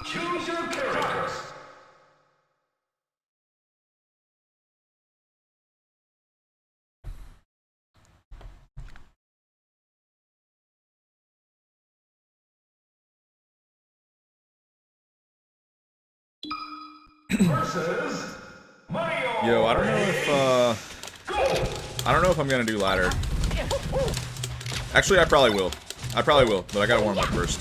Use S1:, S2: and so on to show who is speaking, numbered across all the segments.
S1: Choose your characters. Versus Mario.
S2: Yo, I don't know if I'm gonna do ladder. Actually, I probably will. But I gotta warm up first.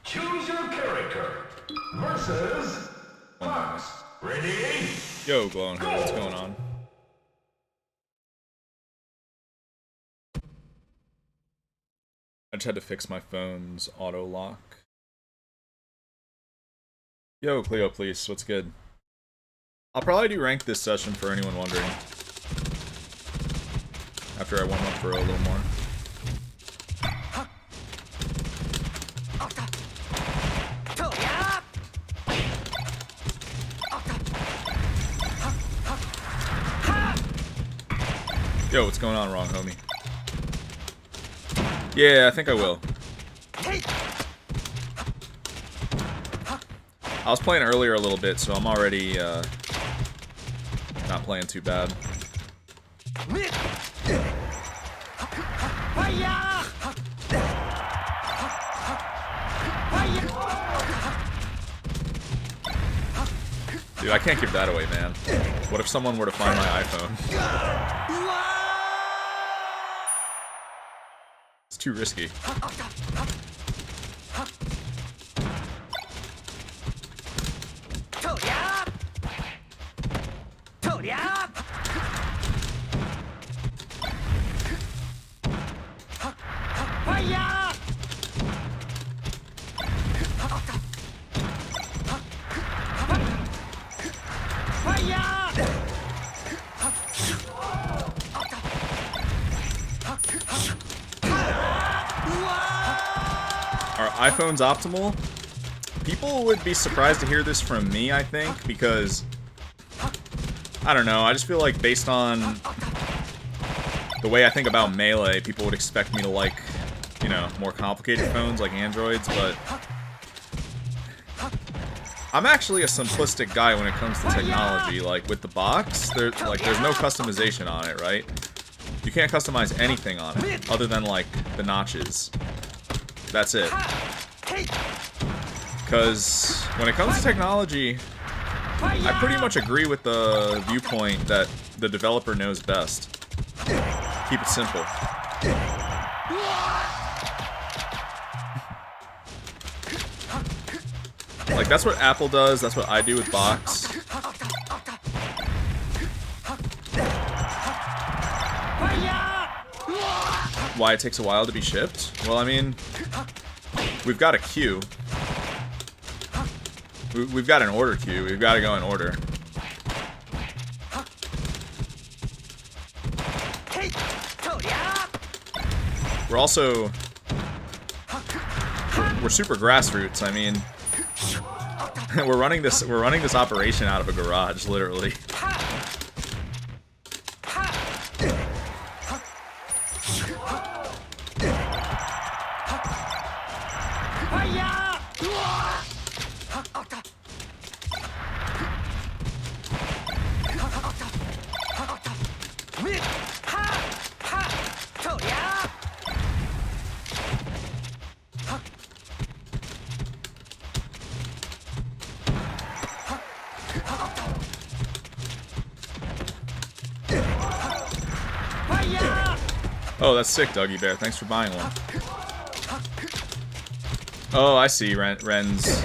S1: Choose your character. Versus Fox. Ready?
S2: Yo, Glowing Hood, what's going on? I just had to fix my phone's auto lock. Yo, Cleo, please, what's good? I'll probably do rank this session for anyone wondering. After I warm up for a little more. Yo, what's going on, wrong homie? Yeah, I think I will. I was playing earlier a little bit, so I'm already not playing too bad. Dude, I can't give that away, man. What if someone were to find my iPhone? It's too risky. Are iPhones optimal? People would be surprised to hear this from me, I think, because I don't know, I just feel like based on the way I think about Melee, people would expect me to like, you know, more complicated phones like Androids, but I'm actually a simplistic guy when it comes to technology. Like with the box, there's no customization on it, right? You can't customize anything on it other than like the notches. That's it. Because when it comes to technology, I pretty much agree with the viewpoint that the developer knows best. Keep it simple. Like, that's what Apple does, that's what I do with Box. Why it takes a while to be shipped? Well, I mean, we've got a queue. We've got an order queue. We've got to go in order. We're also... We're super grassroots. I mean... we're running this operation out of a garage, literally. Oh, that's sick, Dougie Bear. Thanks for buying one. Oh, I see, Ren's.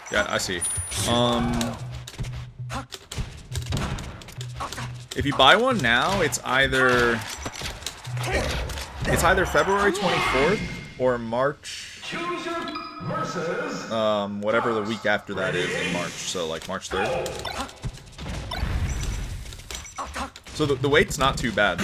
S2: Yeah, I see. If you buy one now, it's either February 24th or March. Whatever the week after that is in March. So like March 3rd. So the wait's not too bad.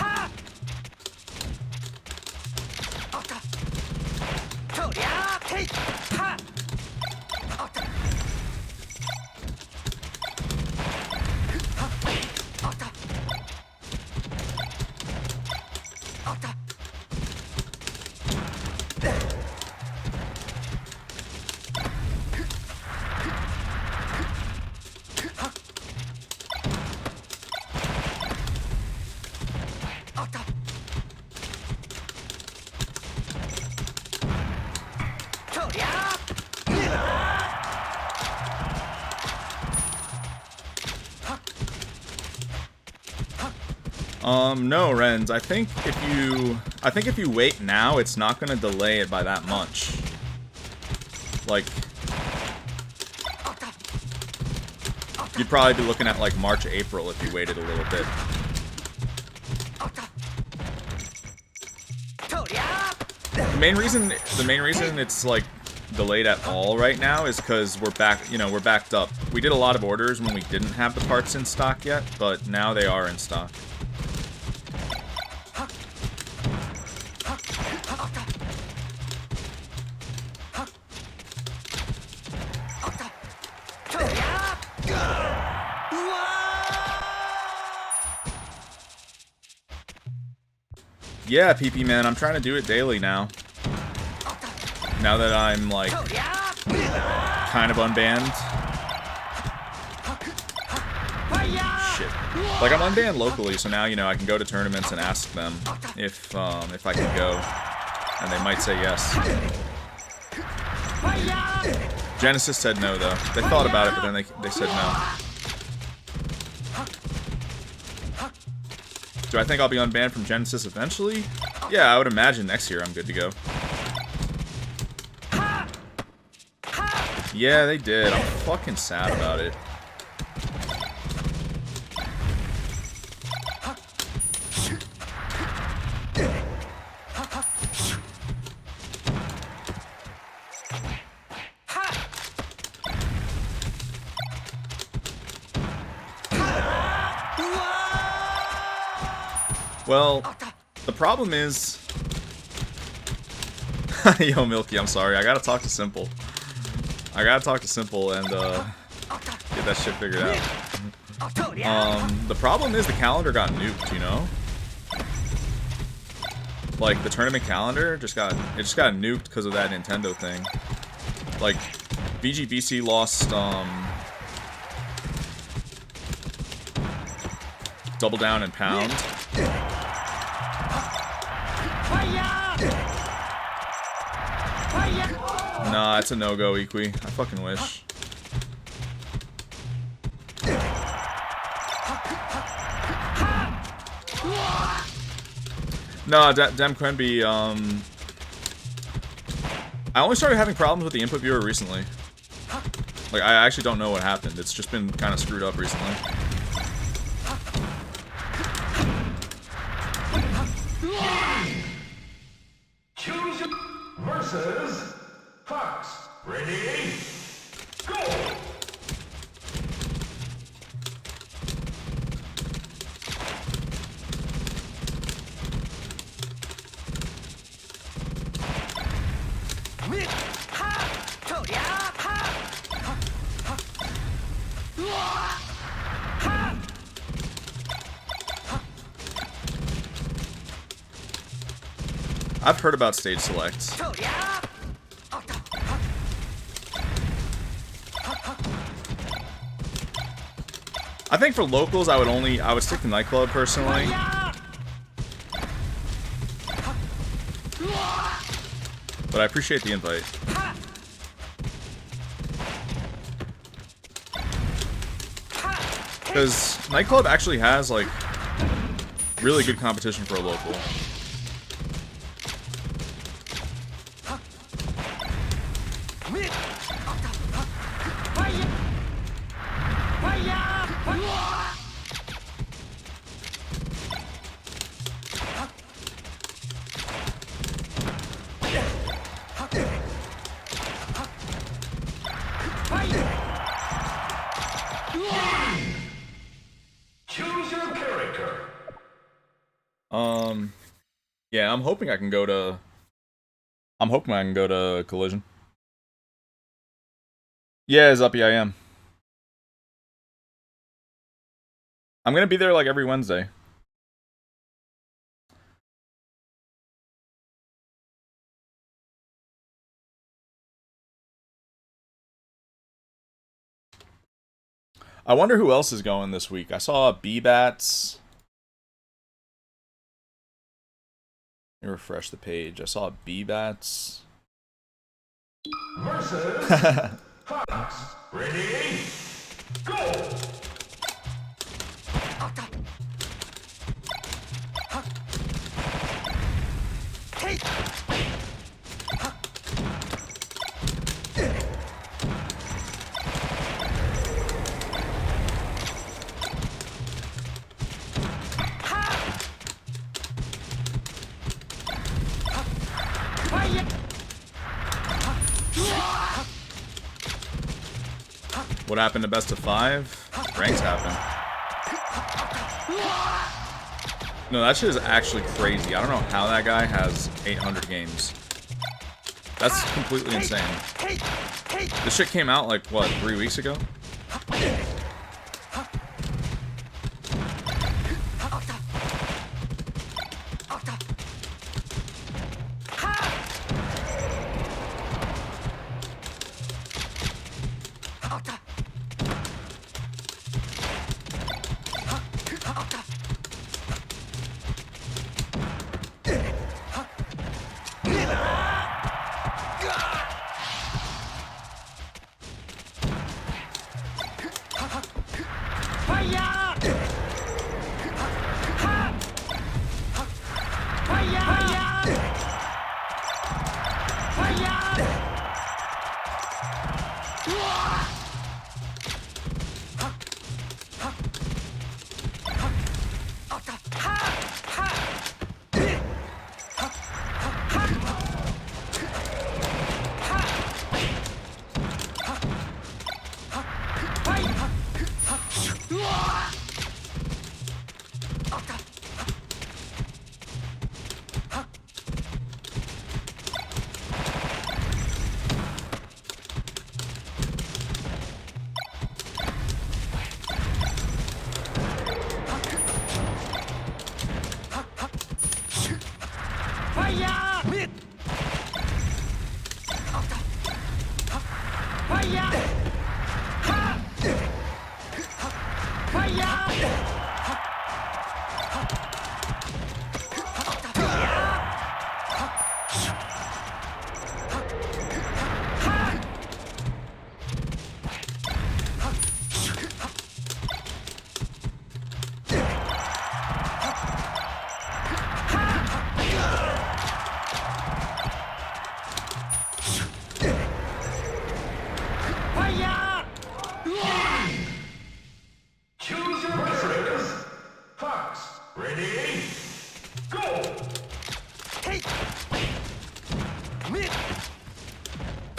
S2: No, Renz. I think if you wait now, it's not gonna delay it by that much. Like, you'd probably be looking at like March, April if you waited a little bit. The main reason it's like delayed at all right now is because we're backed up. We did a lot of orders when we didn't have the parts in stock yet, but now they are in stock. Yeah, PP man, I'm trying to do it daily now. Now that I'm like kind of unbanned. Shit. Like, I'm unbanned locally, so now, you know, I can go to tournaments and ask them if I can go, and they might say yes. Genesis said no, though. They thought about it, but then they said no. Do I think I'll be unbanned from Genesis eventually? Yeah, I would imagine next year I'm good to go. Yeah, they did. I'm fucking sad about it. Well, the problem is... Yo, Milky, I'm sorry. I gotta talk to Simple. I gotta talk to Simple and, get that shit figured out. The problem is the calendar got nuked, you know? Like, the tournament calendar just got nuked because of that Nintendo thing. Like, VGBC lost, Double Down and Pound. Nah, it's a no-go, Equi. I fucking wish. No, Dem Quenby, I only started having problems with the input viewer recently. Like, I actually don't know what happened. It's just been kind of screwed up recently.
S1: Choose versus Fox. Ready? Go!
S2: I've heard about stage select. I think for locals, I would stick to nightclub personally. But I appreciate the invite. Because nightclub actually has like really good competition for a local.
S1: Choose your character.
S2: Yeah, I'm hoping I can go to Collision. Yeah, Zuppy, I am. I'm gonna be there like every Wednesday. I wonder who else is going this week. I saw B-Bats. Let me refresh the page. I saw B-Bats.
S1: Versus Fox. Ready? Go!
S2: What happened to best of 5? Ranks happen. No, that shit is actually crazy. I don't know how that guy has 800 games. That's completely insane. This shit came out like, what, 3 weeks ago?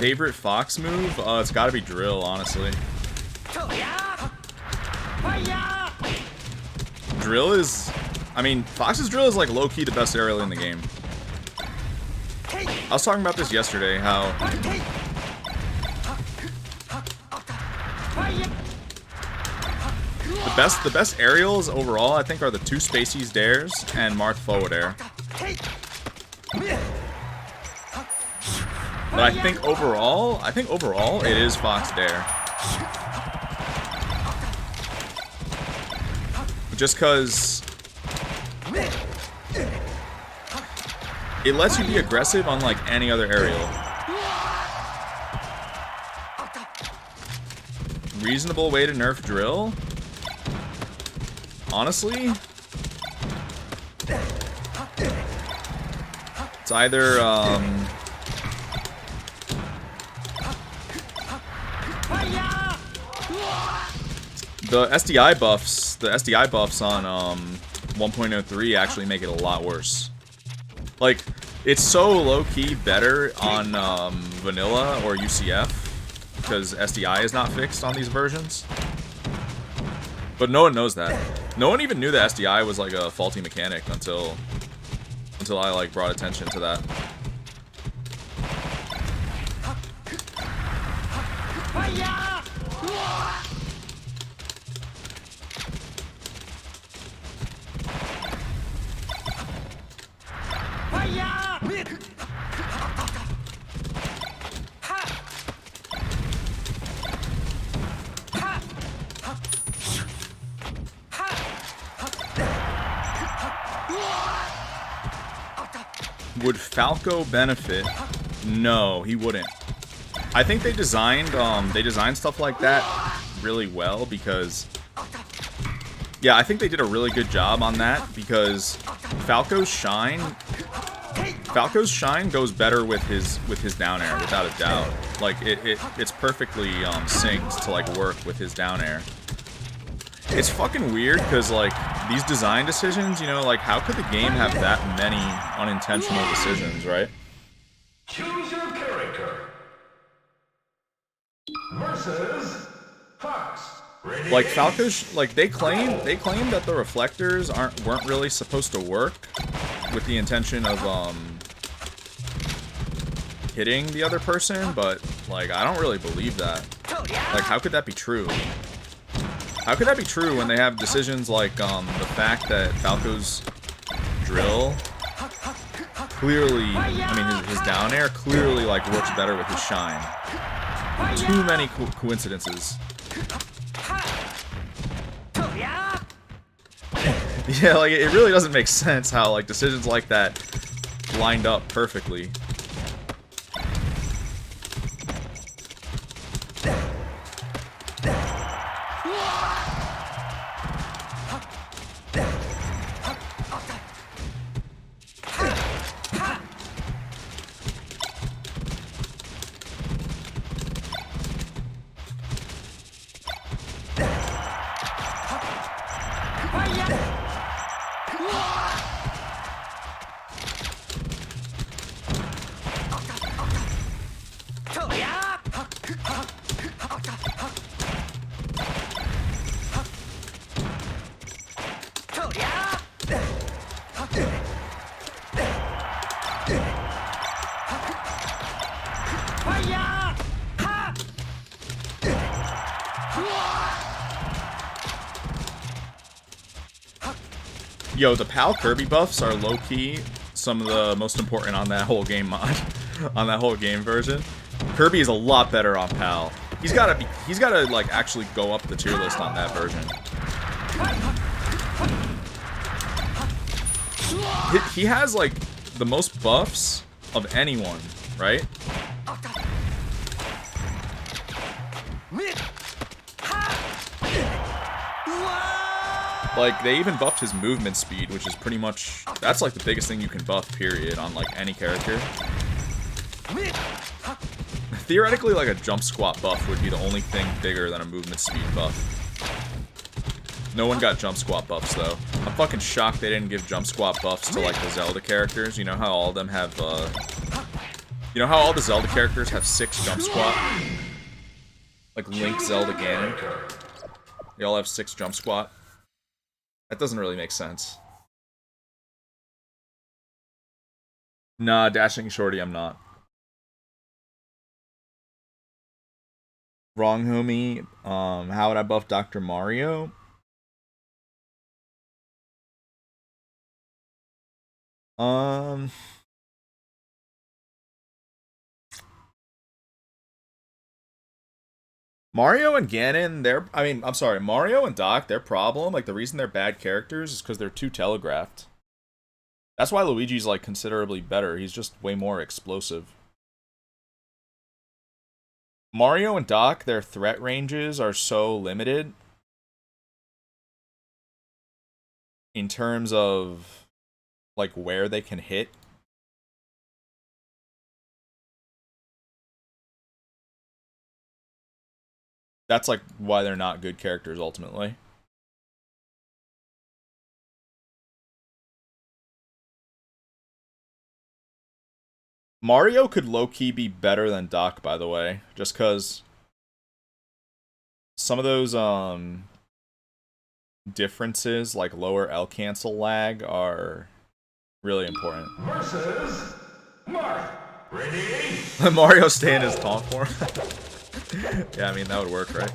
S2: Favorite Fox move? It's gotta be drill, honestly. Drill is... I mean, Fox's drill is like low-key the best aerial in the game. I was talking about this yesterday, how... The best aerials overall, I think, are the 2 Spacies dares and Marth forward air. But I think overall, it is Fox dare. Just because it lets you be aggressive unlike any other aerial. Reasonable way to nerf drill? Honestly, it's either the SDI buffs on 1.03 actually make it a lot worse. Like, it's so low-key better on vanilla or UCF because SDI is not fixed on these versions. But no one knows that. No one even knew that SDI was like a faulty mechanic until I like brought attention to that. Would Falco benefit? No, he wouldn't. I think they designed stuff like that really well because, yeah, I think they did a really good job on that because Falco's shine goes better with his down air without a doubt. Like it's perfectly synced to like work with his down air. It's fucking weird because, like, these design decisions, you know, like, how could the game have that many unintentional decisions, right?
S1: Choose your character. Versus Fox. Ready?
S2: Like, Falco's, like, they claim that the reflectors weren't really supposed to work with the intention of, hitting the other person, but, like, I don't really believe that. Like, how could that be true? How could that be true when they have decisions like the fact that Falco's drill clearly, I mean, his down air clearly like works better with his shine. Too many coincidences. Yeah, like it really doesn't make sense how like decisions like that lined up perfectly. Yo, the PAL Kirby buffs are low-key some of the most important on that whole game mod. On that whole game version. Kirby is a lot better on PAL. He's gotta like actually go up the tier list on that version. He has like the most buffs of anyone, right? Like, they even buffed his movement speed, which is pretty much... That's, like, the biggest thing you can buff, period, on, like, any character. Theoretically, like, a jump squat buff would be the only thing bigger than a movement speed buff. No one got jump squat buffs, though. I'm fucking shocked they didn't give jump squat buffs to, like, the Zelda characters. You know how all of them have, You know how all the Zelda characters have 6 jump squat? Like Link, Zelda, Ganon. They all have 6 jump squat. That doesn't really make sense. Nah, Dashing Shorty, I'm not. Wrong, homie. How would I buff Dr. Mario? Mario and Ganon, I'm sorry, Mario and Doc, their problem, like the reason they're bad characters is because they're too telegraphed. That's why Luigi's like considerably better. He's just way more explosive. Mario and Doc, their threat ranges are so limited in terms of like where they can hit. That's like why they're not good characters ultimately. Mario could low-key be better than Doc, by the way, just because some of those differences, like lower L cancel lag, are really important.
S1: Versus Marth. Ready?
S2: Mario stand his taunt form. Yeah, I mean that would work, right?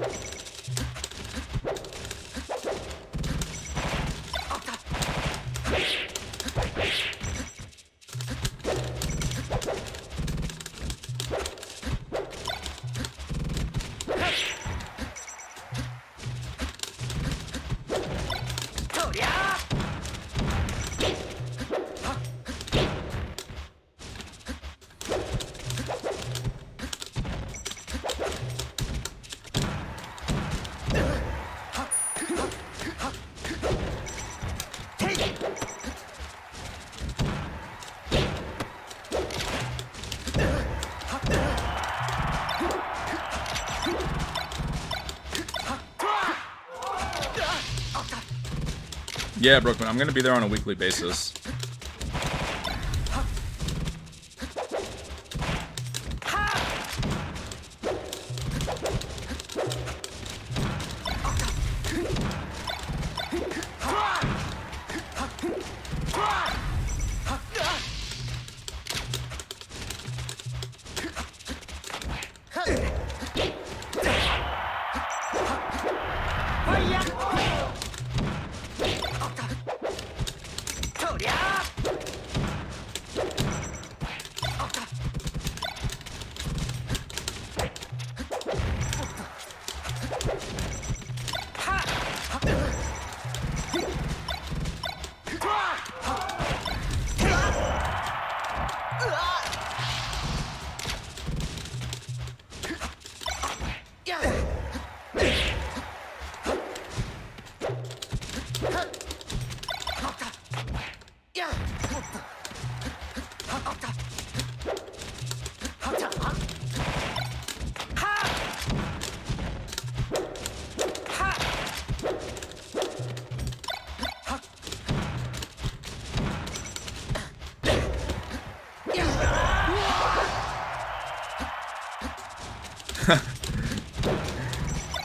S2: Yeah, Brookman, I'm gonna be there on a weekly basis.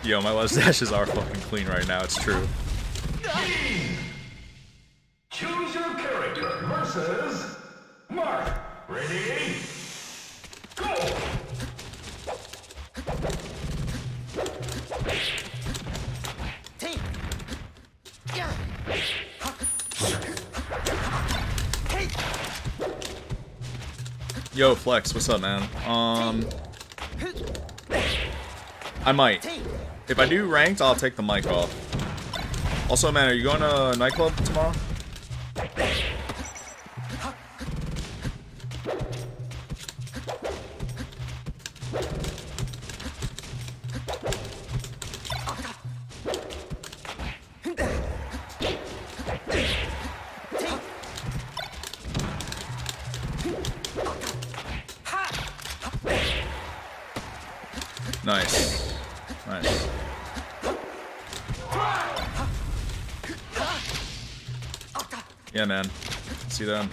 S2: Yo, my left dashes are fucking clean right now, it's true.
S1: Choose your character versus Marth. Ready? Go!
S2: Yo, Flex, what's up, man? I might. If I do ranked, I'll take the mic off. Also, man, are you going to a nightclub tomorrow? Nice. Nice. Yeah, man. See them.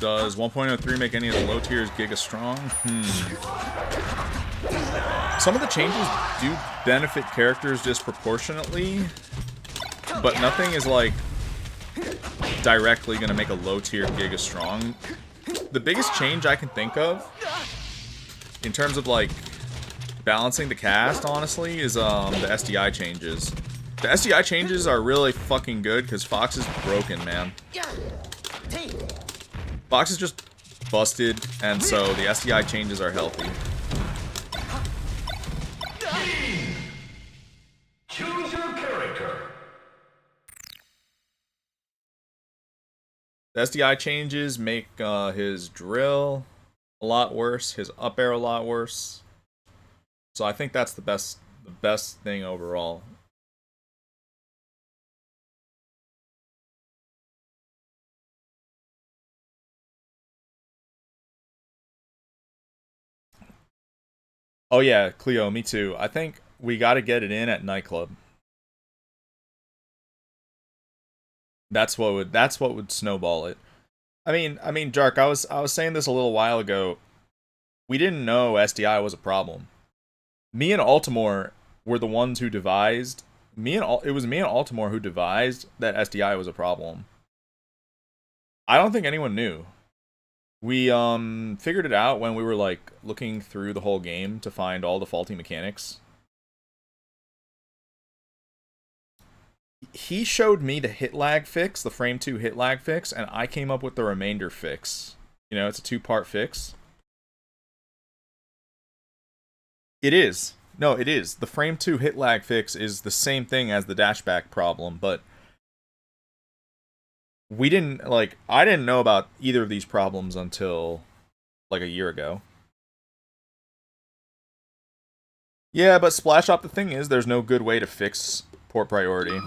S2: Does 1.03 make any of the low tiers Giga strong? Some of the changes do benefit characters disproportionately, but nothing is like directly gonna make a low tier Giga strong. The biggest change I can think of in terms of like balancing the cast, honestly, is the SDI changes. The SDI changes are really fucking good because Fox is broken, man. Fox is just busted, and so the SDI changes are healthy.
S1: Choose your character.
S2: The SDI changes make his drill a lot worse, his up air a lot worse. So I think that's the best thing overall. Oh yeah, Cleo, me too. I think we got to get it in at nightclub. That's what would snowball it. I mean, Jark, I was saying this a little while ago. We didn't know SDI was a problem. Me and Altimore were the ones who devised. It was me and Altimore who devised that SDI was a problem. I don't think anyone knew. We figured it out when we were like looking through the whole game to find all the faulty mechanics. He showed me the hit lag fix, the frame 2 hit lag fix, and I came up with the remainder fix. You know, it's a 2-part fix. It is. No, it is. The frame 2 hit lag fix is the same thing as the dashback problem, but we didn't, like, I didn't know about either of these problems until, like, a year ago. Yeah, but Splash Up, the thing is, there's no good way to fix port priority.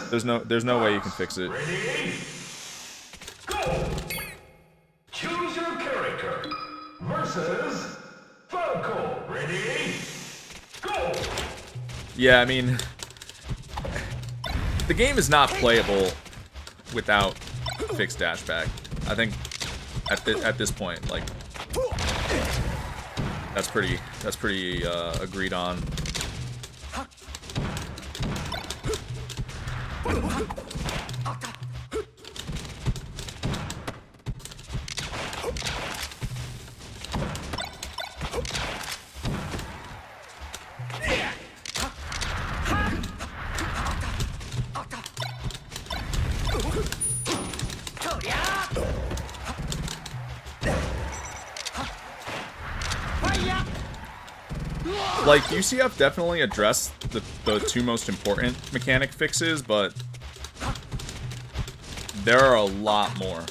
S2: There's no way you can fix it.
S1: Ready? Go! Choose your character. Versus Falco. Ready? Go!
S2: Yeah, I mean, the game is not playable without fixed dashback. I think at this point, like, that's pretty agreed on. Like, UCF definitely addressed the two most important mechanic fixes, but there are a lot more.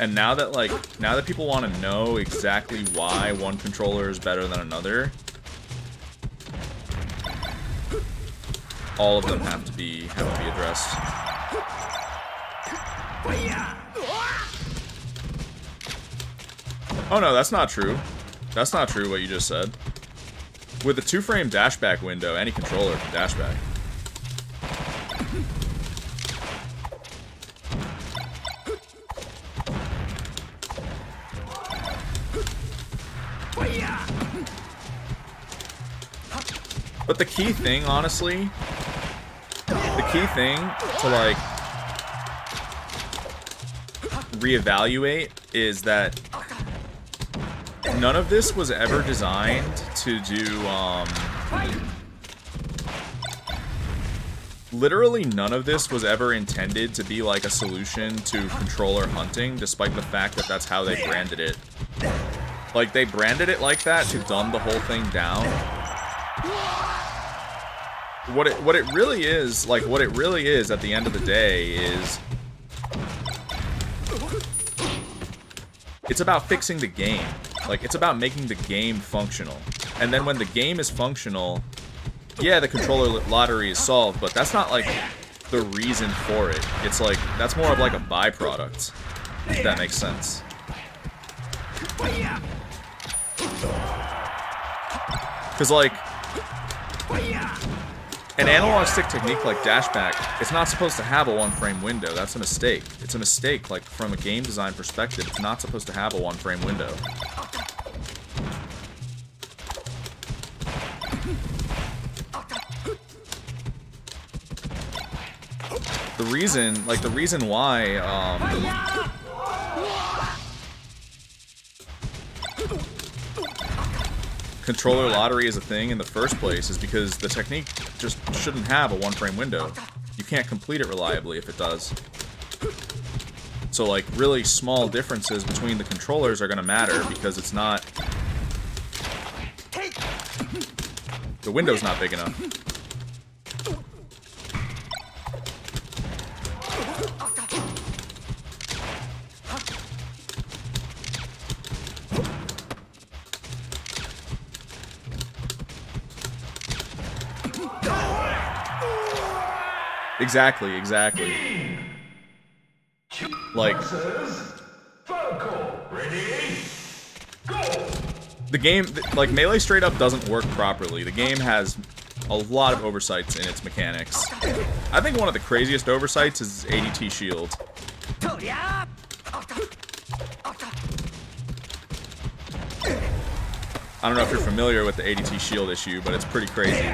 S2: And now that people want to know exactly why one controller is better than another, all of them have to be addressed. Oh no, that's not true. That's not true what you just said. With a 2-frame dashback window, any controller can dashback. But the key thing, honestly, the key thing to, like, reevaluate is that none of this was ever designed to do, literally none of this was ever intended to be like a solution to controller hunting, despite the fact that that's how they branded it. Like, they branded it like that to dumb the whole thing down. What it really is, like, what it really is at the end of the day is, it's about fixing the game. Like, it's about making the game functional. And then when the game is functional, yeah, the controller lottery is solved, but that's not, like, the reason for it. It's, like, that's more of, like, a byproduct, if that makes sense. Because, like, An analog stick technique like dashback, it's not supposed to have a 1-frame window. That's a mistake. It's a mistake, like, from a game design perspective. It's not supposed to have a 1-frame window. The reason why, controller lottery is a thing in the first place is because the technique just shouldn't have a 1-frame window. You can't complete it reliably if it does. So, like, really small differences between the controllers are gonna matter because it's not... The window's not big enough. Exactly, exactly. Like, the game, like, Melee straight up doesn't work properly. The game has a lot of oversights in its mechanics. I think one of the craziest oversights is ADT shield. I don't know if you're familiar with the ADT shield issue, but it's pretty crazy.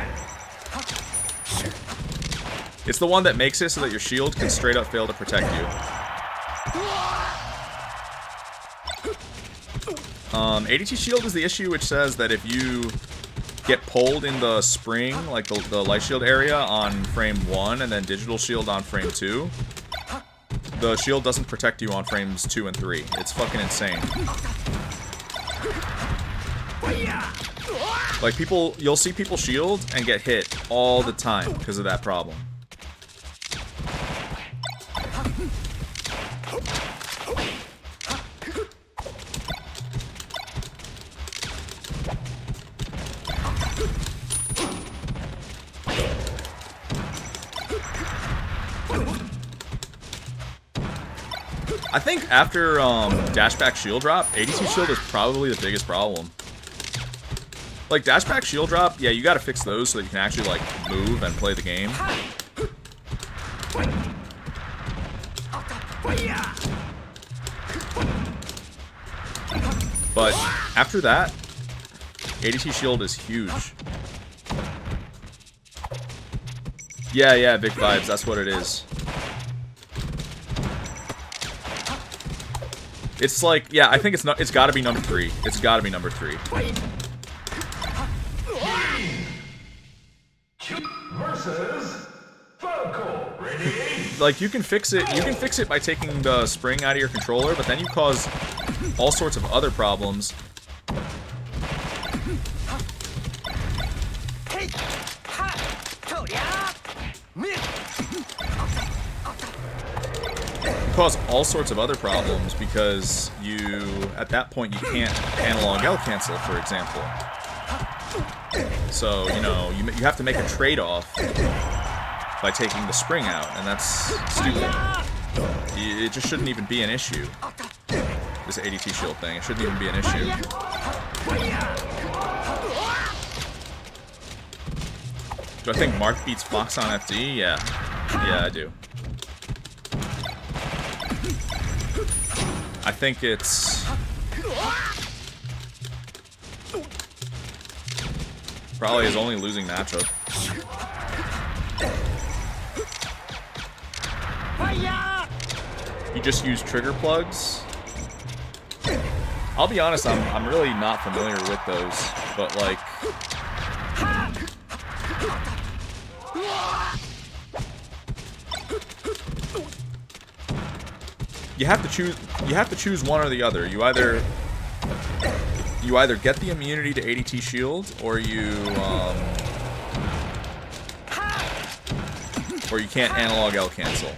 S2: It's the one that makes it so that your shield can straight up fail to protect you. ADT shield is the issue which says that if you get pulled in the spring, like the light shield area on frame 1 and then digital shield on frame 2, the shield doesn't protect you on frames 2 and 3. It's fucking insane. Like, you'll see people shield and get hit all the time because of that problem. I think after dashback shield drop, ADT shield is probably the biggest problem. Like, dashback shield drop, yeah, you gotta fix those so that you can actually, like, move and play the game. But after that, ADT shield is huge. Yeah, big vibes, that's what it is. It's like, yeah, I think it's gotta be number 3. It's gotta be number 3. Like, you can fix it by taking the spring out of your controller, but then you cause all sorts of other problems. Cause all sorts of other problems because at that point you can't analog L cancel, for example. So, you know, you have to make a trade-off by taking the spring out, and that's stupid. It just shouldn't even be an issue. This ADT shield thing, it shouldn't even be an issue. Do I think Marth beats Fox on FD? Yeah, I do. I think it's probably his only losing matchup. You just use trigger plugs? I'll be honest, I'm really not familiar with those, but like, you have to choose one or the other. You either get the immunity to ADT shield, or you can't analog L cancel.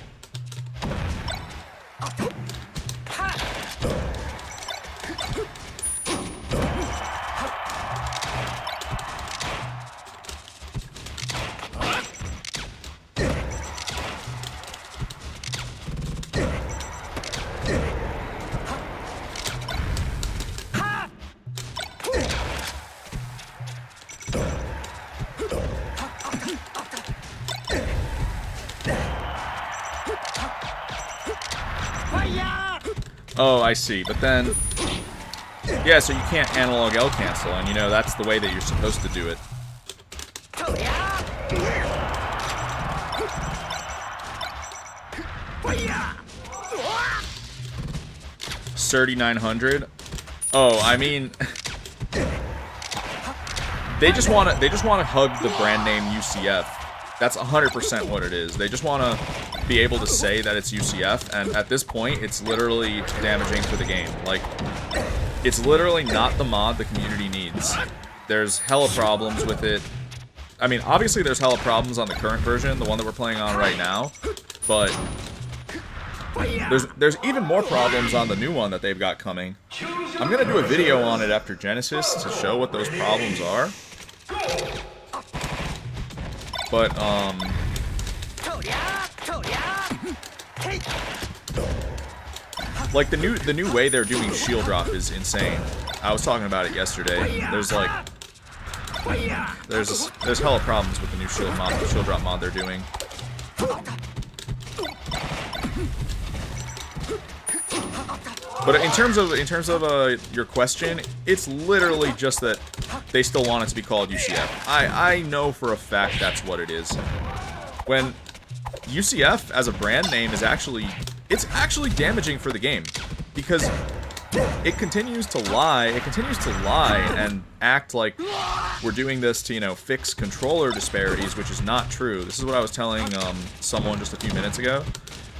S2: Oh, I see. But then, yeah, so you can't analog L cancel, and you know that's the way that you're supposed to do it. 3900. Oh, I mean, they just want to hug the brand name UCF. That's 100% what it is. They just want to be able to say that it's UCF, and at this point, it's literally damaging for the game. Like, it's literally not the mod the community needs. There's hella problems with it. I mean, obviously there's hella problems on the current version, the one that we're playing on right now, but there's even more problems on the new one that they've got coming. I'm gonna do a video on it after Genesis to show what those problems are. But like the new way they're doing shield drop is insane. I was talking about it yesterday. There's hella problems with the new shield drop mod they're doing. But in terms of your question, it's literally just that they still want it to be called UCF. I know for a fact that's what it is. When UCF as a brand name is actually damaging for the game, because it continues to lie. It continues to lie and act like we're doing this to, you know, fix controller disparities, which is not true. This is what I was telling someone just a few minutes ago.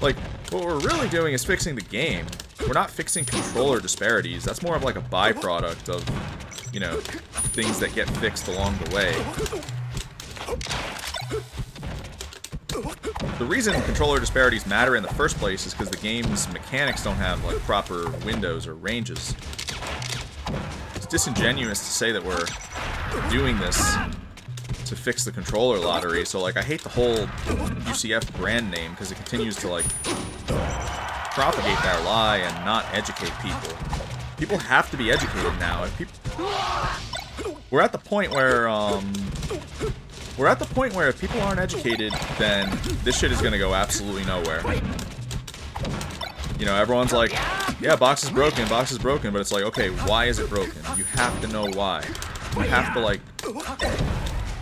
S2: Like, what we're really doing is fixing the game. We're not fixing controller disparities. That's more of like a byproduct of, you know, things that get fixed along the way. The reason controller disparities matter in the first place is because the game's mechanics don't have, like, proper windows or ranges. It's disingenuous to say that we're doing this to fix the controller lottery, so, like, I hate the whole UCF brand name because it continues to, like, propagate that lie and not educate people. People have to be educated now. We're at the point where, if people aren't educated, then this shit is gonna go absolutely nowhere. You know, everyone's like, yeah, box is broken, but it's like, okay, why is it broken? You have to know why. You have to, like,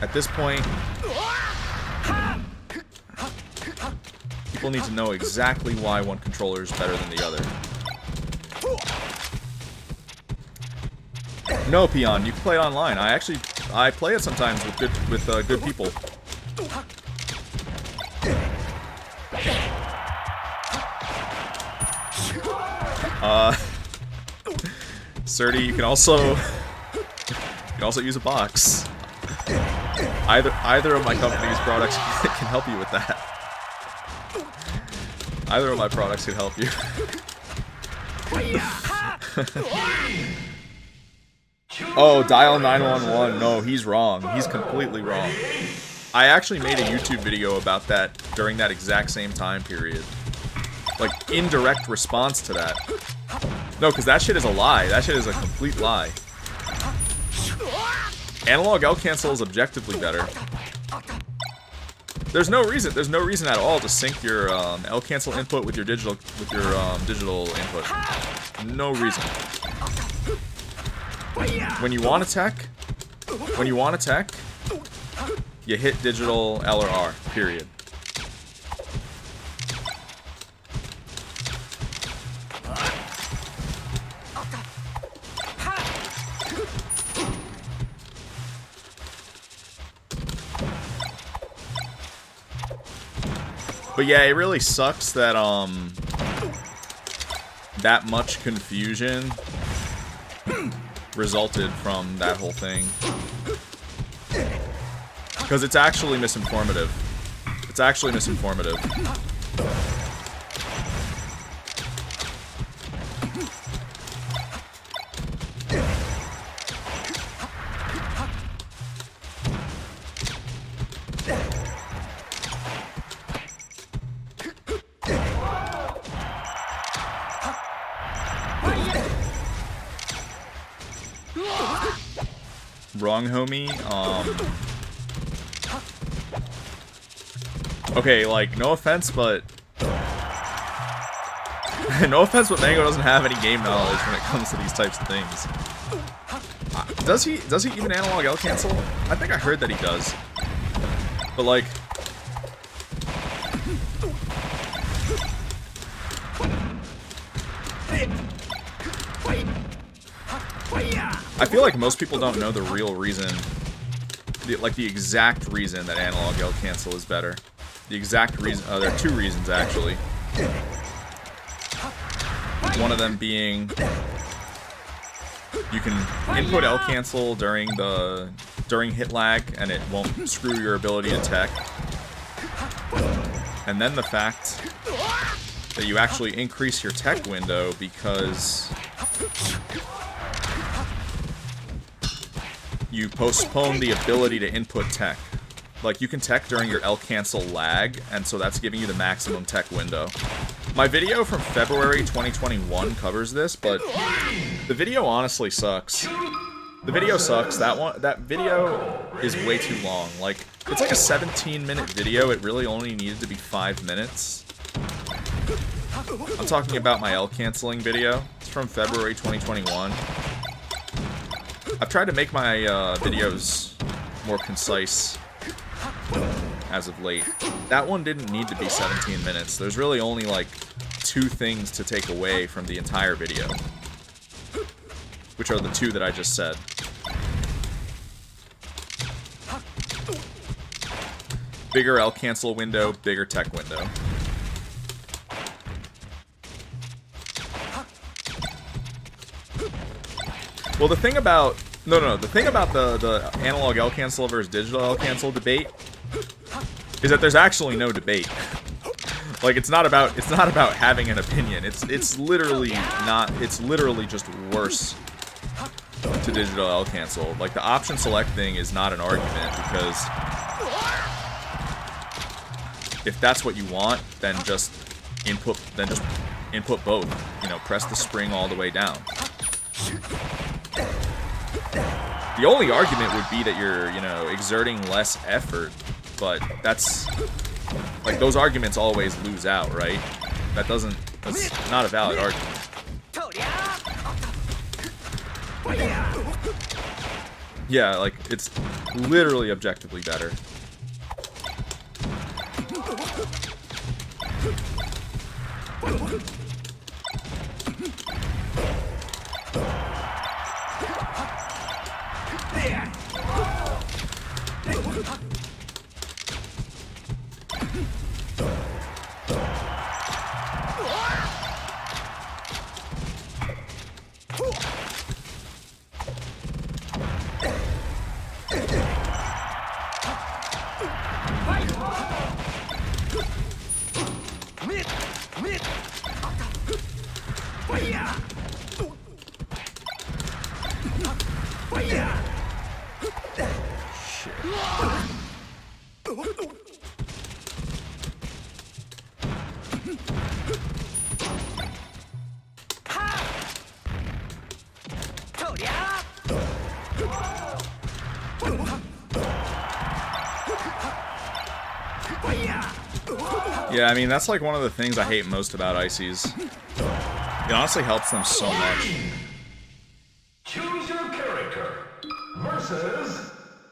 S2: at this point, people need to know exactly why one controller is better than the other. No, Peon, you can play it online. I play it sometimes with good people. Surdy, you can also use a box. Either of my company's products can help you with that. Either of my products can help you. Oh, dial 911. No, he's wrong. He's completely wrong. I actually made a YouTube video about that during that exact same time period. Like, in direct response to that. No, because that shit is a lie. That shit is a complete lie. Analog L cancel is objectively better. There's no reason at all to sync your L cancel input with your digital input. No reason. When you want to tech, you hit digital L or R, period. But yeah, it really sucks that that much confusion resulted from that whole thing. Because it's actually misinformative. It's actually misinformative. Wrong, homie. Okay, like, no offense, but No offense, but Mango doesn't have any game knowledge when it comes to these types of things. Does he even analog L cancel? I think I heard that he does. But like, I feel like most people don't know the real reason, the exact reason that analog L cancel is better. The exact reason. There are two reasons actually. One of them being you can input L cancel during hit lag, and it won't screw your ability to tech. And then the fact that you actually increase your tech window because you postpone the ability to input tech. Like, you can tech during your L cancel lag, and so that's giving you the maximum tech window. My video from February 2021 covers this, but the video honestly sucks. The video sucks. That video is way too long. Like, it's like a 17-minute video. It really only needed to be 5 minutes. I'm talking about my L canceling video. It's from February 2021. I've tried to make my videos more concise as of late. That one didn't need to be 17 minutes. There's really only like 2 things to take away from the entire video, which are the 2 that I just said. Bigger L cancel window, bigger tech window. Well, the thing about the thing about the analog L cancel versus digital L cancel debate is that there's actually no debate. Like, it's not about having an opinion. It's literally not. It's literally just worse to digital L cancel. Like, the option select thing is not an argument, because if that's what you want, then just input both. You know, press the spring all the way down. The only argument would be that you're, you know, exerting less effort, but that's, like, those arguments always lose out, right? That's not a valid argument. Yeah, like, it's literally objectively better. Yeah, I mean, that's like one of the things I hate most about Ices. It honestly helps them so much.
S1: Choose your character versus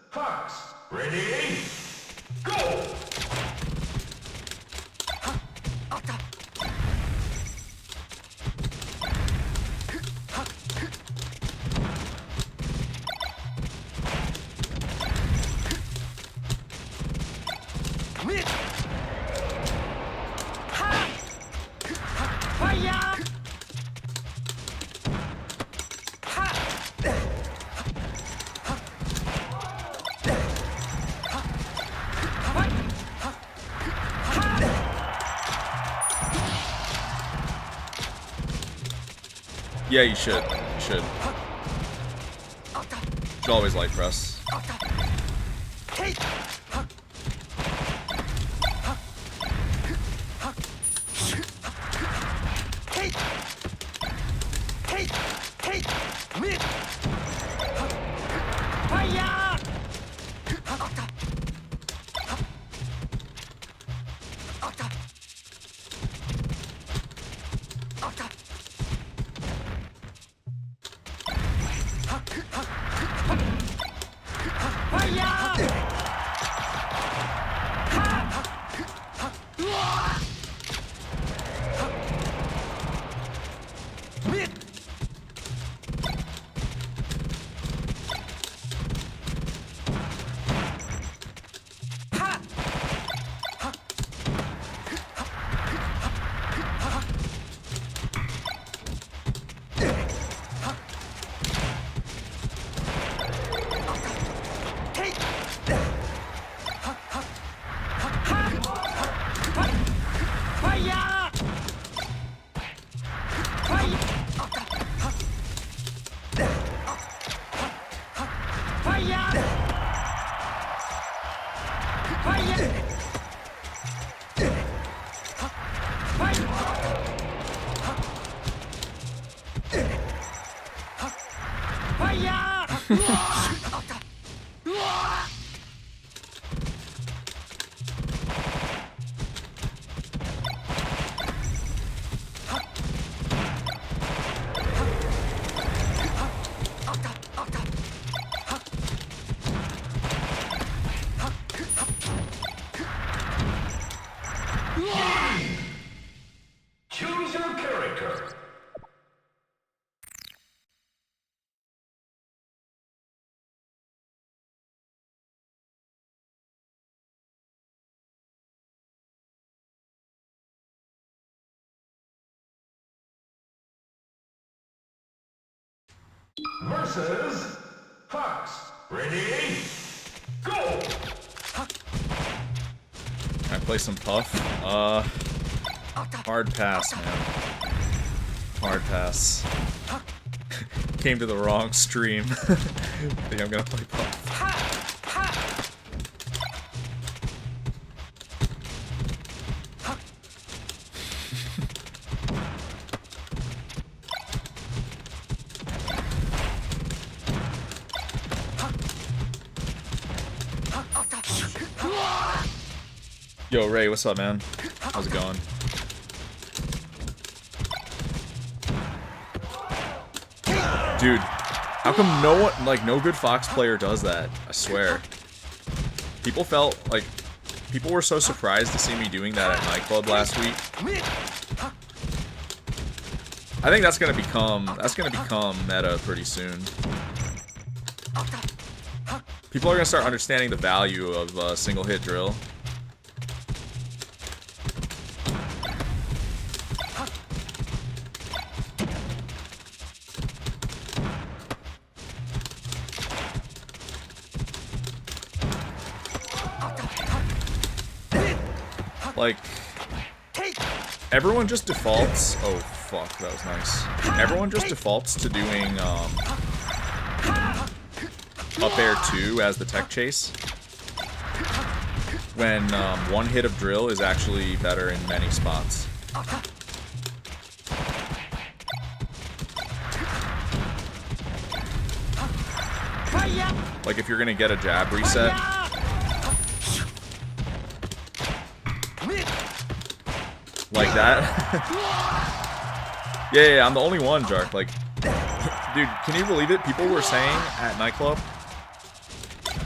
S1: Fox. Ready? Go!
S2: Yeah, you should. You should. Should always light press.
S1: Choose your character. Versus Fox. Ready? Go!
S2: I play some Puff. Hard pass, man. Hard pass. Came to the wrong stream. I think I'm gonna play Puff. Yo, Ray, what's up, man? How's it going? Dude, how come no one, like, no good Fox player does that? I swear. People felt like, people were so surprised to see me doing that at nightclub last week. I think that's gonna become meta pretty soon. People are gonna start understanding the value of single hit drill. Like, everyone just defaults. Oh, fuck, that was nice. Everyone just defaults to doing, up air 2 as the tech chase. When, one hit of drill is actually better in many spots. Like, if you're gonna get a jab reset. Like that. yeah, I'm the only one, Jark. Like, dude, can you believe it? People were saying at nightclub,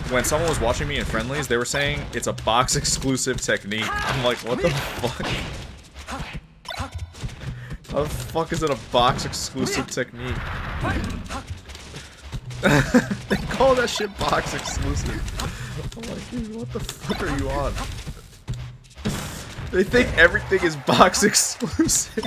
S2: when someone was watching me in friendlies, they were saying it's a box exclusive technique. I'm like, what the fuck? How the fuck is it a box exclusive technique? They call that shit box exclusive. I'm like, dude, what the fuck are you on? They think everything is box exclusive.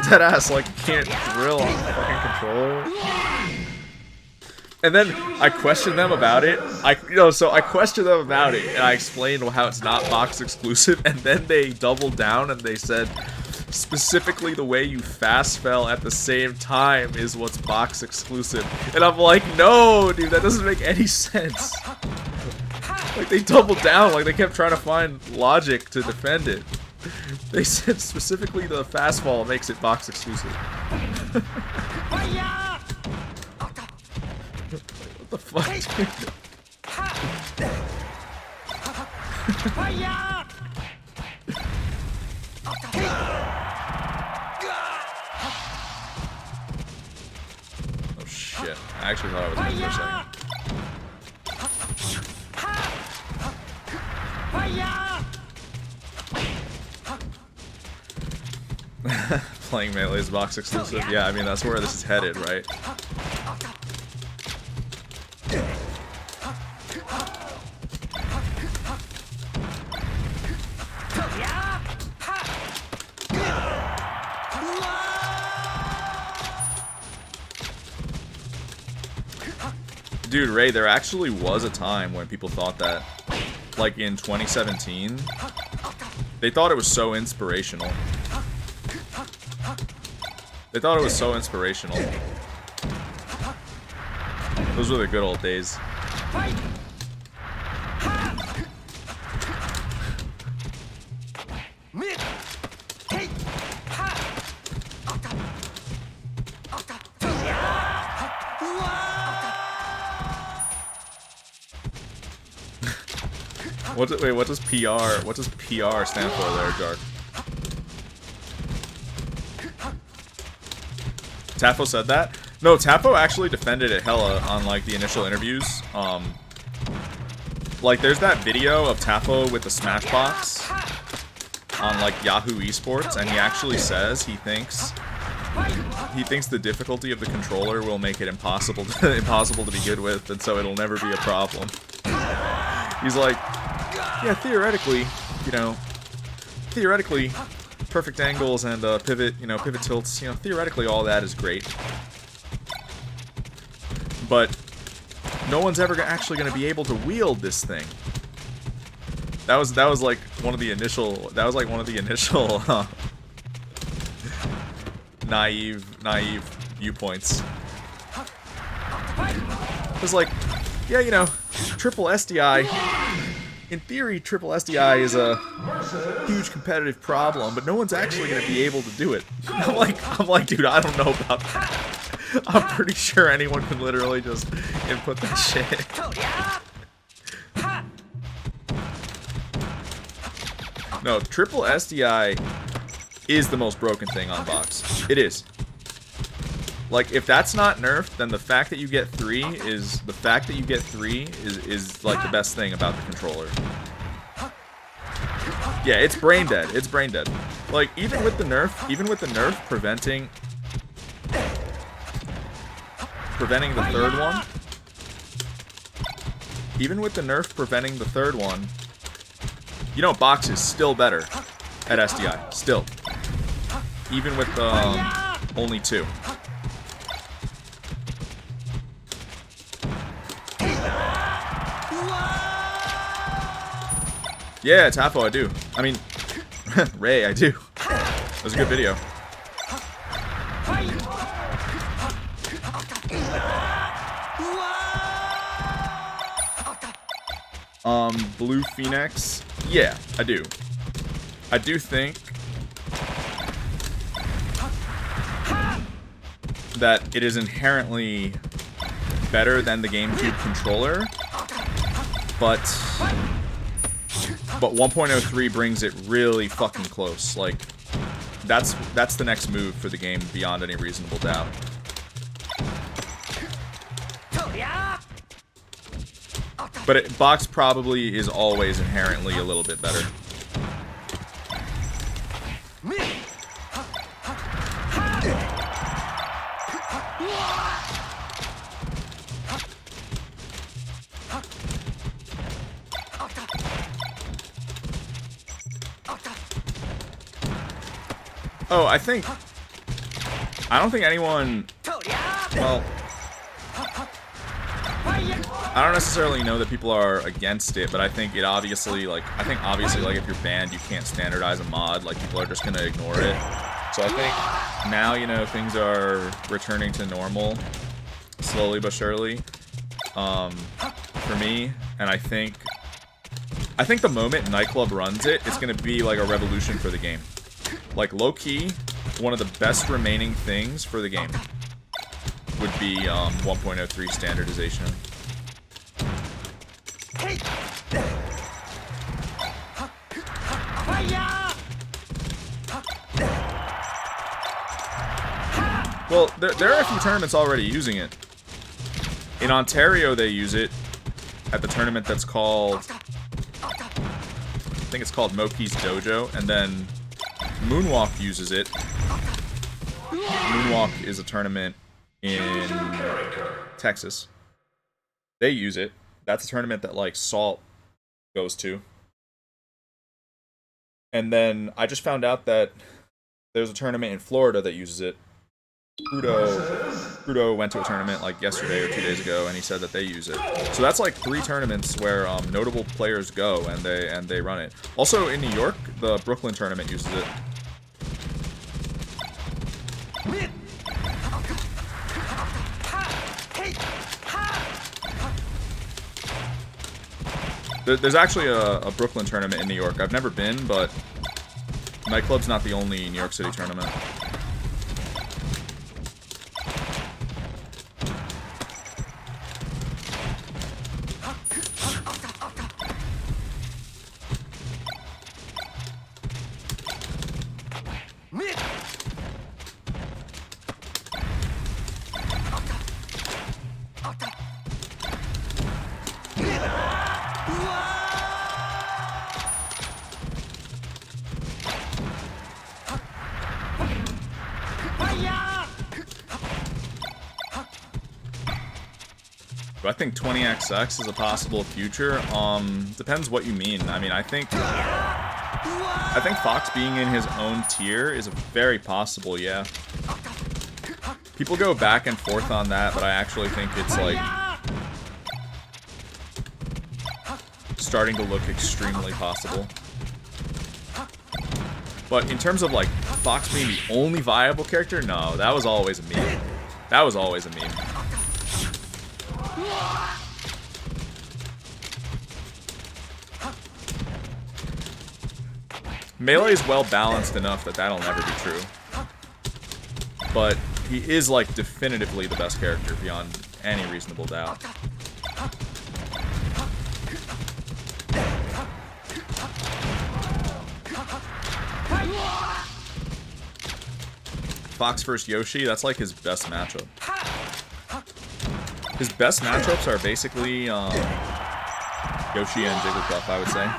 S2: Dead ass, like, can't drill on the fucking controller. And then I questioned them about it. So I questioned them about it, and I explained how it's not box exclusive, and then they doubled down and they said, specifically the way you fast fell at the same time is what's box exclusive. And I'm like, no, dude, that doesn't make any sense. Like, they doubled down, like, they kept trying to find logic to defend it. They said specifically the fast fall makes it box exclusive. What the fuck, dude? Oh shit. I actually thought I was in for a second. Playing melee is box exclusive? Yeah, I mean, that's where this is headed, right? Dude, Ray, there actually was a time when people thought that, like in 2017, they thought it was so inspirational. They thought it was so inspirational. Those were the good old days. Wait, what does PR? What does PR stand for there, Jark? Tafo said that? No, Tafo actually defended it hella on like the initial interviews. Like there's that video of Tafo with the Smashbox on like Yahoo Esports, and he actually says he thinks the difficulty of the controller will make it impossible to be good with, and so it'll never be a problem. He's like, yeah, theoretically, perfect angles and pivot tilts, theoretically all that is great. But no one's ever actually going to be able to wield this thing. That was like one of the initial naive viewpoints. It was like, yeah, triple SDI. In theory, triple SDI is a huge competitive problem, but no one's actually going to be able to do it. I'm like, dude, I don't know about that. I'm pretty sure anyone can literally just input that shit. No, triple SDI is the most broken thing on box. It is. Like, if that's not nerfed, then the fact that you get 3 is like the best thing about the controller. Yeah, it's brain dead. It's brain dead. Like, even with the nerf preventing the third one. Even with the nerf preventing the third one, box is still better at SDI. Still. Even with only 2. Yeah, Tafo, I do. I mean, Ray, I do. That was a good video. Blue Phoenix. Yeah, I do. I do think that it is inherently better than the GameCube controller, but 1.03 brings it really fucking close. Like, that's the next move for the game beyond any reasonable doubt. But box probably is always inherently a little bit better. Oh, I don't think anyone, well, I don't necessarily know that people are against it, but I think obviously, like, if you're banned, you can't standardize a mod, like, people are just gonna ignore it. So I think now, things are returning to normal, slowly but surely, for me, and I think the moment Nightclub runs it, it's gonna be, like, a revolution for the game. Like, low-key, one of the best remaining things for the game would be 1.03 standardization. Well, there are a few tournaments already using it. In Ontario, they use it at the tournament that's called, I think it's called Moki's Dojo, and then Moonwalk uses it. Moonwalk is a tournament in Texas. They use it. That's a tournament that, like, Salt goes to. And then I just found out that there's a tournament in Florida that uses it. Crudo went to a tournament like yesterday or 2 days ago, and he said that they use it. So that's like 3 tournaments where notable players go and they run it. Also in New York, the Brooklyn tournament uses it. There's actually a Brooklyn tournament in New York. I've never been, but Nightclub's not the only New York City tournament. I think 20XX is a possible future. Depends what you mean. I mean, I think Fox being in his own tier is very possible, yeah. People go back and forth on that, but I actually think it's like starting to look extremely possible. But in terms of like Fox being the only viable character, no, that was always a meme. That was always a meme. Melee is well balanced enough that that'll never be true. But he is like definitively the best character beyond any reasonable doubt. Fox vs. Yoshi, that's like his best matchup. His best matchups are basically Yoshi and Jigglypuff, I would say.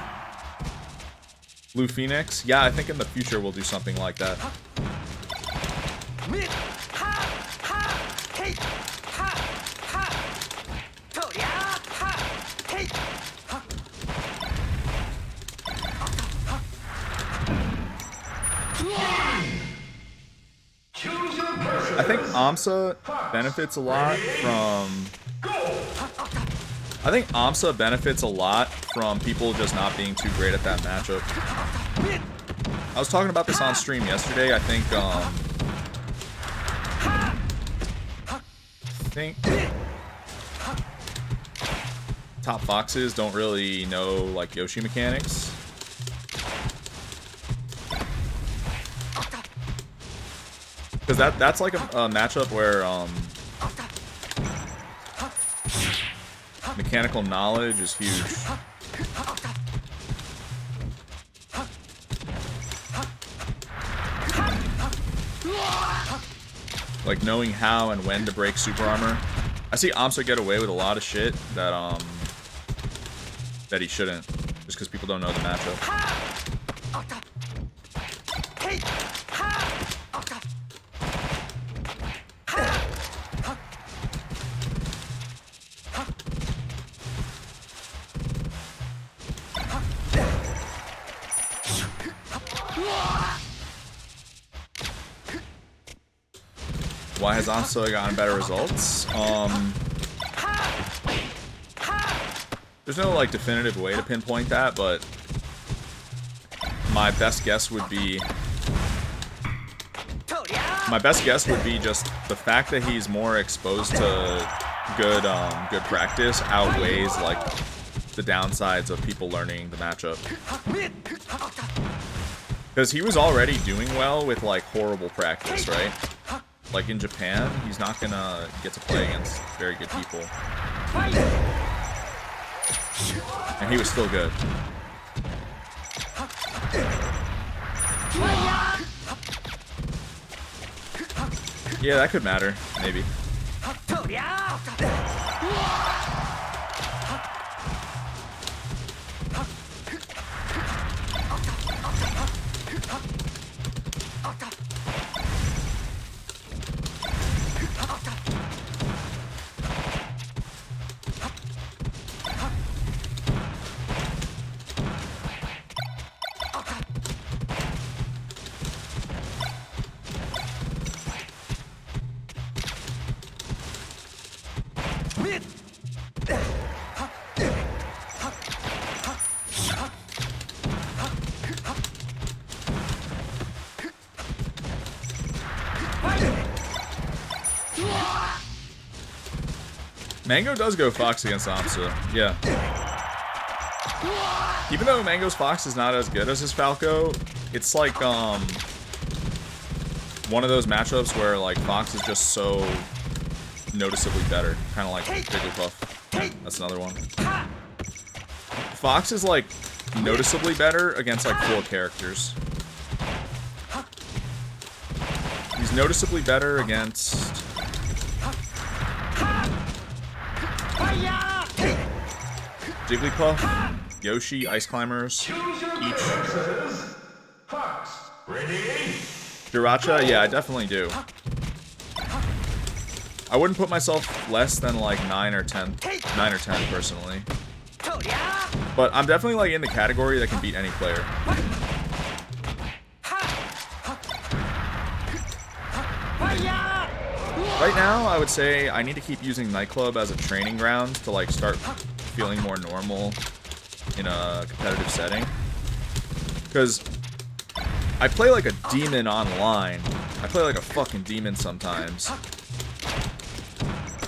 S2: Blue Phoenix, yeah, I think in the future we'll do something like that. I think AMSA benefits a lot from... I think AMSA benefits a lot from people just not being too great at that matchup. I was talking about this on stream yesterday. I think top Foxes don't really know like Yoshi mechanics. Because that's like a matchup where mechanical knowledge is huge. Like knowing how and when to break super armor. I see AMSA get away with a lot of shit that that he shouldn't, just because people don't know the matchup. Why has AMSA gotten better results? There's no like definitive way to pinpoint that, but my best guess would be just the fact that he's more exposed to good practice outweighs like the downsides of people learning the matchup. Because he was already doing well with like horrible practice, right? Like in Japan, he's not gonna get to play against very good people. And he was still good. Yeah, that could matter, maybe. Mango does go Fox against AMSA, yeah. Even though Mango's Fox is not as good as his Falco, it's like one of those matchups where like Fox is just so noticeably better, kind of like Jigglypuff. That's another one. Fox is like noticeably better against like 4 characters. He's noticeably better against Jigglypuff, Yoshi, Ice Climbers, each.
S1: Fox, ready?
S2: Jiracha, yeah, I definitely do. I wouldn't put myself less than like 9 or 10 personally. But I'm definitely like in the category that can beat any player. Right now, I would say I need to keep using Nightclub as a training ground to like start feeling more normal in a competitive setting. Because I play like a demon online. I play like a fucking demon sometimes.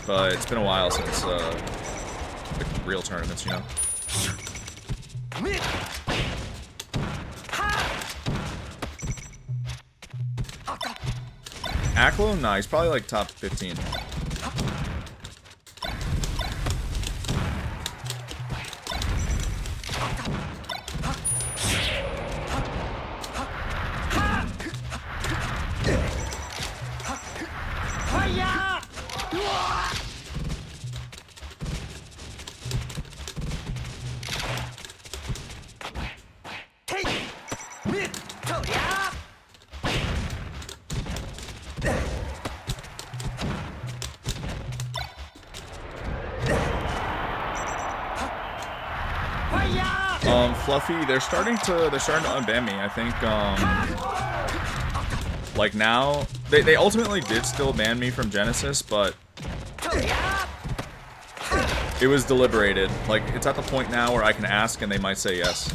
S2: But it's been a while since like real tournaments, you know? Aklo? Nah, he's probably like top 15. Fluffy, they're starting to unban me. I think like now they ultimately did still ban me from Genesis, but it was deliberated. Like it's at the point now where I can ask and they might say yes.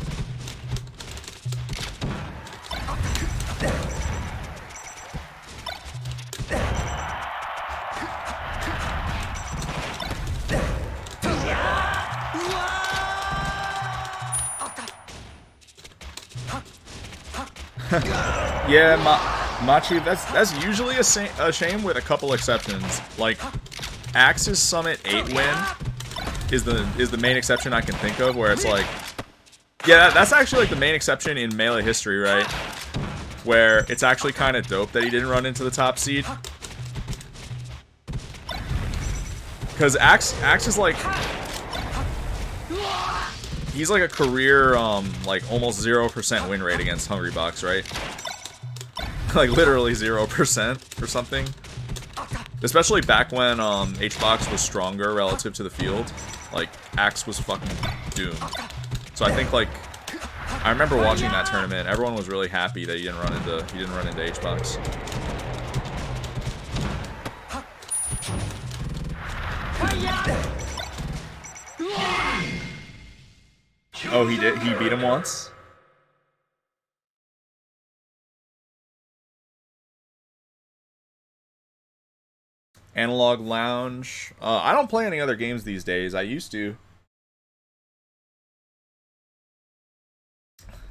S2: Yeah, Machi, that's usually a shame with a couple exceptions. Like, Axe's Summit 8 win is the main exception I can think of, where it's like, yeah, that's actually like the main exception in Melee history, right? Where it's actually kind of dope that he didn't run into the top seed. Because Axe is like, he's like a career, like almost 0% win rate against Hungrybox, right? Like literally 0% or something. Especially back when HBox was stronger relative to the field. Like Axe was fucking doomed. So I think like I remember watching that tournament. Everyone was really happy that he didn't run into HBox. Oh, he did. He beat him once. Analog Lounge. I don't play any other games these days. I used to.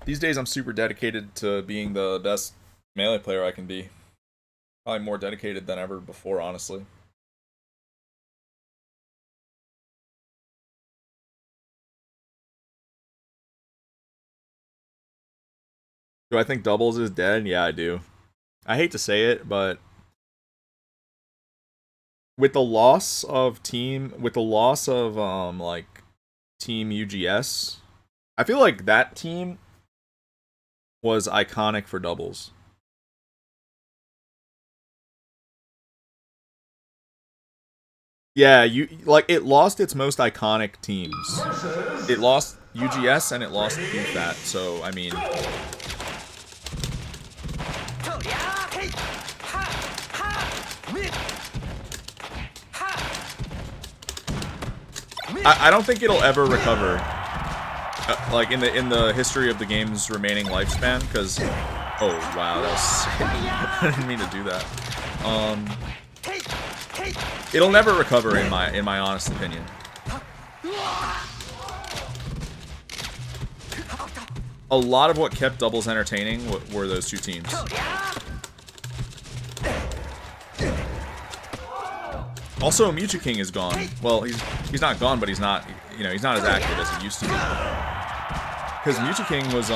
S2: These days I'm super dedicated to being the best Melee player I can be. Probably more dedicated than ever before, honestly. Do I think doubles is dead? Yeah, I do. I hate to say it, but with the loss of team like Team UGS, I feel like that team was iconic for doubles. Yeah, it lost its most iconic teams. It lost UGS and it lost BFAT, so I mean I don't think it'll ever recover. Like in the history of the game's remaining lifespan, because oh wow, that was sick. I didn't mean to do that. It'll never recover in my honest opinion. a lot of what kept doubles entertaining were those two teams. Also, Mewtwo King is gone. Well, he's not gone, but he's not, you know, he's not as active as he used to be. Because Mewtwo King was,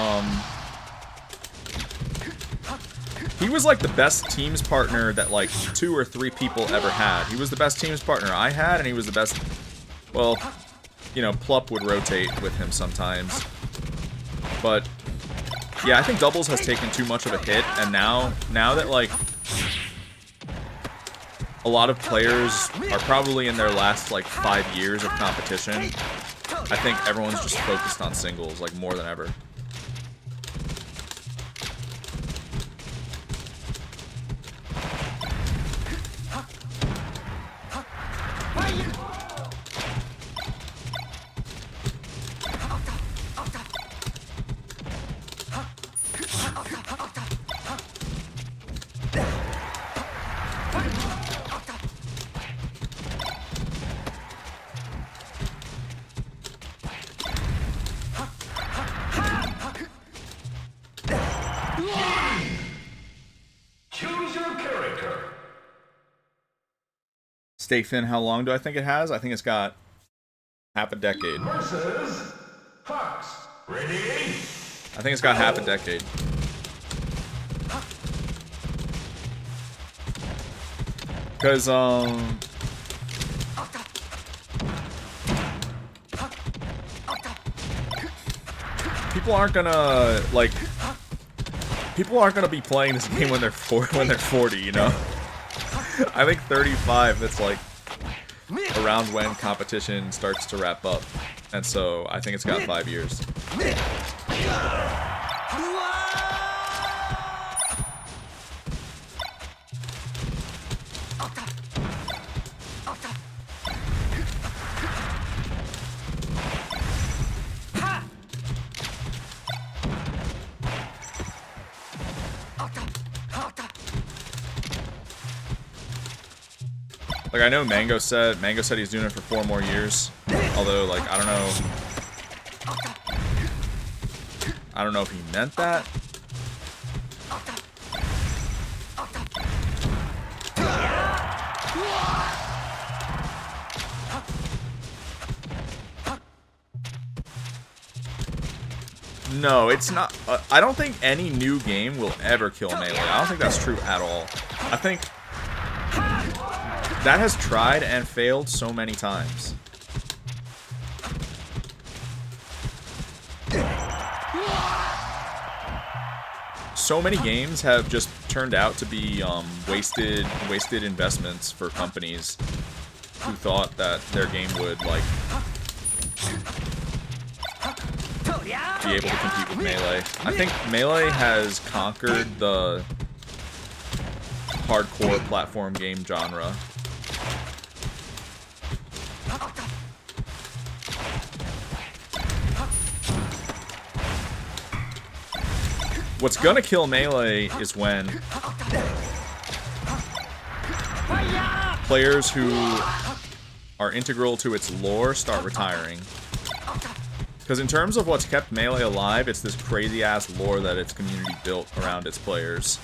S2: he was like the best teams partner that like 2 or 3 people ever had. He was the best teams partner I had, and he was the best, well, you know, Plup would rotate with him sometimes. But, yeah, I think doubles has taken too much of a hit, and now that, like, a lot of players are probably in their last, like, 5 years of competition, I think everyone's just focused on singles, like, more than ever. State Fin, how long do I think it has? I think it's got half a decade.
S1: Versus Fox. Ready?
S2: I think it's got half a decade. Because, people aren't gonna, like, people aren't gonna be playing this game when they're 40, you know? I think 35, that's like around when competition starts to wrap up. And so I think it's got 5 years. Like, I know Mango said he's doing it for 4 more years. Although, like, I don't know if he meant that. No, it's not. I don't think any new game will ever kill Melee. I don't think that's true at all. I think that has tried and failed so many times. So many games have just turned out to be wasted investments for companies who thought that their game would, like, be able to compete with Melee. I think Melee has conquered the hardcore platform game genre. What's gonna kill Melee is when players who are integral to its lore start retiring. Because in terms of what's kept Melee alive, it's this crazy-ass lore that its community built around its players.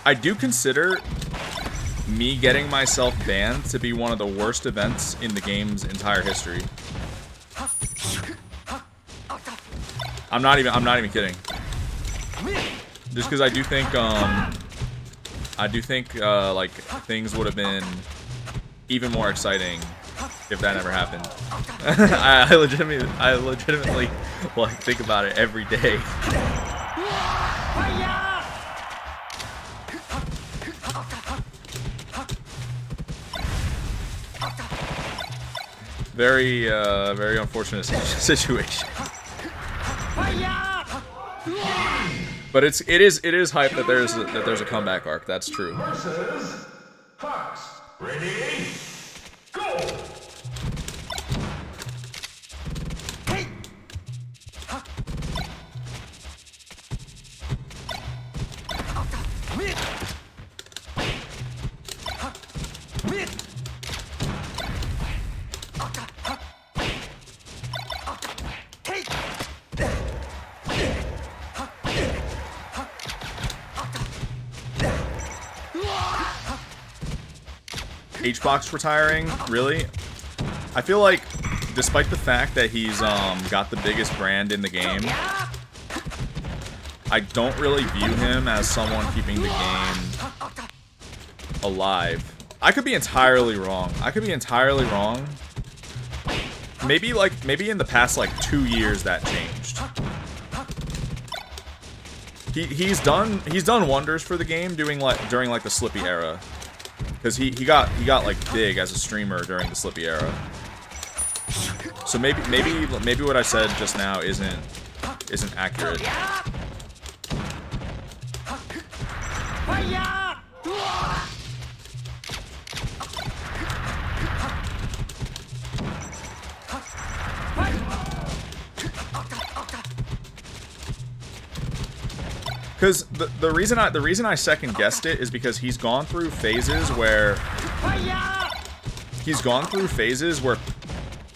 S2: I do consider me getting myself banned to be one of the worst events in the game's entire history. I'm not even kidding. Just because I do think like things would have been even more exciting if that never happened. I legitimately like think about it every day. Very, very unfortunate situation. But it is hype that there's a comeback arc. That's true.
S1: Versus Fox. Ready? Go!
S2: H-Box retiring? Really? I feel like, despite the fact that he's got the biggest brand in the game, I don't really view him as someone keeping the game alive. I could be entirely wrong. Maybe in the past like 2 years that changed. He's done wonders for the game during like the Slippy era. Because he got like big as a streamer during the Slippy era. So maybe what I said just now isn't accurate. Because the reason I second guessed it is because he's gone through phases where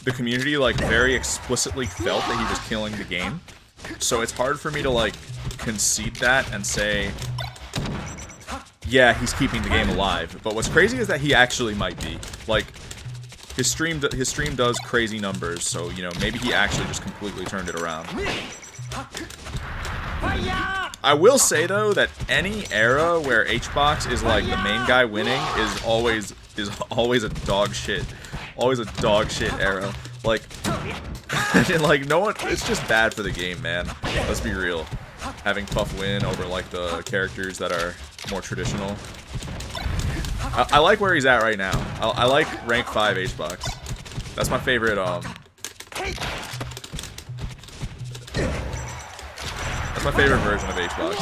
S2: the community like very explicitly felt that he was killing the game. So it's hard for me to like concede that and say, yeah, he's keeping the game alive. But what's crazy is that he actually might be. Like his stream does crazy numbers, so you know maybe he actually just completely turned it around. I will say though that any era where H-Box is like the main guy winning is always a dog shit era. Like like no one, it's just bad for the game, man. Let's be real. Having Puff win over like the characters that are more traditional. I like where he's at right now. I like rank 5 H-Box. That's my favorite That's my favorite version of H-Box.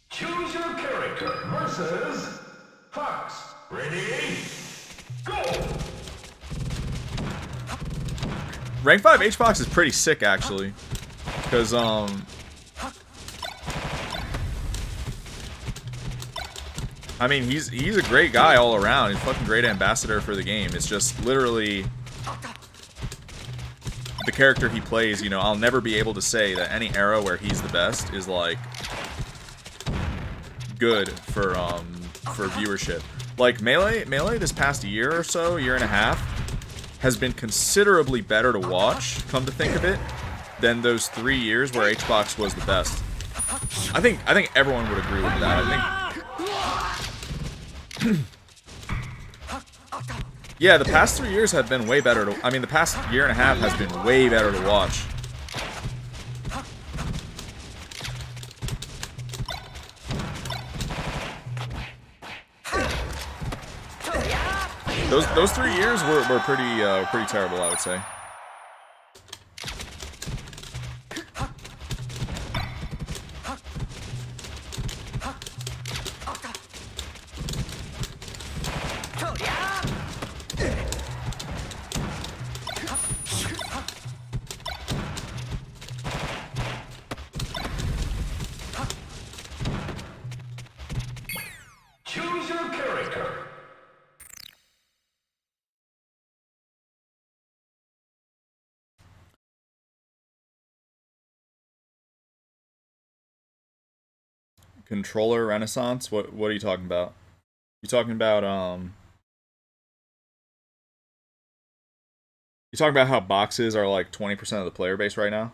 S1: Choose your character versus Fox. Ready? Go!
S2: Rank 5 H-Box is pretty sick, actually. Because, I mean, he's a great guy all around. He's a fucking great ambassador for the game. It's just literally the character he plays, you know, I'll never be able to say that any era where he's the best is, like, good for viewership. Like, Melee this past year or so, year and a half, has been considerably better to watch, come to think of it, than those 3 years where H-Box was the best. I think everyone would agree with that. I think yeah, the past 3 years have been way better to... I mean, the past year and a half has been way better to watch. Those 3 years were pretty terrible, I would say.
S1: Choose your character.
S2: Controller Renaissance? What are you talking about? You talking about you talking about how boxes are like 20% of the player base right now?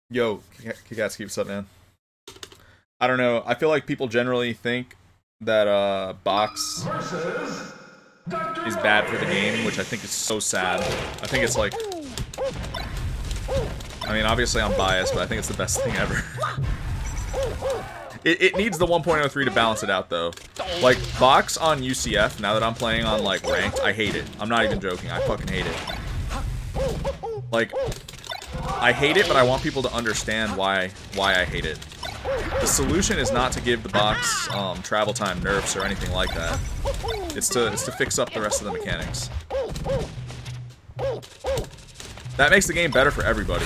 S2: Yo, Kikats, keeps up, man. I don't know. I feel like people generally think that box is bad for the game, which I think is so sad. I think it's like I mean, obviously I'm biased, but I think it's the best thing ever. It needs the 1.03 to balance it out, though. Like, box on UCF, now that I'm playing on, like, ranked, I hate it. I'm not even joking. I fucking hate it. Like, I hate it, but I want people to understand why I hate it. The solution is not to give the box travel time nerfs or anything like that. It's to fix up the rest of the mechanics. That makes the game better for everybody.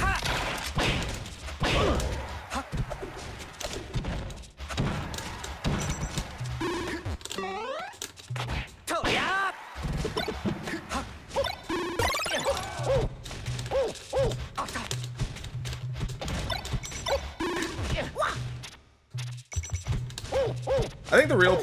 S2: I think the real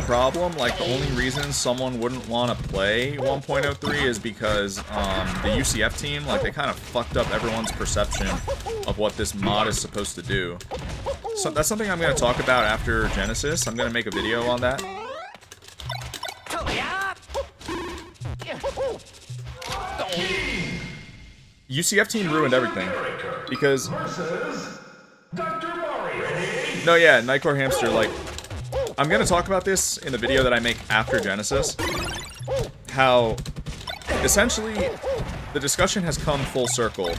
S2: problem, like the only reason someone wouldn't want to play 1.03 is because the UCF team, like they kind of fucked up everyone's perception of what this mod is supposed to do. So that's something I'm going to talk about after Genesis. I'm going to make a video on that. UCF team ruined everything because... No, yeah, Nightcore Hamster, like, I'm gonna talk about this in the video that I make after Genesis. How, essentially, the discussion has come full circle,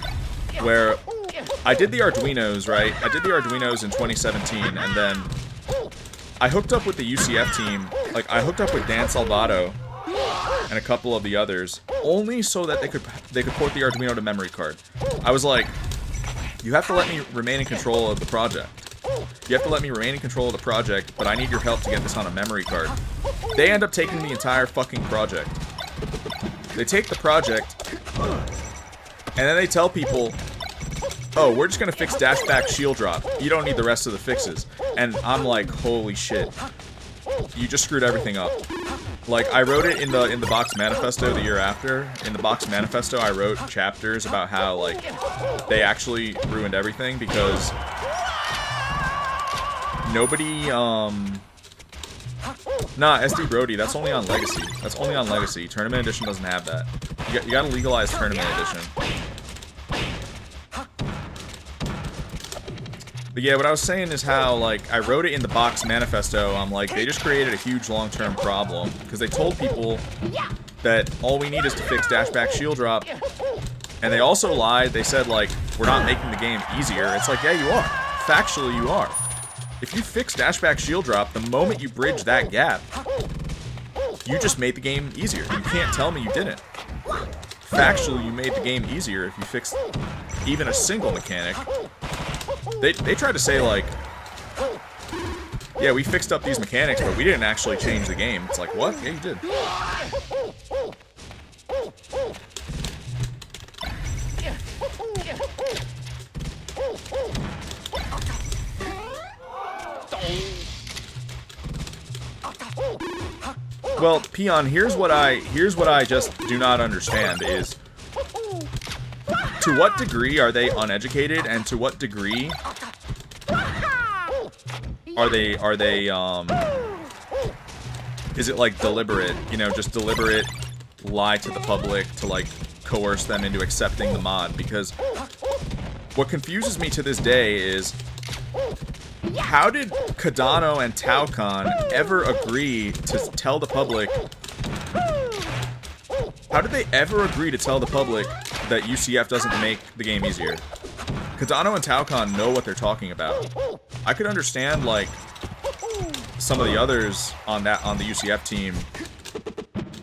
S2: where I did the Arduinos, right? I did the Arduinos in 2017, and then I hooked up with the UCF team, like, I hooked up with Dan Salvato and a couple of the others, only so that they could port the Arduino to memory card. I was like, you have to let me remain in control of the project. You have to let me remain in control of the project, but I need your help to get this on a memory card. They end up taking the entire fucking project. They take the project, and then they tell people, oh, we're just gonna fix dashback shield drop. You don't need the rest of the fixes. And I'm like, holy shit. You just screwed everything up. Like, I wrote it in the box manifesto the year after. In the box manifesto, I wrote chapters about how, like, they actually ruined everything because nobody, nah, SD Brody, that's only on Legacy. That's only on Legacy. Tournament Edition doesn't have that. You gotta legalize Tournament Edition. But yeah, what I was saying is how, like, I wrote it in the box manifesto. I'm like, they just created a huge long-term problem. Because they told people that all we need is to fix dashback shield drop. And they also lied. They said, like, we're not making the game easier. It's like, yeah, you are. Factually, you are. If you fix dashback shield drop, the moment you bridge that gap, you just made the game easier. You can't tell me you didn't. Factually, you made the game easier if you fixed even a single mechanic. They tried to say, like, yeah, we fixed up these mechanics, but we didn't actually change the game. It's like, what? Yeah, you did. Well, Peon, here's what I just do not understand is, to what degree are they uneducated, and to what degree are they is it like deliberate, you know, just deliberate lie to the public to like coerce them into accepting the mod? Because what confuses me to this day is, how did Cardano and Taucon ever agree to tell the public? How did they ever agree to tell the public that UCF doesn't make the game easier? Cardano and Taucon know what they're talking about. I could understand, like, some of the others on the UCF team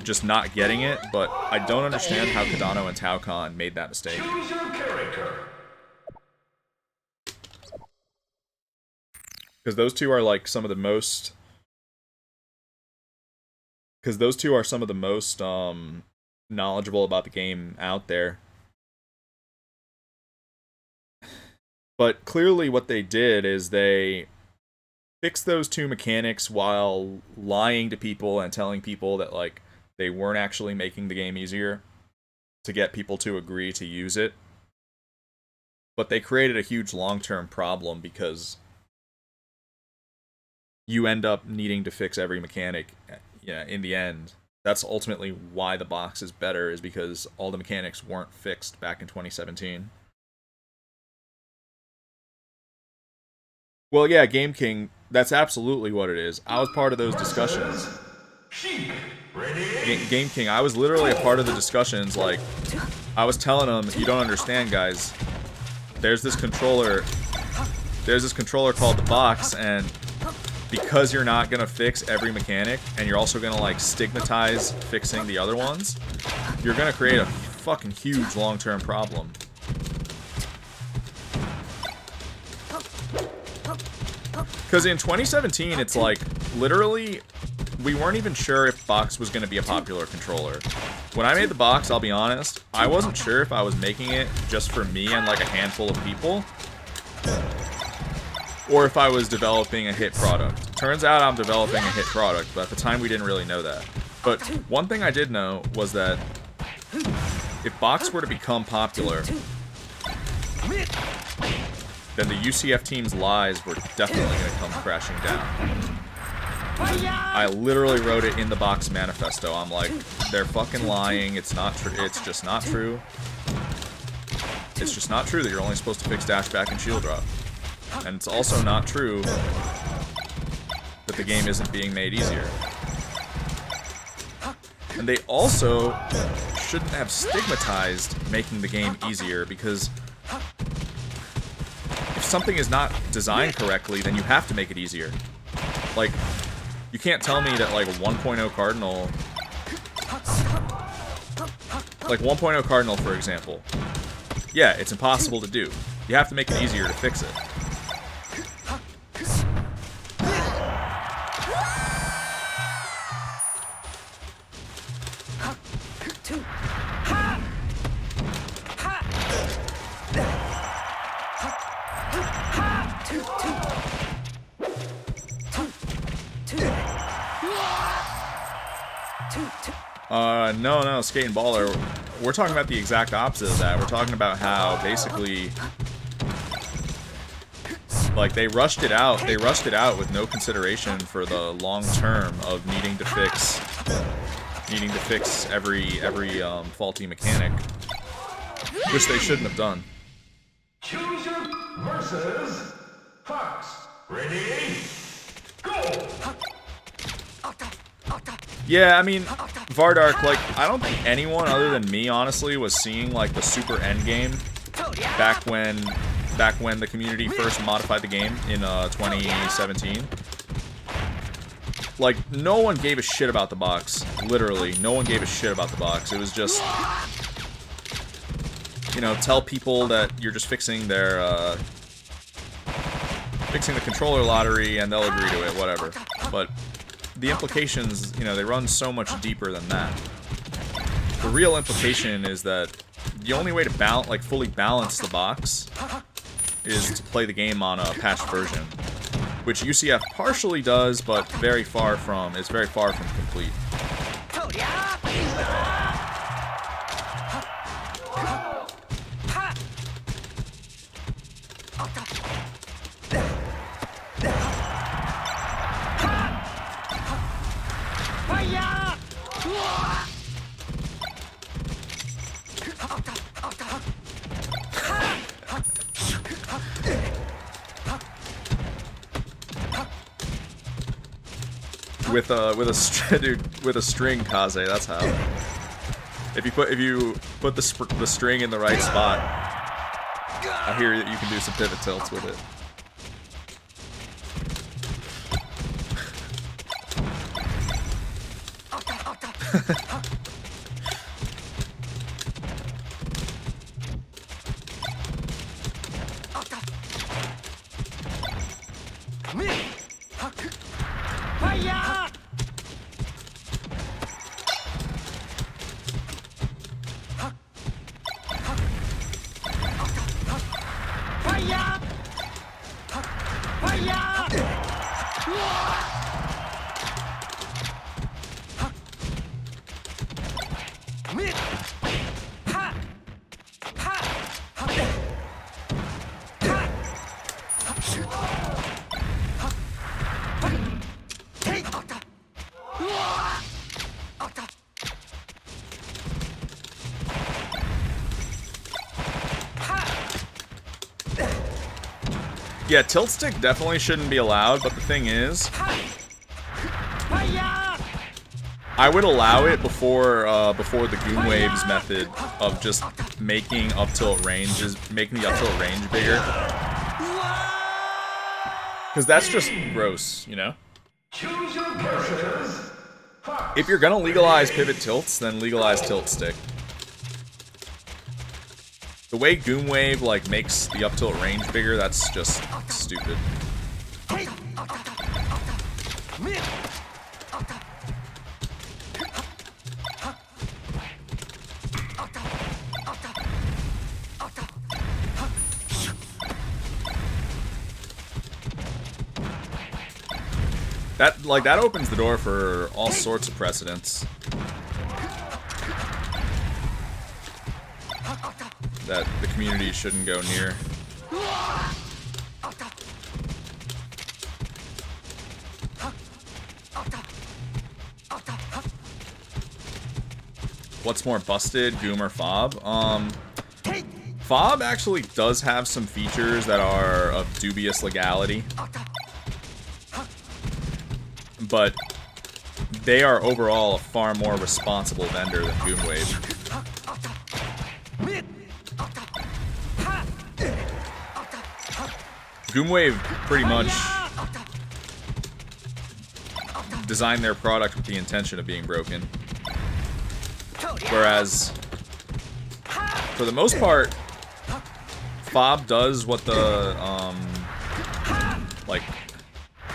S2: just not getting it, but I don't understand how Cardano and Taucon made that mistake.
S1: Choose your character.
S2: Because those two are like some of the most. Because those two are some of the most knowledgeable about the game out there. But clearly, what they did is they fixed those two mechanics while lying to people and telling people that, like, they weren't actually making the game easier to get people to agree to use it. But they created a huge long-term problem because you end up needing to fix every mechanic, yeah, in the end. That's ultimately why the box is better, is because all the mechanics weren't fixed back in 2017. Well, yeah, Game King, that's absolutely what it is. I was part of those discussions. Game King, I was literally a part of the discussions. Like, I was telling them, you don't understand, guys. There's this controller called the box, and because you're not gonna fix every mechanic, and you're also gonna like stigmatize fixing the other ones, you're gonna create a fucking huge long-term problem. Because in 2017, it's like, literally, we weren't even sure if box was gonna be a popular controller. When I made the box, I'll be honest, I wasn't sure if I was making it just for me and like a handful of people, or if I was developing a hit product. Turns out I'm developing a hit product, but at the time we didn't really know that. But one thing I did know was that if box were to become popular, then the UCF team's lies were definitely going to come crashing down. I literally wrote it in the box manifesto. I'm like, they're fucking lying. It's not true. It's just not true. It's just not true that you're only supposed to fix dash back and shield drop. And it's also not true that the game isn't being made easier. And they also shouldn't have stigmatized making the game easier, because if something is not designed correctly, then you have to make it easier. Like, you can't tell me that, like, 1.0 Cardinal... Like, 1.0 Cardinal, for example. Yeah, it's impossible to do. You have to make it easier to fix it. No, Skate and Baller. We're talking about the exact opposite of that. We're talking about how basically, like, they rushed it out. They rushed it out with no consideration for the long term of needing to fix every faulty mechanic, which they shouldn't have done.
S1: Choose your versus Fox. Ready? Go!
S2: Yeah, I mean, Vardark, like, I don't think anyone other than me, honestly, was seeing, like, the super endgame back when the community first modified the game in 2017. Like, no one gave a shit about the box. Literally, no one gave a shit about the box. It was just, you know, tell people that you're just fixing their, fixing the controller lottery and they'll agree to it, whatever. But the implications, you know, they run so much deeper than that. The real implication is that the only way to fully balance the box is to play the game on a patched version, which UCF partially does, but is very far from complete. With a string, Kaze, that's how. If you put the string in the right spot, I hear that you can do some pivot tilts with it. Yeah, tilt stick definitely shouldn't be allowed, but the thing is, I would allow it before the Goom Waves method of just making up tilt ranges, making the up tilt range bigger. Because that's just gross, you know? If you're gonna legalize pivot tilts, then legalize tilt stick. The way Goom Wave, like, makes the up tilt range bigger, that's just stupid. That opens the door for all sorts of precedents that the community shouldn't go near. What's more busted, Goom or Fob? Fob actually does have some features that are of dubious legality, but they are overall a far more responsible vendor than Goom Wave. Goom Wave pretty much designed their product with the intention of being broken. Whereas, for the most part, Fob does what the,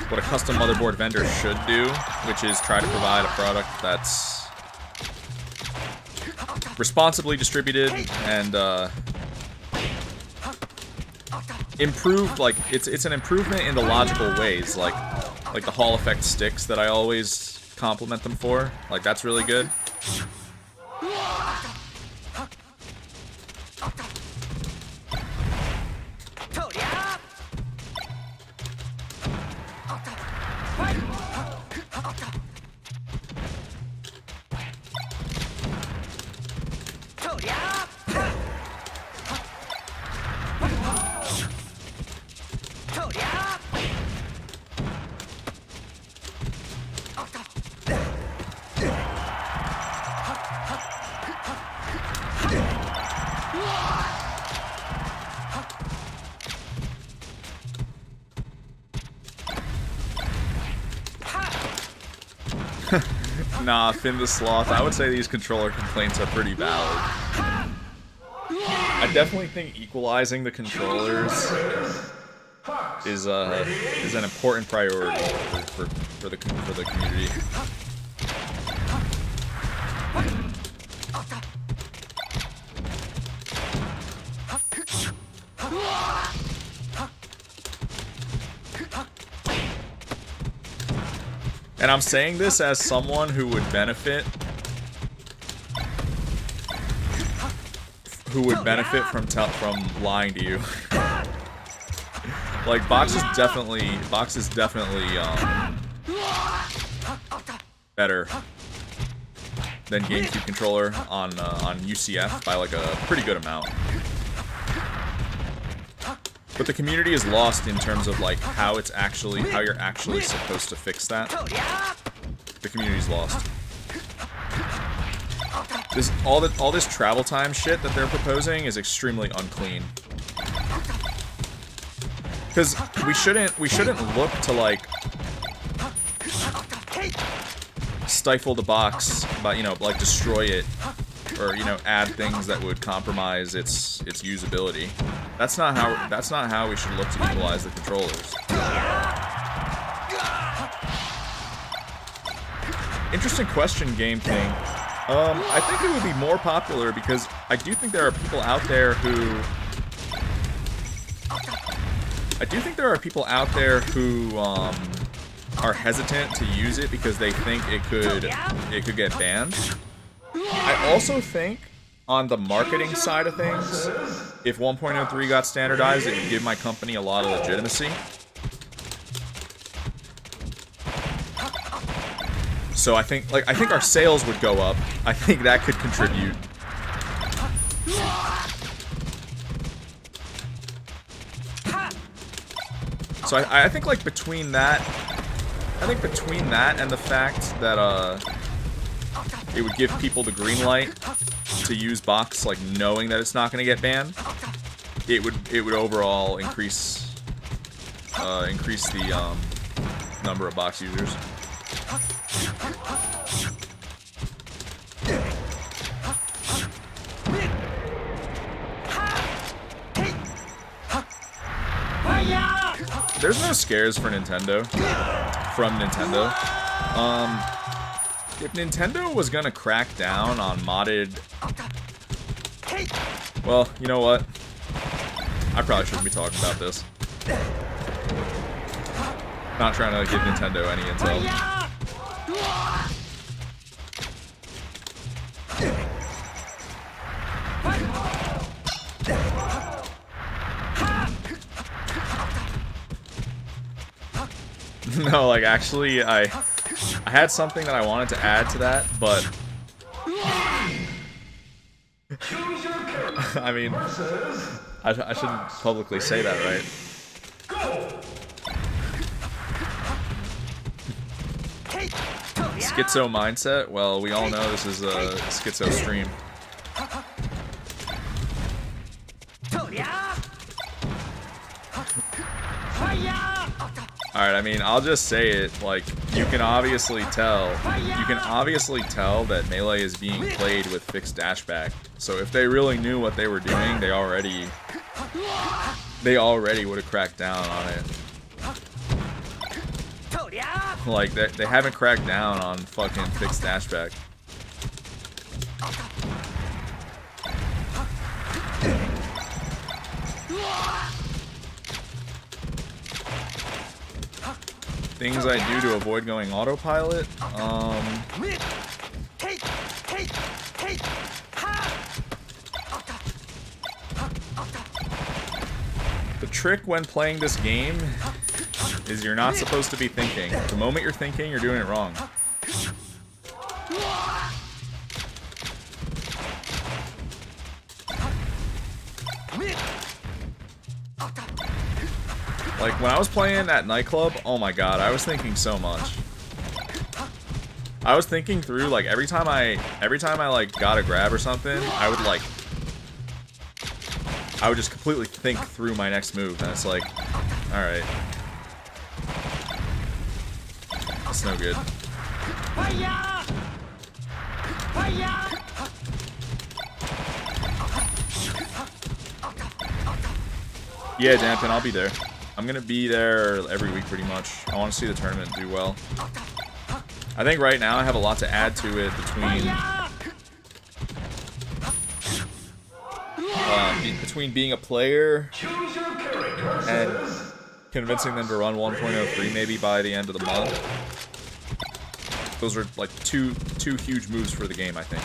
S2: what a custom motherboard vendor should do, which is try to provide a product that's responsibly distributed and, improved, like, it's an improvement in the logical ways, like the Hall effect sticks that I always compliment them for. Like, that's really good. Nah, Finn the Sloth, I would say these controller complaints are pretty valid. I definitely think equalizing the controllers is an important priority for the community. And I'm saying this as someone who would benefit from lying to you. Like, Box is definitely better than GameCube controller on UCF by like a pretty good amount. But the community is lost in terms of like how you're actually supposed to fix that. The community's lost. All this travel time shit that they're proposing is extremely unclean. Because we shouldn't look to like stifle the box, but like destroy it, or add things that would compromise its usability. That's not how we should look to equalize the controllers. Interesting question, Game King. I think it would be more popular because I do think there are people out there who are hesitant to use it because they think it could get banned. I also think on the marketing side of things, if 1.03 got standardized, it would give my company a lot of legitimacy. So I think our sales would go up. I think that could contribute. So I think like between that and the fact that it would give people the green light to use box, like knowing that it's not going to get banned, it would overall increase the number of box users. There's no scares for Nintendo. From Nintendo. If Nintendo was gonna crack down on modded... Well, you know what? I probably shouldn't be talking about this. Not trying to give Nintendo any intel. No, like, actually, I had something that I wanted to add to that, but... I mean, I shouldn't publicly say that, right? Schizo mindset? Well, we all know this is a schizo stream. Alright, I mean, I'll just say it, like, you can obviously tell that Melee is being played with fixed dashback. So if they really knew what they were doing, they already would have cracked down on it. Like, they haven't cracked down on fucking fixed dashback. Things I do to avoid going autopilot? The trick when playing this game is you're not supposed to be thinking. The moment you're thinking, you're doing it wrong. Like, when I was playing at nightclub, oh my god, I was thinking so much. I was thinking through, like, every time I like got a grab or something, I would just completely think through my next move, and it's like, alright. That's no good. Yeah, Dampen, I'll be there. I'm gonna be there every week pretty much. I want to see the tournament do well. I think right now I have a lot to add to it between being a player and convincing them to run 1.03 maybe by the end of the month. Those are like two huge moves for the game, I think.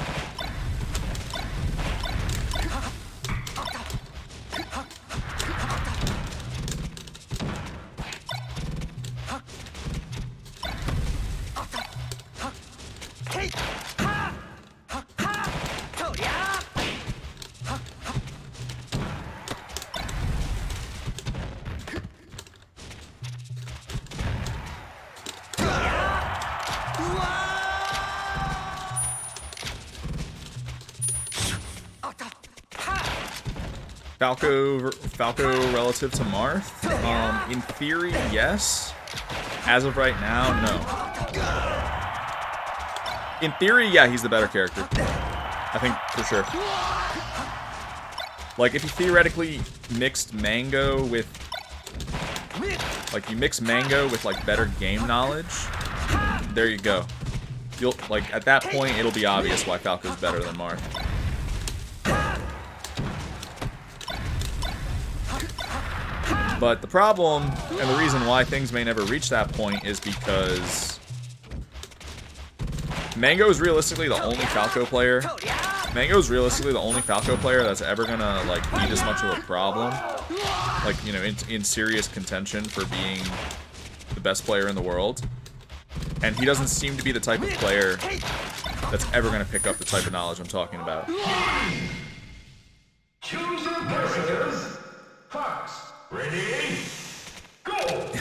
S2: Falco relative to Marth? In theory, yes. As of right now, no. In theory, yeah, he's the better character. I think, for sure. Like, if you theoretically mixed Mango with... Like, you mix Mango with, like, better game knowledge, there you go. You'll, like, at that point, it'll be obvious why Falco's better than Marth. But the problem, and the reason why things may never reach that point, is because Mango's realistically the only Falco player. Mango's realistically the only Falco player that's ever gonna, like, be this much of a problem. Like, you know, in serious contention for being the best player in the world. And he doesn't seem to be the type of player that's ever gonna pick up the type of knowledge I'm talking about.
S1: Choose your characters. Fox, ready?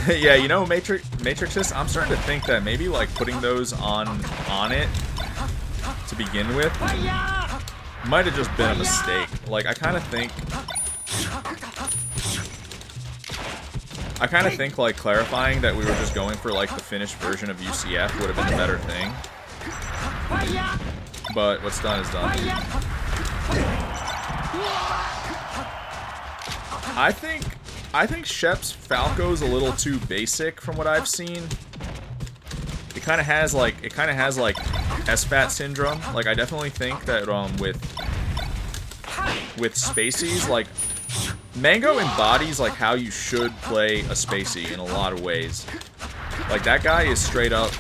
S2: Yeah, you know, Matrixes, I'm starting to think that maybe like putting those on it to begin with might have just been a mistake. Like I kind of think like clarifying that we were just going for like the finished version of UCF would have been a better thing. But what's done is done. I think Shep's Falco's a little too basic from what I've seen. It kind of has like SFAT syndrome. Like I definitely think that with Spaceys, like Mango embodies like how you should play a Spacey in a lot of ways. Like that guy is straight up.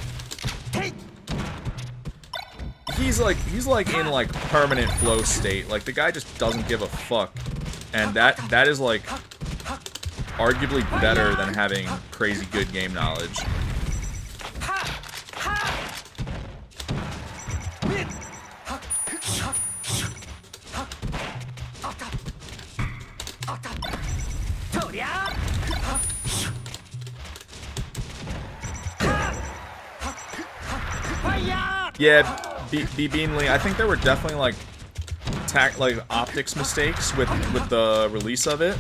S2: He's like in like permanent flow state. Like the guy just doesn't give a fuck, and that is like arguably better than having crazy good game knowledge. Yeah, B Beanley, I think there were definitely like optics mistakes with the release of it.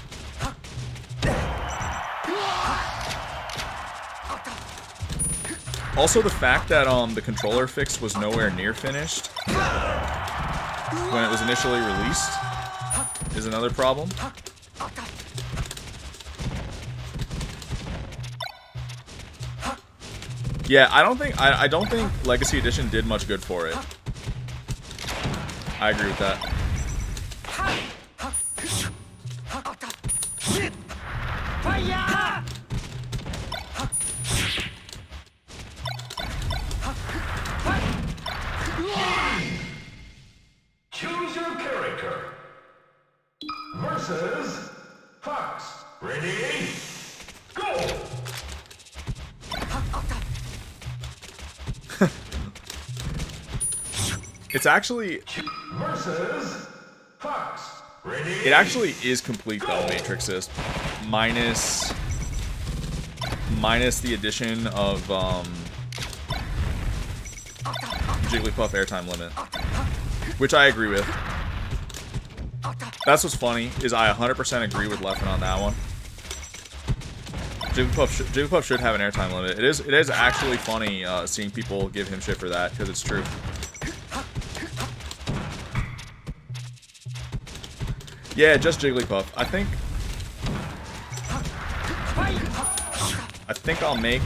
S2: Also, the fact that the controller fix was nowhere near finished when it was initially released is another problem. Yeah, I don't think Legacy Edition did much good for it. I agree with that.
S1: Choose your character. Versus Fox. Ready? Go!
S2: It's actually
S1: Versus Fox. Ready?
S2: It actually is complete though, Matrixist. Minus the addition of Jigglypuff airtime limit, which I agree with. That's what's funny, is I 100% agree with Leffen on that one. Jigglypuff should have an airtime limit. It is actually funny seeing people give him shit for that, because it's true. Yeah, just Jigglypuff. I think I'll make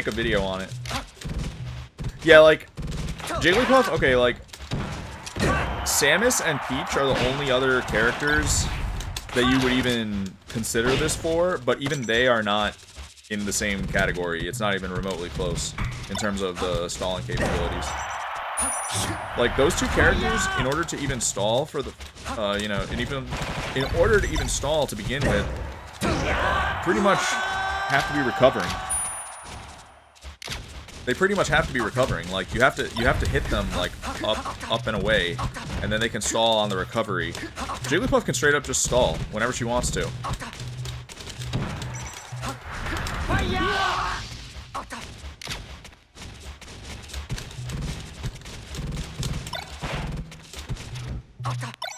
S2: a video on it. Yeah, like Jigglypuff, okay, like Samus and Peach are the only other characters that you would even consider this for, but even they are not in the same category. It's not even remotely close in terms of the stalling capabilities. Like those two characters, in order to even stall for the, you know, in order to even stall to begin with, pretty much have to be recovering. They pretty much have to be recovering. Like you have to hit them like up and away, and then they can stall on the recovery. Jigglypuff can straight up just stall whenever she wants to.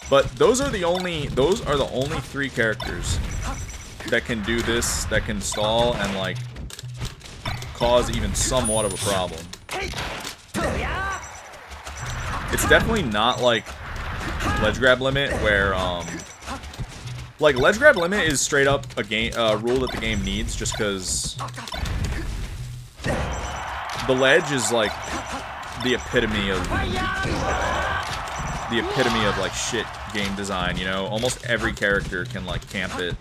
S2: But those are the only three characters that can do this, that can stall and like cause even somewhat of a problem. It's definitely not like ledge grab limit where like ledge grab limit is straight up a game rule that the game needs, just because the ledge is like the epitome of like shit game design, you know? Almost every character can like camp it.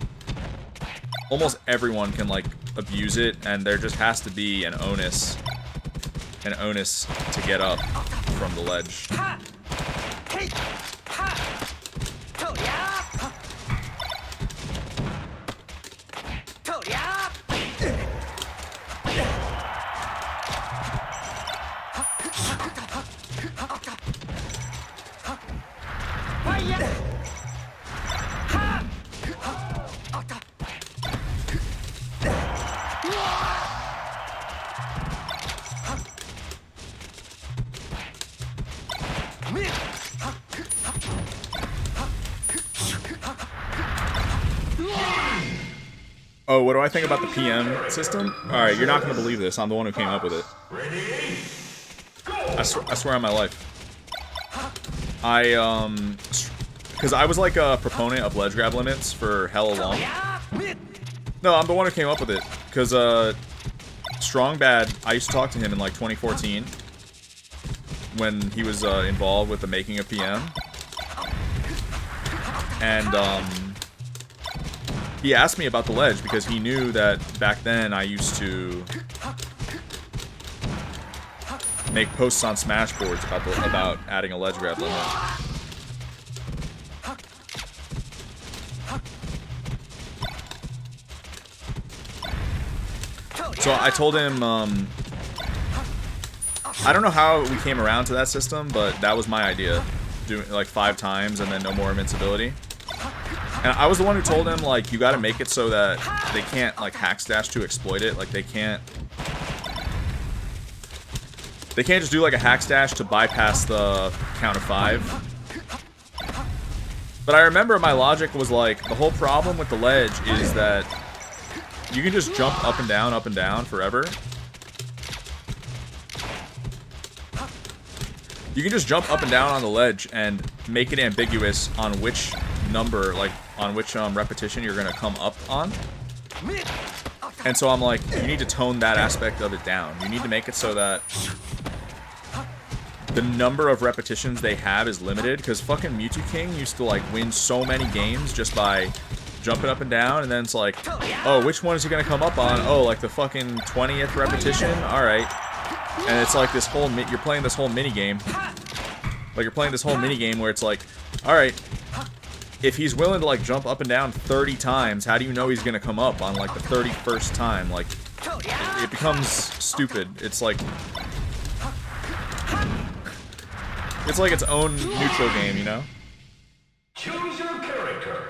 S2: Almost everyone can like abuse it, and there just has to be an onus to get up from the ledge. Oh, what do I think about the PM system? Alright, you're not going to believe this. I'm the one who came up with it.
S1: Ready?
S2: I swear on my life. Because I was like a proponent of ledge grab limits for hella long. No, I'm the one who came up with it. Because, Strong Bad, I used to talk to him in like 2014. When he was involved with the making of PM. And, he asked me about the ledge because he knew that back then I used to make posts on Smash boards about adding a ledge grab limit. So I told him, I don't know how we came around to that system, but that was my idea. Doing like 5 times and then no more invincibility. And I was the one who told him, like, you gotta make it so that they can't, like, hack stash to exploit it. Like, they can't just do, like, a hack stash to bypass the count of 5. But I remember my logic was, like, the whole problem with the ledge is that you can just jump up and down forever. You can just jump up and down on the ledge and make it ambiguous on which number, like, on which repetition you're gonna come up on. And so I'm like, you need to tone that aspect of it down. You need to make it so that the number of repetitions they have is limited, because fucking Mewtwo King used to, like, win so many games just by jumping up and down, and then it's like, oh, which one is he gonna come up on? Oh, like the fucking 20th repetition? Alright. And it's like this whole, you're playing this whole mini game. Like, you're playing this whole mini game where it's like, alright, if he's willing to, like, jump up and down 30 times, how do you know he's gonna come up on, like, the 31st time? Like, it becomes stupid. It's like its own neutral game, you know?
S1: Choose your character.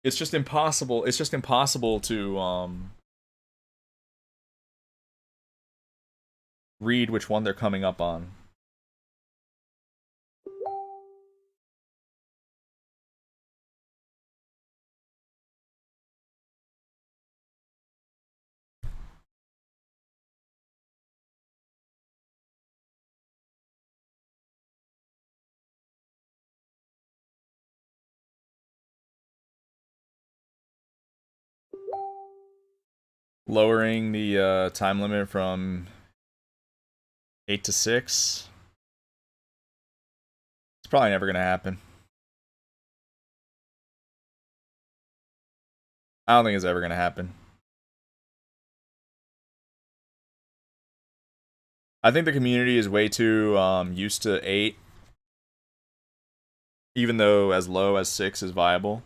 S2: It's just impossible. It's just impossible to, read which one they're coming up on. Lowering the time limit from 8 to 6. It's probably never gonna happen. I don't think it's ever gonna happen. I think the community is way too used to 8, even though as low as 6 is viable.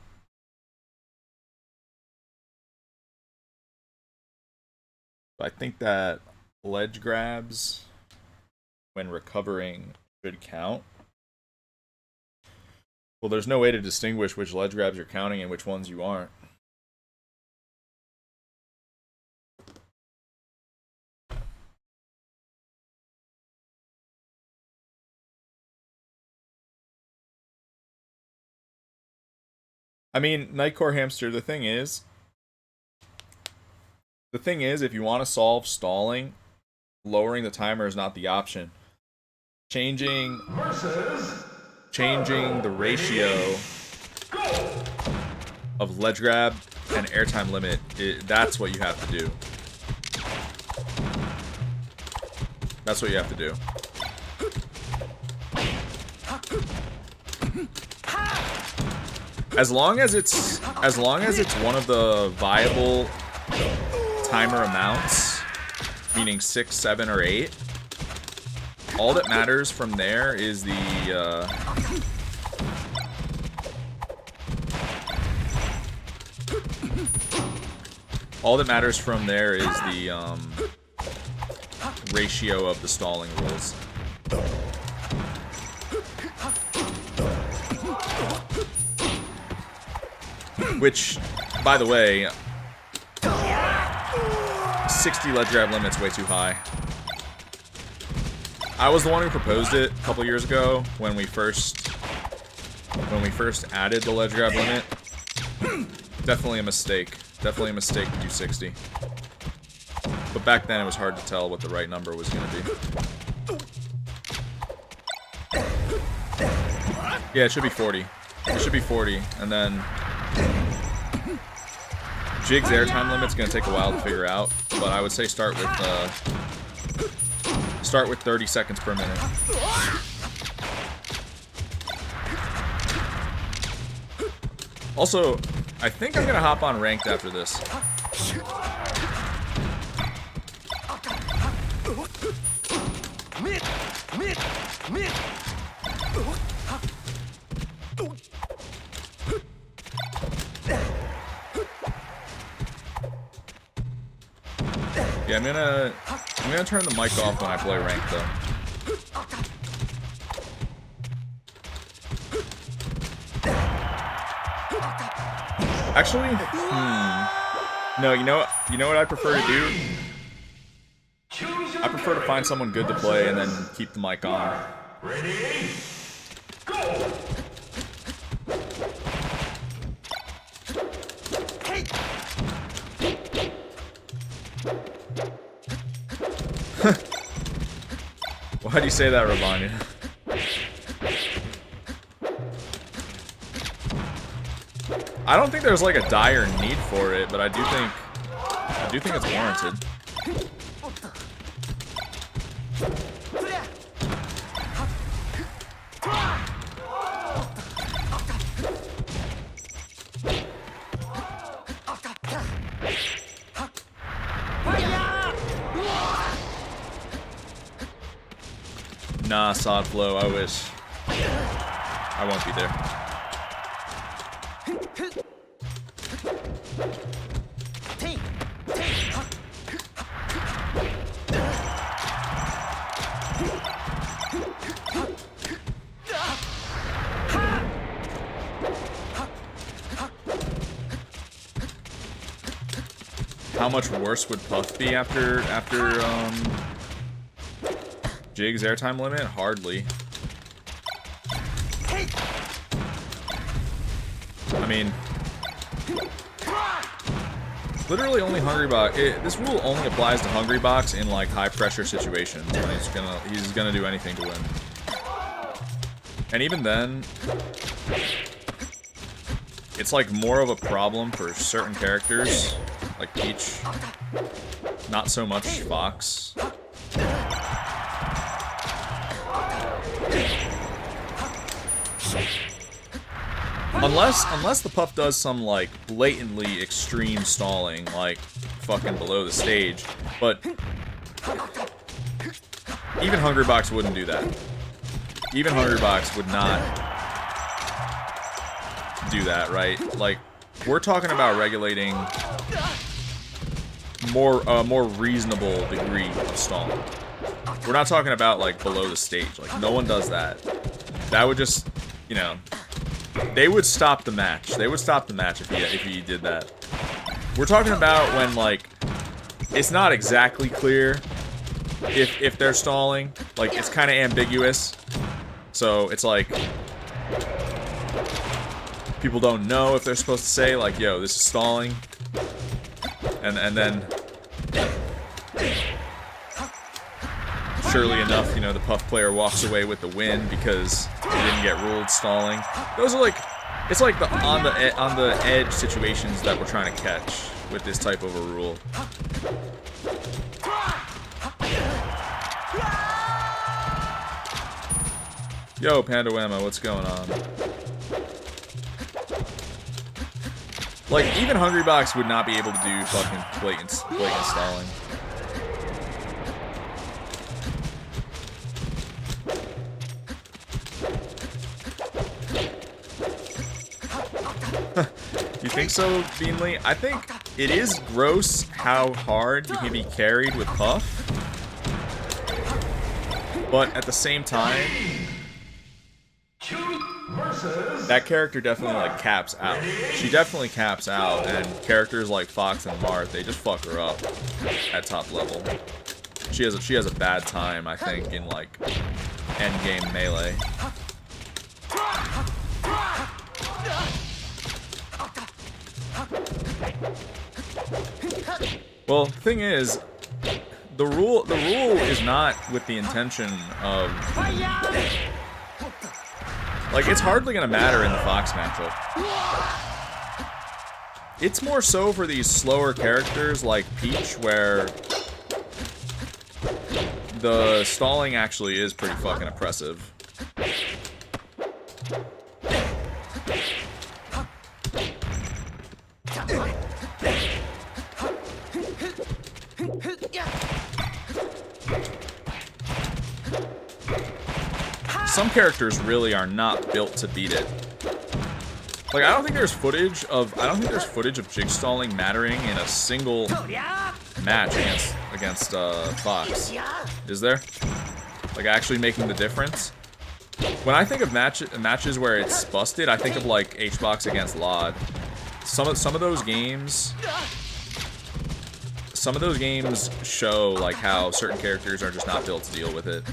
S2: I think that ledge grabs, when recovering, should count. Well, there's no way to distinguish which ledge grabs you're counting and which ones you aren't. I mean, Nightcore Hamster, the thing is, if you want to solve stalling, lowering the timer is not the option. Changing the ratio of ledge grab and airtime limit, that's what you have to do. That's what you have to do. As long as it's one of the viable timer amounts, meaning 6, 7, or 8, all that matters from there is the ratio of the stalling rules. Which, by the way, 60 ledge grab limit's way too high. I was the one who proposed it a couple years ago when we first added the ledge grab limit. Definitely a mistake. Definitely a mistake to do 60. But back then it was hard to tell what the right number was going to be. Yeah, it should be 40. It should be 40, and then Jig's airtime limit's gonna take a while to figure out, but I would say start with 30 seconds per minute. Also, I think I'm gonna hop on ranked after this. Yeah, I'm gonna turn the mic off when I play ranked though. Actually, no, you know what I prefer to do? I prefer to find someone good to play and then keep the mic on.
S1: Ready? Go!
S2: Why do you say that, Ravanya? I don't think there's like a dire need for it, but I do think it's warranted. Nah, sod flow, I wish. I won't be there. How much worse would Puff be after Jig's airtime limit? Hardly. I mean, literally only Hungry Box. This rule only applies to Hungry Box in like high pressure situations when he's gonna do anything to win. And even then, it's like more of a problem for certain characters, like Peach. Not so much Fox. Unless the Puff does some, like, blatantly extreme stalling, like, fucking below the stage. But even Hungry Box wouldn't do that. Even Hungry Box would not do that, right? Like, we're talking about regulating more reasonable degree of stalling. We're not talking about, like, below the stage. Like, no one does that. That would just, you know... They would stop the match. They would stop the match if he did that. We're talking about when, like, it's not exactly clear if they're stalling. Like, it's kind of ambiguous. So, it's like... people don't know if they're supposed to say, like, yo, this is stalling. And then... surely enough, you know, the Puff player walks away with the win because he didn't get ruled stalling. Those are like, it's like the on the edge situations that we're trying to catch with this type of a rule. Yo, Panda Whammo, what's going on? Like, even Hungry Box would not be able to do fucking blatant stalling. You think so, Beanley? I think it is gross how hard you can be carried with Puff. But at the same time, that character definitely, like, caps out. She definitely caps out, and characters like Fox and Marth, they just fuck her up at top level. She has a bad time, I think, in, like, endgame melee. Well, the thing is, the rule is not with the intention of... Like, it's hardly gonna matter in the Fox matchup. It's more so for these slower characters like Peach, where the stalling actually is pretty fucking oppressive. Some characters really are not built to beat it. Like, I don't think there's footage of jig stalling mattering in a single match against Fox. Is there? Like, actually making the difference? When I think of matches where it's busted, I think of like HBox against LOD. Some of those games show like how certain characters are just not built to deal with it.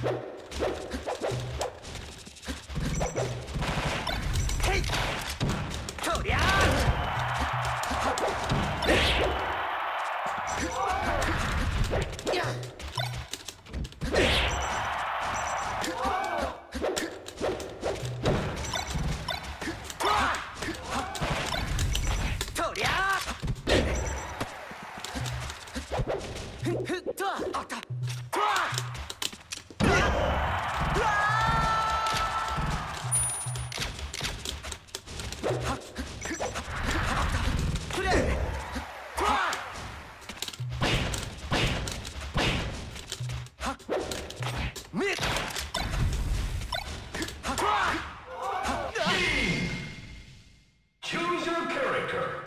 S1: Choose your character.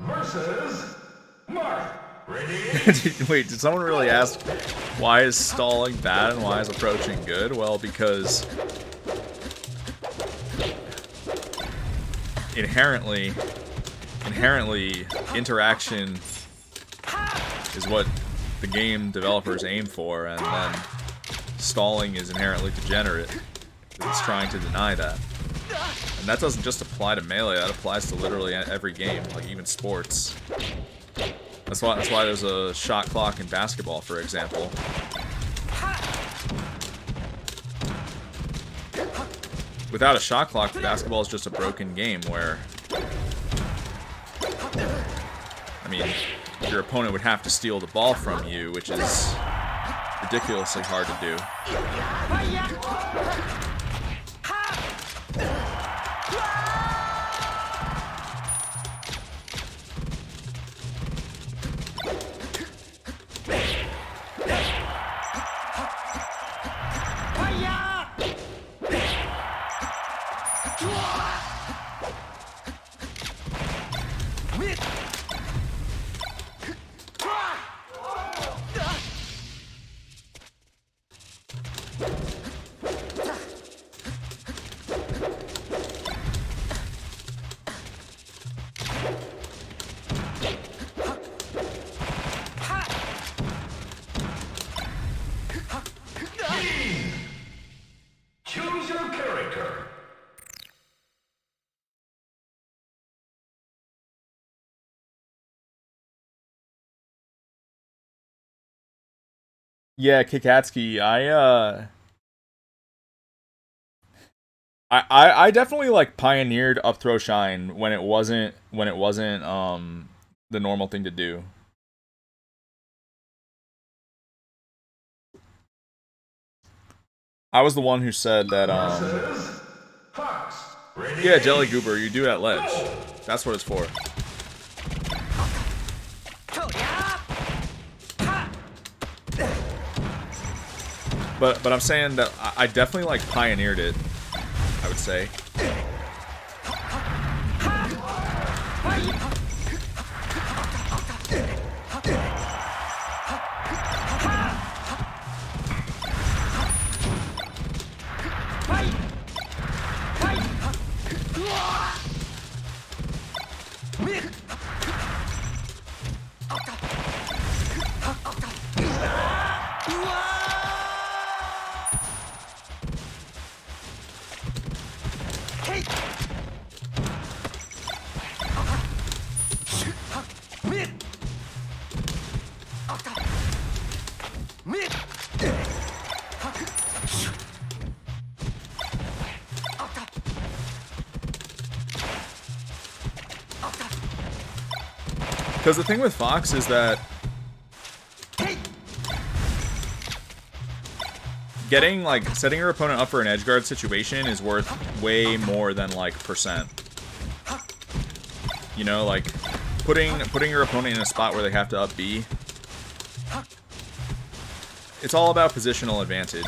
S1: Versus Mark. Ready?
S2: Wait, did someone really ask why is stalling bad and why is approaching good? Well, because inherently interaction is what the game developers aim for, and then stalling is inherently degenerate. It's trying to deny that. And that doesn't just apply to Melee, that applies to literally every game, like even sports. That's why there's a shot clock in basketball, for example. Without a shot clock, basketball is just a broken game where, I mean, your opponent would have to steal the ball from you, which is ridiculously hard to do.
S1: Choose your character.
S2: Yeah, Kikatsky, I definitely like pioneered up throw shine when it wasn't the normal thing to do. I was the one who said that yeah, Jelly Goober, you do that ledge. That's what it's for. But I'm saying that I definitely like pioneered it, I would say. Because the thing with Fox is that getting, like, setting your opponent up for an edge guard situation is worth way more than, like, percent. You know, like, putting your opponent in a spot where they have to up B. It's all about positional advantage.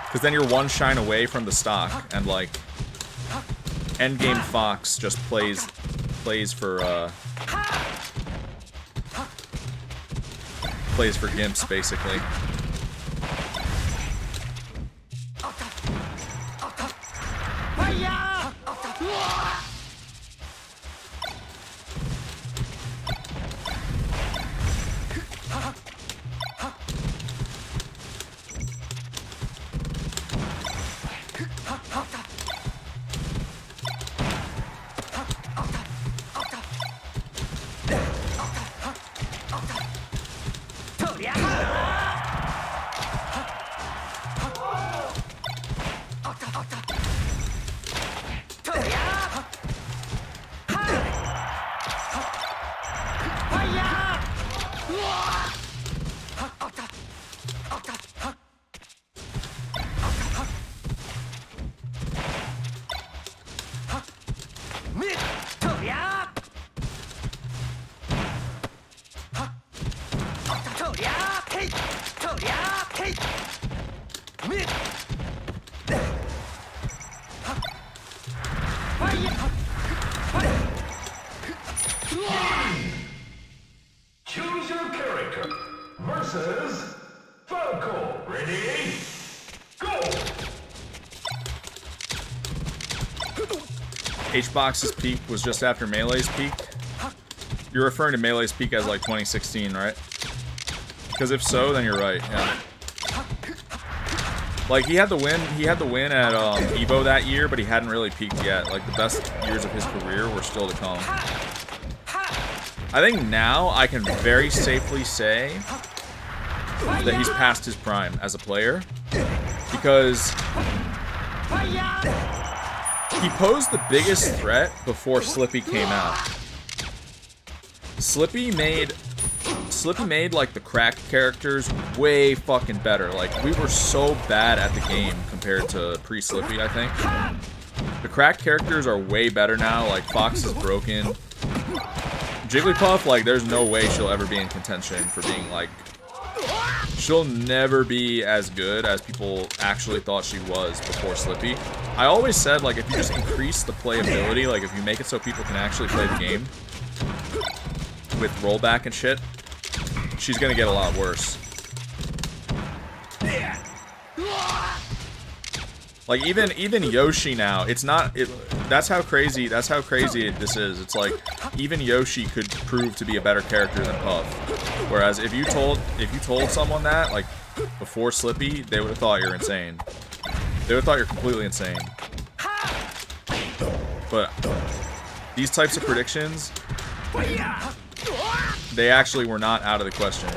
S2: Because then you're one shine away from the stock, and, like, endgame Fox just plays for gimps, basically.
S1: Choose your character versus Falco. Ready? Go!
S2: H-Box's peak was just after Melee's peak. You're referring to Melee's peak as like 2016, right? Because if so, then you're right, yeah. Like, he had the win at Evo that year, but he hadn't really peaked yet. Like, the best years of his career were still to come. I think now I can very safely say that he's past his prime as a player, because he posed the biggest threat before Slippy came out. Slippy made like the cracked characters way fucking better. Like, we were so bad at the game compared to pre-Slippy, I think. The cracked characters are way better now. Like, Fox is broken. Jigglypuff, like, there's no way she'll ever be in contention for being, like... She'll never be as good as people actually thought she was before Slippy. I always said, like, if you just increase the playability, like, if you make it so people can actually play the game with rollback and shit, she's gonna get a lot worse. Like, even Yoshi now, it's not... That's how crazy this is. It's like, even Yoshi could prove to be a better character than Puff. Whereas if you told someone that, like, before Slippy, they would have thought you're insane. They would have thought you're completely insane. But these types of predictions, they actually were not out of the question.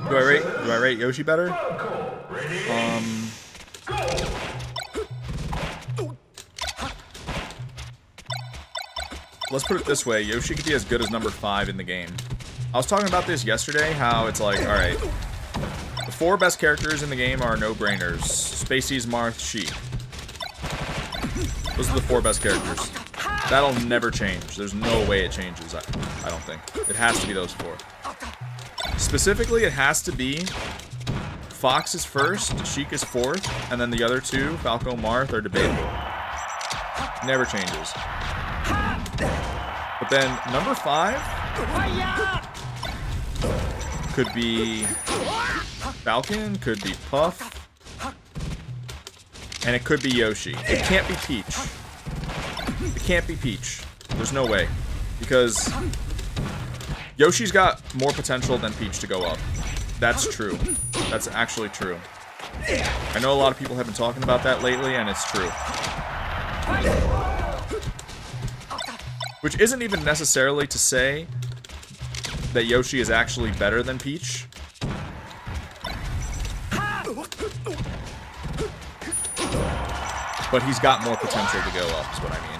S2: Do I rate Yoshi better? Let's put it this way, Yoshi could be as good as number 5 in the game. I was talking about this yesterday, how it's like, alright, the 4 best characters in the game are no-brainers. Spacey's, Marth, Sheik. Those are the 4 best characters. That'll never change. There's no way it changes, I don't think. It has to be those 4. Specifically, it has to be Fox is first, Sheik is fourth, and then the other two, Falco and Marth, are debatable. Never changes. But then number 5 could be Falcon, could be Puff, and it could be Yoshi. It can't be Peach. It can't be Peach. There's no way. Because Yoshi's got more potential than Peach to go up. That's true. That's actually true. I know a lot of people have been talking about that lately, and it's true. Which isn't even necessarily to say that Yoshi is actually better than Peach. But he's got more potential to go up, is what I mean.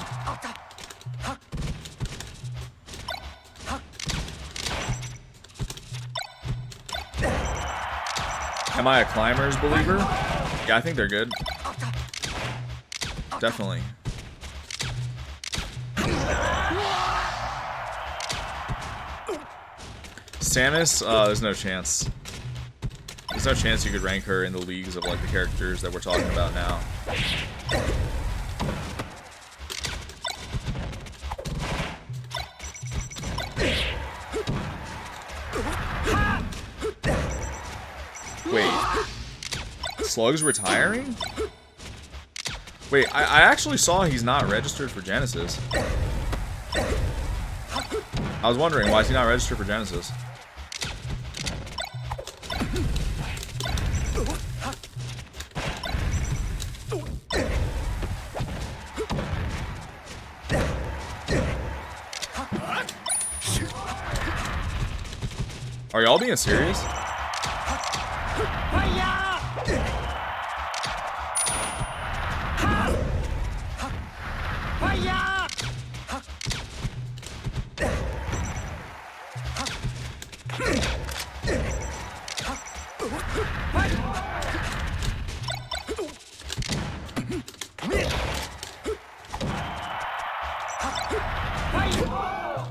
S2: Am I a Climbers believer? Yeah, I think they're good. Definitely. Samus, there's no chance. There's no chance you could rank her in the leagues of like the characters that we're talking about now. Wait. Slug's retiring? Wait, I actually saw he's not registered for Genesis. I was wondering, why is he not registered for Genesis? Are y'all being serious?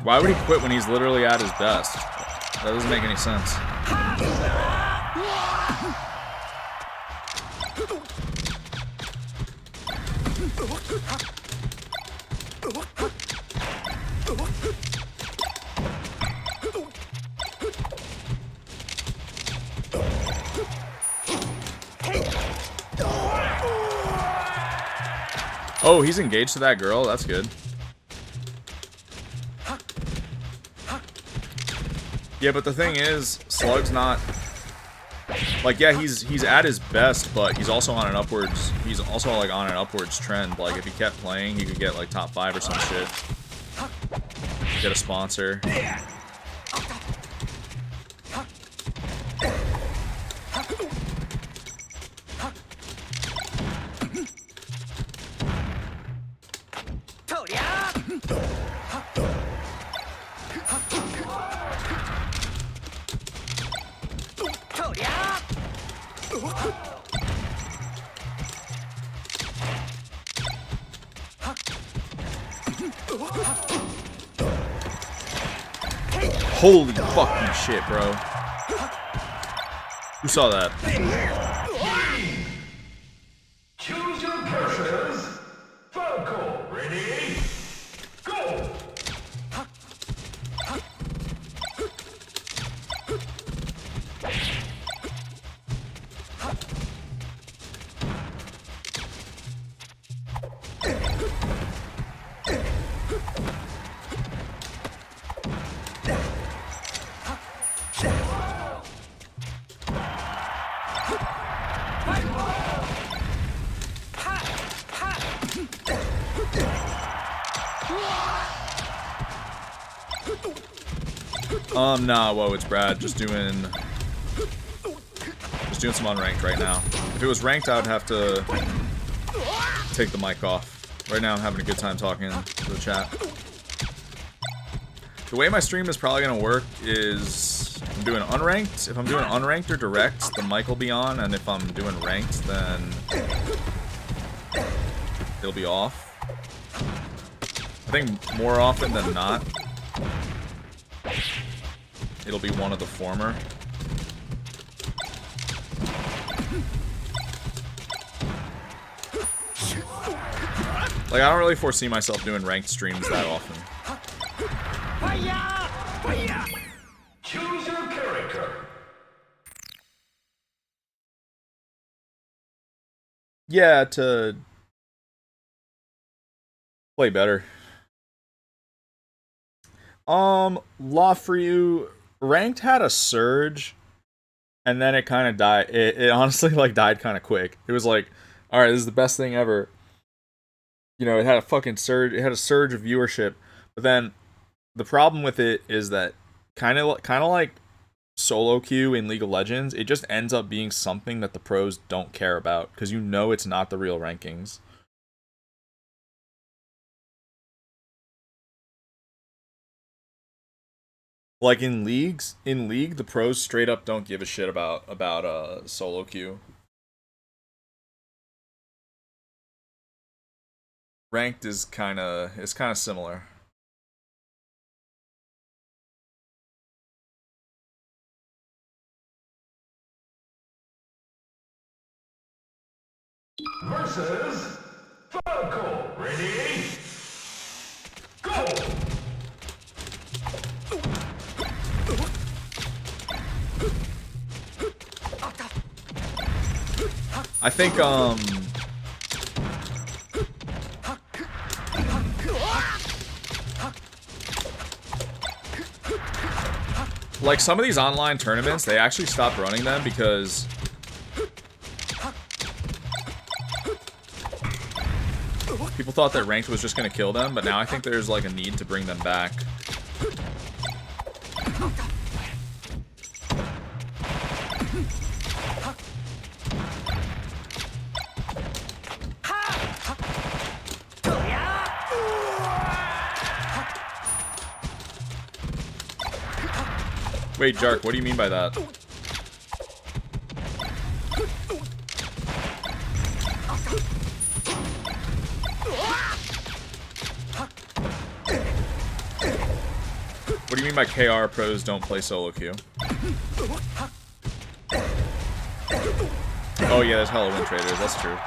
S2: Why would he quit when he's literally at his best? That doesn't make any sense. Oh, he's engaged to that girl? That's good. Yeah, but the thing is, Slug's not... Like, yeah, he's at his best, but he's also on an upwards... He's also, like, on an upwards trend. Like, if he kept playing, he could get, like, top 5 or some shit. Get a sponsor. Holy fucking shit, bro. Who saw that?
S1: Choose your curses. Falco, ready? Go!
S2: Nah, whoa, it's Brad. Just doing some unranked right now. If it was ranked, I would have to take the mic off. Right now, I'm having a good time talking to the chat. The way my stream is probably gonna work is I'm doing unranked. If I'm doing unranked or direct, the mic will be on, and if I'm doing ranked, then it'll be off. I think more often than not, it'll be one of the former. Like, I don't really foresee myself doing ranked streams that often.
S1: Choose your character.
S2: Yeah, to play better. Law for you. Ranked had a surge, and then it kind of died. It honestly like died kind of quick. It was like, all right, this is the best thing ever. You know, it had a fucking surge. It had a surge of viewership, but then the problem with it is that kind of like solo queue in League of Legends, it just ends up being something that the pros don't care about because you know it's not the real rankings. Like in League, the pros straight up don't give a shit about solo queue. Ranked is kind of similar.
S1: Versus Falco. Ready? Go!
S2: I think like some of these online tournaments, they actually stopped running them because people thought that ranked was just going to kill them, but now I think there's like a need to bring them back. Wait, Jark, what do you mean by that? What do you mean by KR pros don't play solo queue? Oh yeah, there's hella win traders, that's true.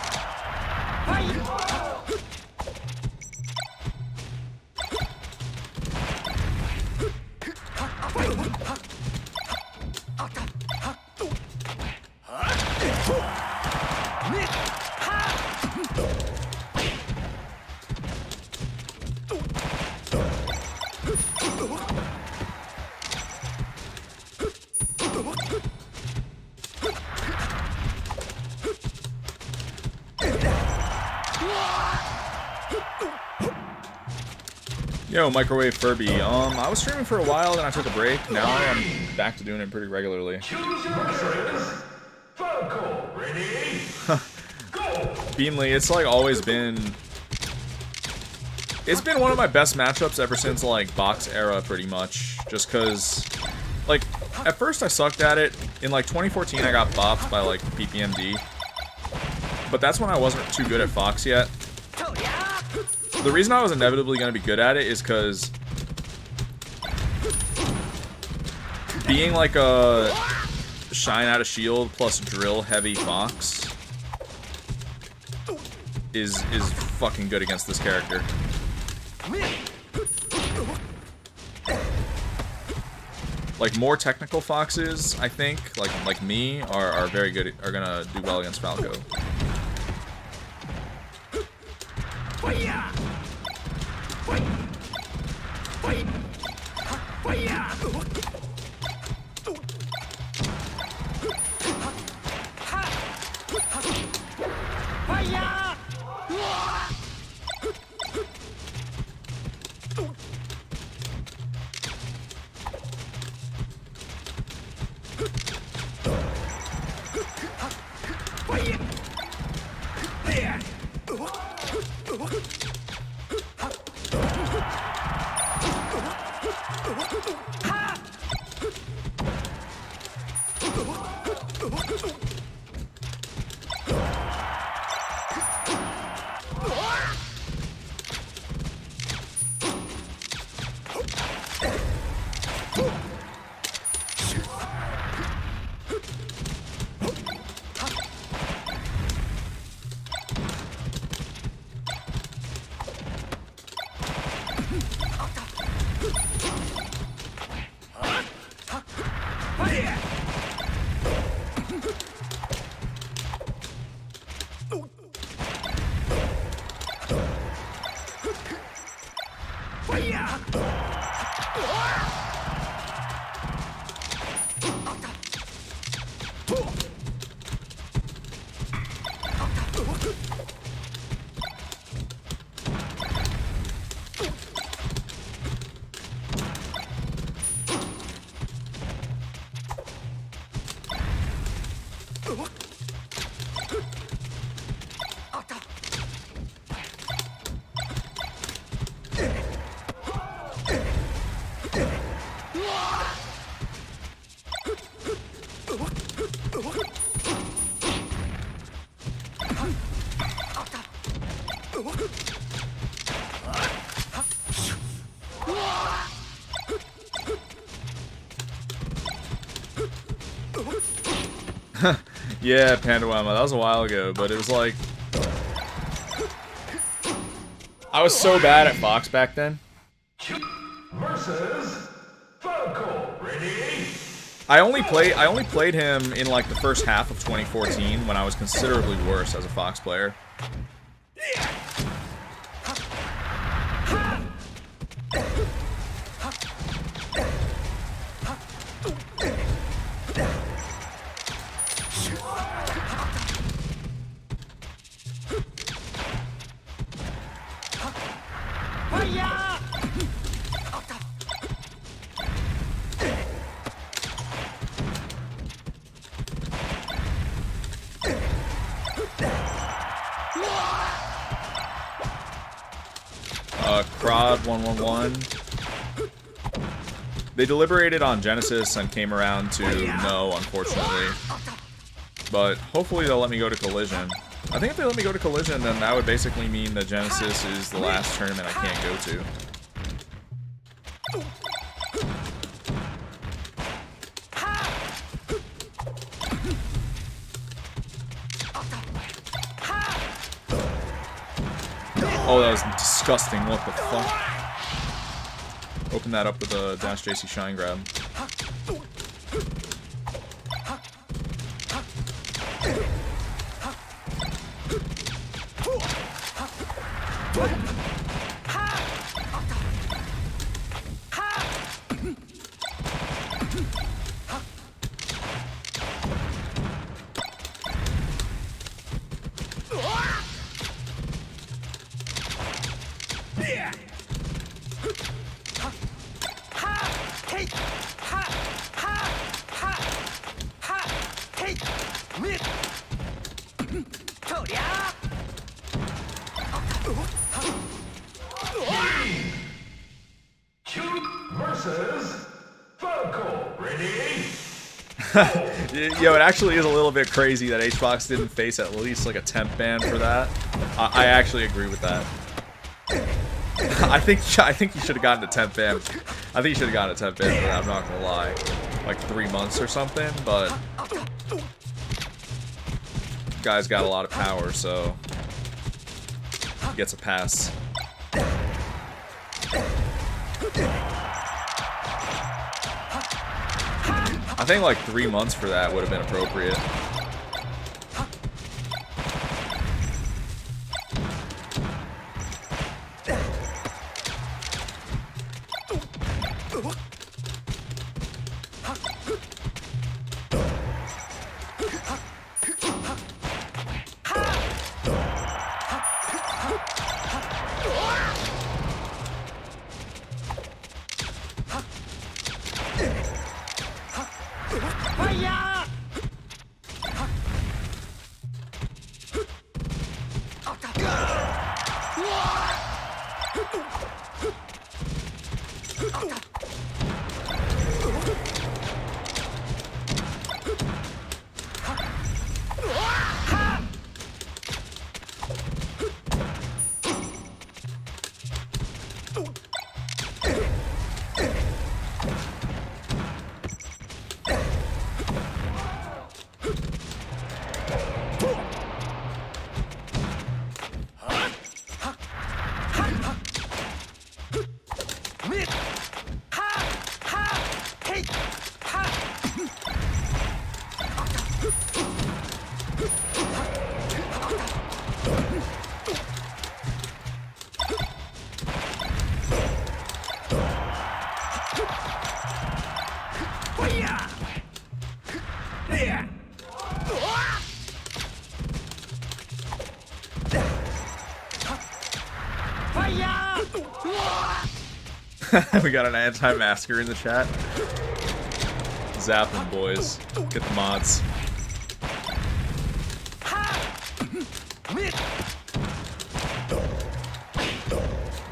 S2: Yo, Microwave Furby. I was streaming for a while, then I took a break. Now I'm back to doing it pretty regularly.
S1: Choose your characters. Falco. Ready? Go!
S2: Beanley, it's like always been... It's been one of my best matchups ever since, like, box era, pretty much. Just because, like, at first I sucked at it. In, like, 2014 I got bopped by, like, PPMD. But that's when I wasn't too good at Fox yet. The reason I was inevitably going to be good at it is because being like a shine out of shield plus drill heavy Fox is fucking good against this character. Like more technical Foxes, I think, like me, are very good, are gonna do well against Falco. Yeah, Pandawama, that was a while ago, but it was like... I was so bad at Fox back then.
S1: Versus Falco. Ready?
S2: I only played him in like the first half of 2014 when I was considerably worse as a Fox player. Crod 111. They deliberated on Genesis and came around to no, unfortunately. But hopefully they'll let me go to Collision. I think if they let me go to Collision, then that would basically mean that Genesis is the last tournament I can't go to. Oh, that was disgusting. What the fuck? Open that up with a Dash JC Shine Grab.
S1: Versus Falco. Ready?
S2: Yo, it actually is a little bit crazy that HBox didn't face at least like a temp ban for that. I actually agree with that. I think he should have gotten a temp ban. I think he should have gotten a temp ban for that, I'm not gonna lie. Like 3 months or something, but guy's got a lot of power, so he gets a pass. I think like 3 months for that would have been appropriate. We got an anti-masker in the chat. Zap them, boys. Get the mods.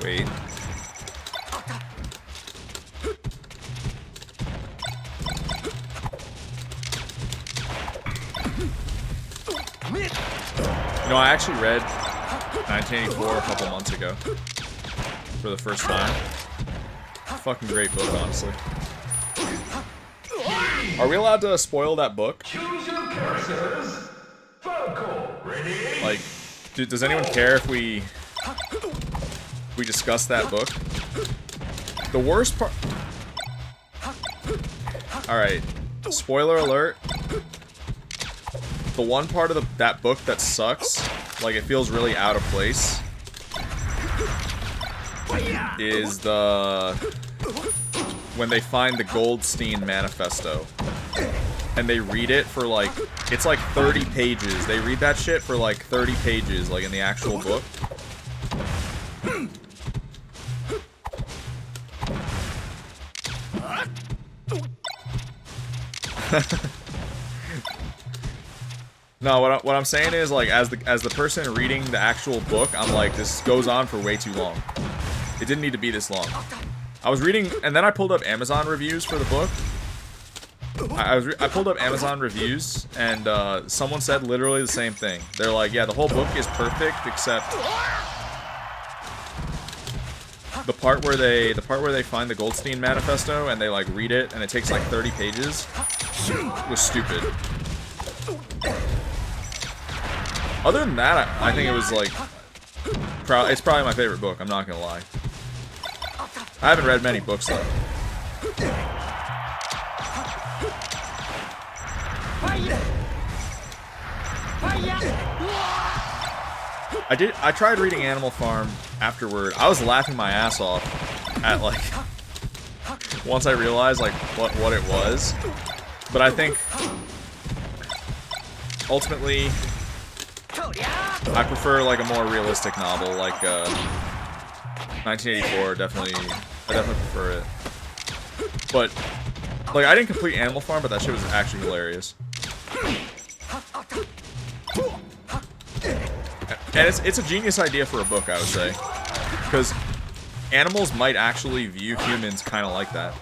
S2: Wait. You know, I actually read 1984 a couple months ago for the first time. Fucking great book, honestly. Are we allowed to spoil that book?
S1: Choose your Characters. Vocal. Ready?
S2: Like, does anyone care if we discuss that book? The worst part... Alright, spoiler alert. The one part of that book that sucks, like it feels really out of place, is when they find the Goldstein Manifesto. And they read it for like, it's like 30 pages. They read that shit for like 30 pages, like in the actual book. No, what I'm saying is, like, as the person reading the actual book, I'm like, this goes on for way too long. It didn't need to be this long. I was reading, and then I pulled up Amazon reviews for the book. I pulled up Amazon reviews, and someone said literally the same thing. They're like, yeah, the whole book is perfect except the part where they find the Goldstein Manifesto and they like read it and it takes like 30 pages was stupid. Other than that, I think it was like it's probably my favorite book. I'm not gonna lie. I haven't read many books though. I tried reading Animal Farm afterward. I was laughing my ass off at like once I realized like what it was. But I think ultimately I prefer like a more realistic novel like 1984. I definitely prefer it. But like I didn't complete Animal Farm, but that shit was actually hilarious. And it's a genius idea for a book, I would say. Because animals might actually view humans kind of like that.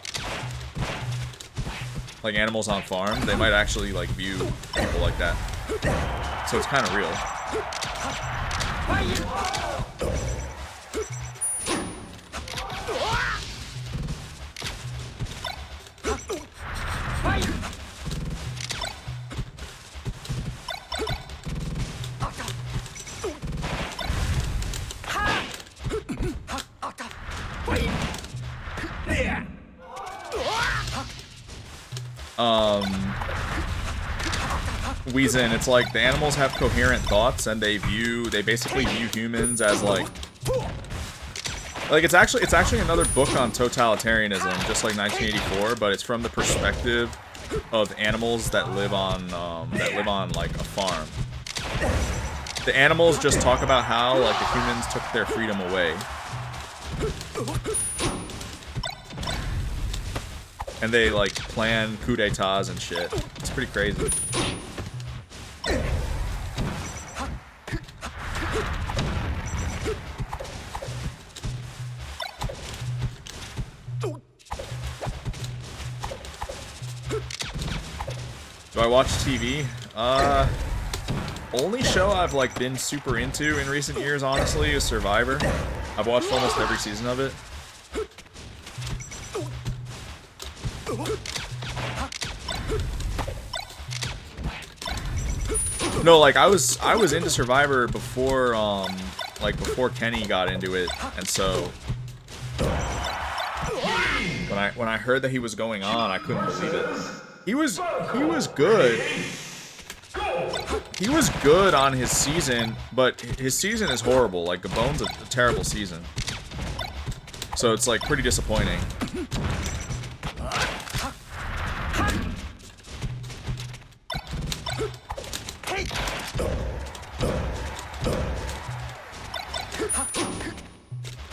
S2: Like animals on farm, they might actually like view people like that. So it's kind of real. Weezin, it's like the animals have coherent thoughts and they basically view humans as like it's actually another book on totalitarianism, just like 1984, but it's from the perspective of animals that live on like a farm. The animals just talk about how like the humans took their freedom away. And they like plan coup d'etats and shit. It's pretty crazy. Do I watch TV? Only show I've like been super into in recent years, honestly, is Survivor. I've watched almost every season of it. No, like I was into Survivor before before Kenny got into it, and so when I heard that he was going on, I couldn't believe it. He was good. He was good on his season, but his season is horrible. Like Gabon's a terrible season. So it's like pretty disappointing.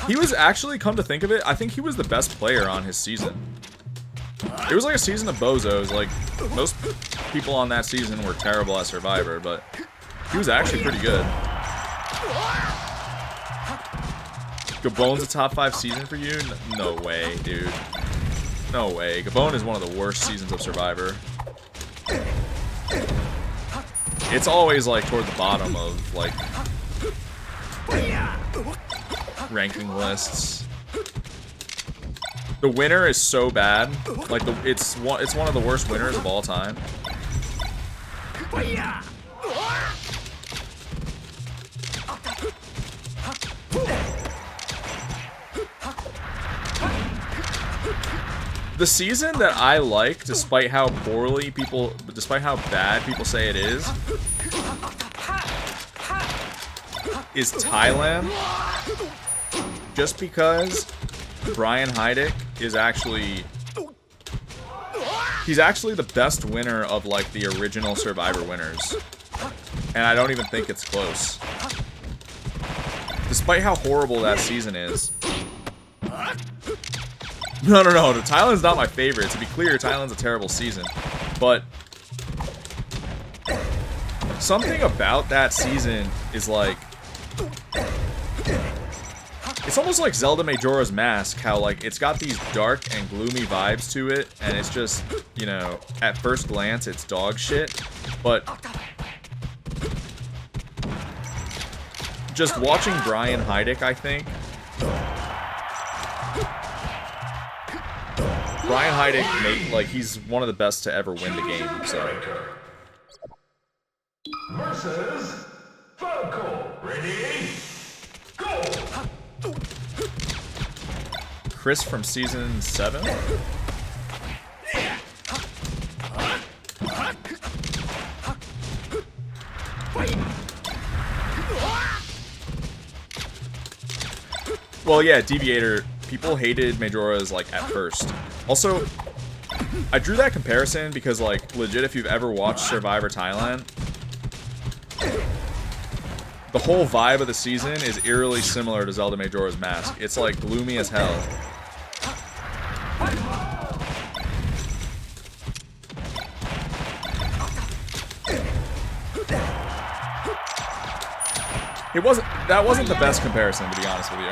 S2: He was actually, come to think of it, I think he was the best player on his season. It was like a season of bozos. Like, most people on that season were terrible at Survivor, but he was actually pretty good. Gabon's a top 5 season for you? No way, dude. No way. Gabon is one of the worst seasons of Survivor. It's always, like, toward the bottom of, like, ranking lists. The winner is so bad. Like, it's one of the worst winners of all time. The season that I like, despite how bad people say it is Thailand. Just because Brian Heidick is he's actually the best winner of, like, the original Survivor winners. And I don't even think it's close. Despite how horrible that season is. No, Thailand's not my favorite. To be clear, Thailand's a terrible season. But something about that season is like... It's almost like Zelda Majora's Mask, how, like, it's got these dark and gloomy vibes to it, and it's just, you know, at first glance, it's dog shit, but just watching Brian Heidick, I think, Brian Heidick, like, he's one of the best to ever win the game, so.
S1: Versus Falco. Ready? Go!
S2: Chris from season 7? Well, yeah, Deviator. People hated Majora's, like, at first. Also, I drew that comparison because, like, legit, if you've ever watched Survivor Thailand, the whole vibe of the season is eerily similar to Zelda Majora's Mask. It's, like, gloomy as hell. That wasn't the best comparison, to be honest with you.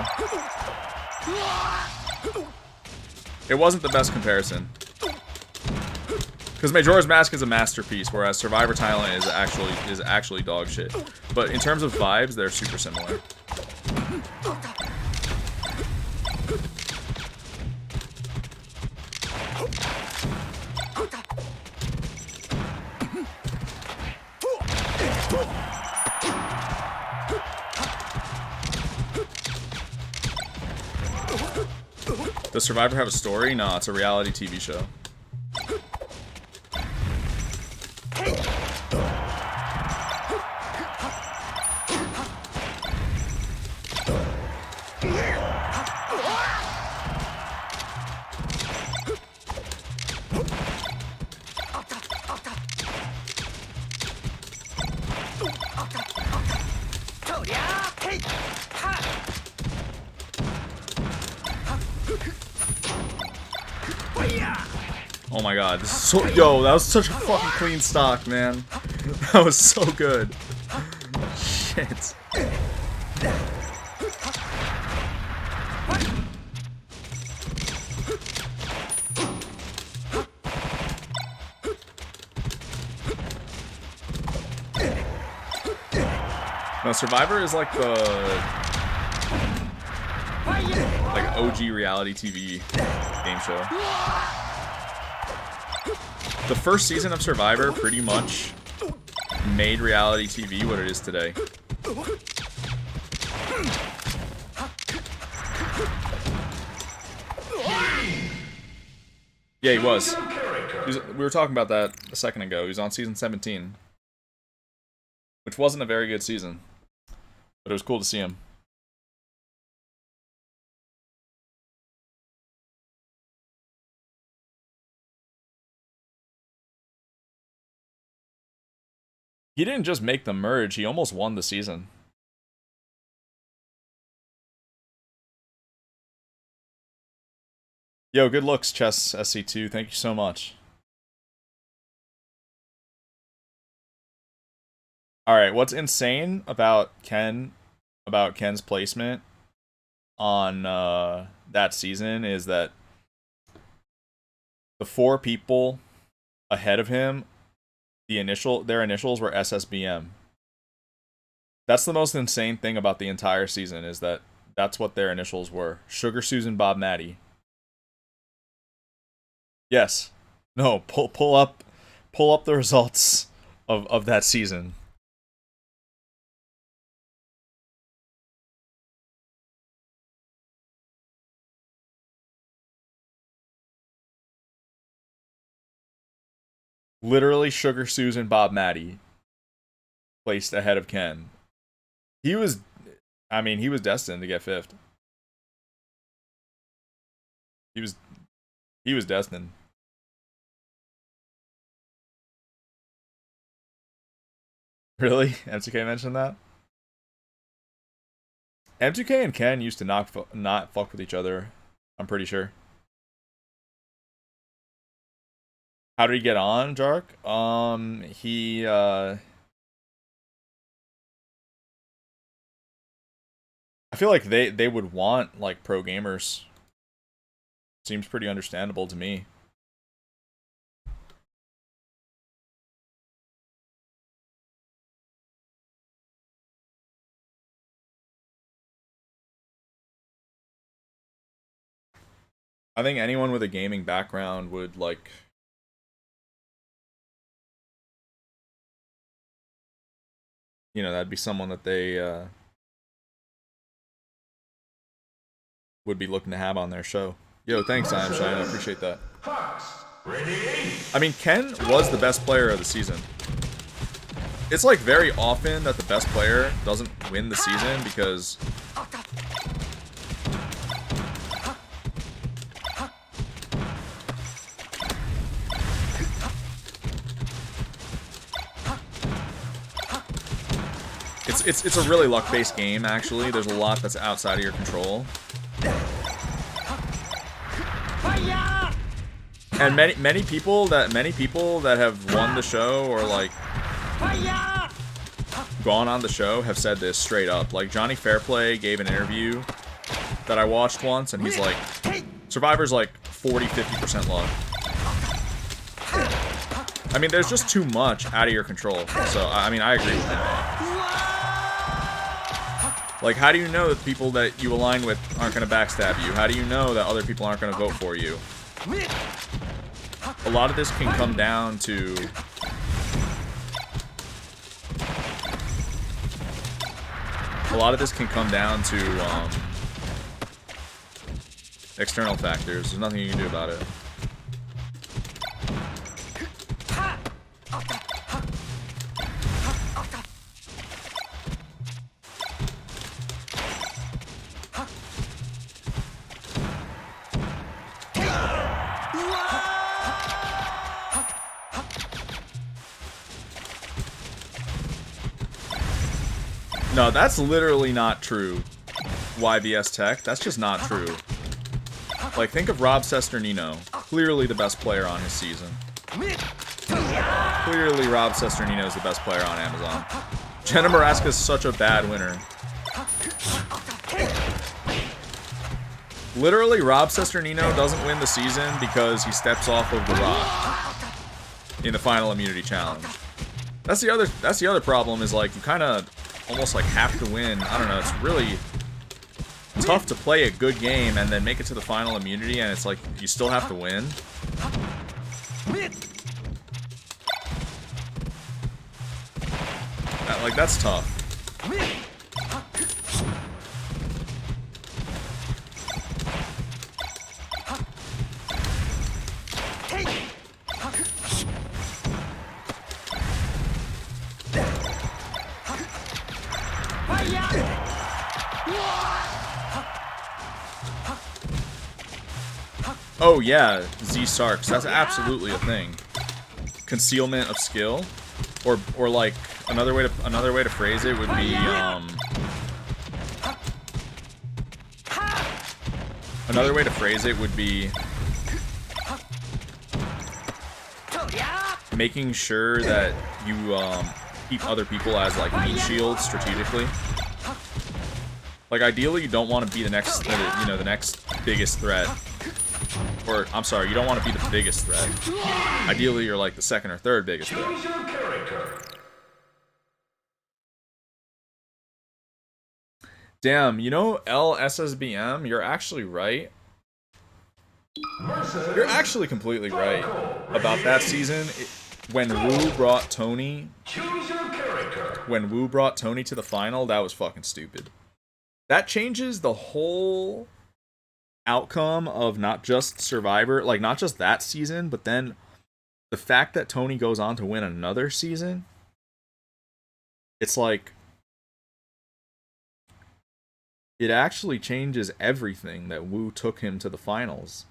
S2: It wasn't the best comparison. Because Majora's Mask is a masterpiece, whereas Survivor Thailand is actually dog shit. But in terms of vibes, they're super similar. Does Survivor have a story? No, it's a reality TV show. Oh my god, this is so— yo, that was such a fucking clean stock, man. That was so good. Shit. No, Survivor is like the OG reality TV game show. The first season of Survivor pretty much made reality TV what it is today. Yeah, he was. We were talking about that a second ago. He was on season 17. Which wasn't a very good season. But it was cool to see him. He didn't just make the merge, he almost won the season. Yo, good looks, Chess SC2. Thank you so much. Alright, what's insane about Ken's placement on that season is that the 4 people ahead of him, their initials were SSBM. That's the most insane thing about the entire season, is that that's what their initials were. Sugar Susan Bob Maddie. Yes. No, pull up the results of that season. Literally, Sugar Susan Bob Matty placed ahead of Ken. He was, I mean, he was destined to get fifth. He was destined. Really? M2K mentioned that? M2K and Ken used to not fuck with each other. I'm pretty sure. How did he get on, Jark? He I feel like they would want like pro gamers. Seems pretty understandable to me. I think anyone with a gaming background would like that'd be someone that they would be looking to have on their show. Yo, thanks, I Am Shine. I appreciate that. I mean, Ken was the best player of the season. It's like very often that the best player doesn't win the season because it's a really luck-based game, actually. There's a lot that's outside of your control. And many people that have won the show or like gone on the show have said this straight up. Like Johnny Fairplay gave an interview that I watched once, and he's like, Survivor's like 40-50% luck. I mean, there's just too much out of your control. So I mean, I agree with that. Like, how do you know that the people that you align with aren't going to backstab you? How do you know that other people aren't going to vote for you? A lot of this can come down to external factors. There's nothing you can do about it. No, that's literally not true. YVS Tech, that's just not true. Like, think of Rob Sesternino. Clearly the best player on his season. Clearly Rob Sesternino is the best player on Amazon. Jenna Maraska is such a bad winner. Literally, Rob Sesternino doesn't win the season because he steps off of the rock in the final immunity challenge. That's the other problem, is like you kind of almost like have to win. I don't know, it's really tough to play a good game and then make it to the final immunity, and it's like you still have to win. Like, that's tough. Oh yeah, Z Sarks. That's absolutely a thing. Concealment of skill, or like another way to phrase it would be making sure that you keep other people as like meat shields strategically. Like ideally, you don't want to be the next biggest threat. Or, I'm sorry, you don't want to be the biggest threat. Ideally, you're like the second or third biggest threat. Damn, you know, LSSBM, you're actually right. You're actually completely right about that season. when Wu brought Tony,
S1: Choose your character.
S2: when Wu brought Tony to the final, that was fucking stupid. That changes the whole outcome of not just Survivor, like not just that season, but then the fact that Tony goes on to win another season. It's like it actually changes everything that Wu took him to the finals.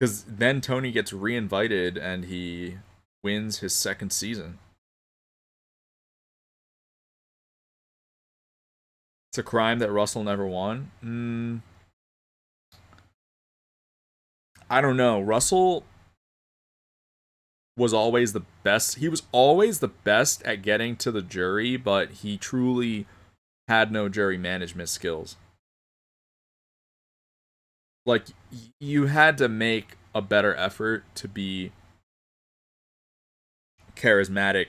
S2: Because then Tony gets re-invited and he wins his second season. It's a crime that Russell never won. I don't know. Russell was always the best. He was always the best at getting to the jury, but he truly had no jury management skills. Like, you had to make a better effort to be charismatic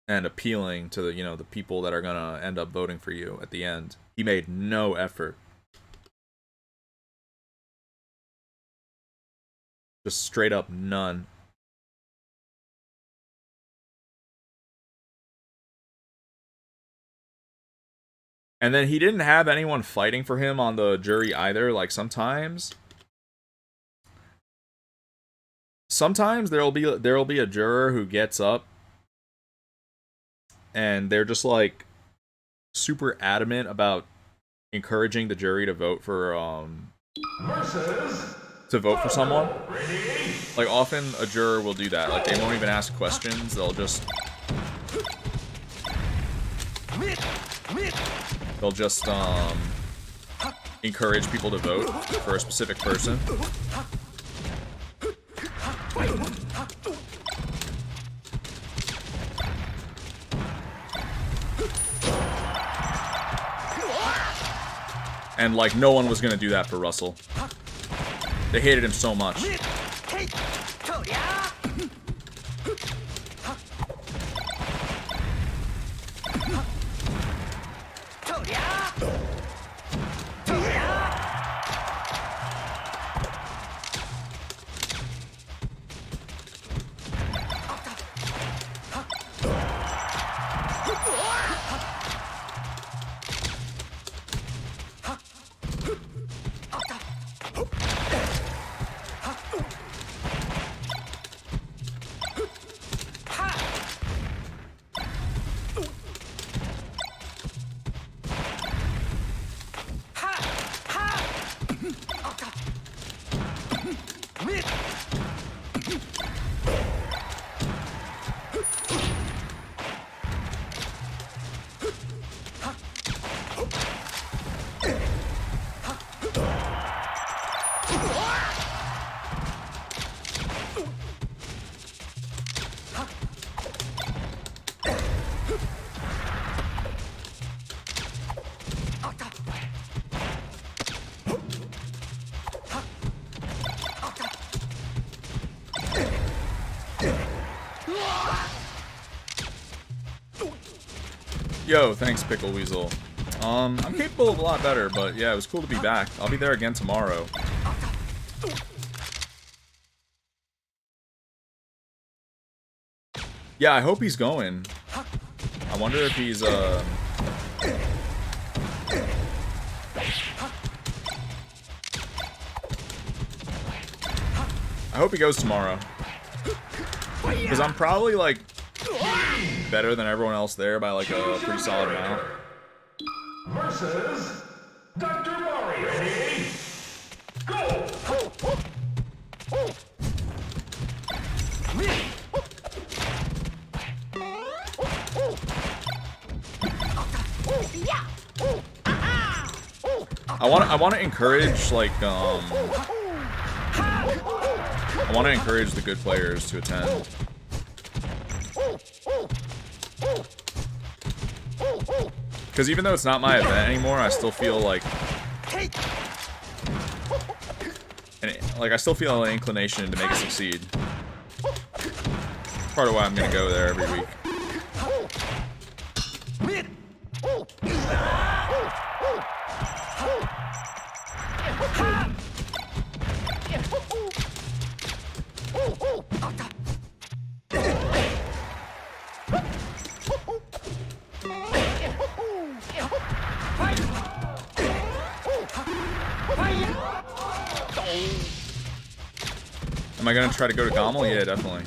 S2: and appealing to the, the people that are gonna end up voting for you at the end. He made no effort. Just straight up none. And then he didn't have anyone fighting for him on the jury either. Like sometimes there'll be a juror who gets up and they're just like super adamant about encouraging the jury to vote for someone. Like often a juror will do that. Like they won't even ask questions. They'll just encourage people to vote for a specific person. And like no one was gonna do that for Russell. They hated him so much. Yo, thanks, Pickle Weasel. I'm capable of a lot better, but yeah, it was cool to be back. I'll be there again tomorrow. Yeah, I hope he's going. I wonder if he's, I hope he goes tomorrow. Because I'm probably, like, better than everyone else there by, like, a pretty solid amount.
S1: Versus Dr. Mario. Ready? Go!
S2: I want to encourage, like, I want to encourage the good players to attend. Because even though it's not my event anymore, I still feel like... I still feel an inclination to make it succeed. Part of why I'm going to go there every week. Am I gonna try to go to Gommel? Yeah, definitely.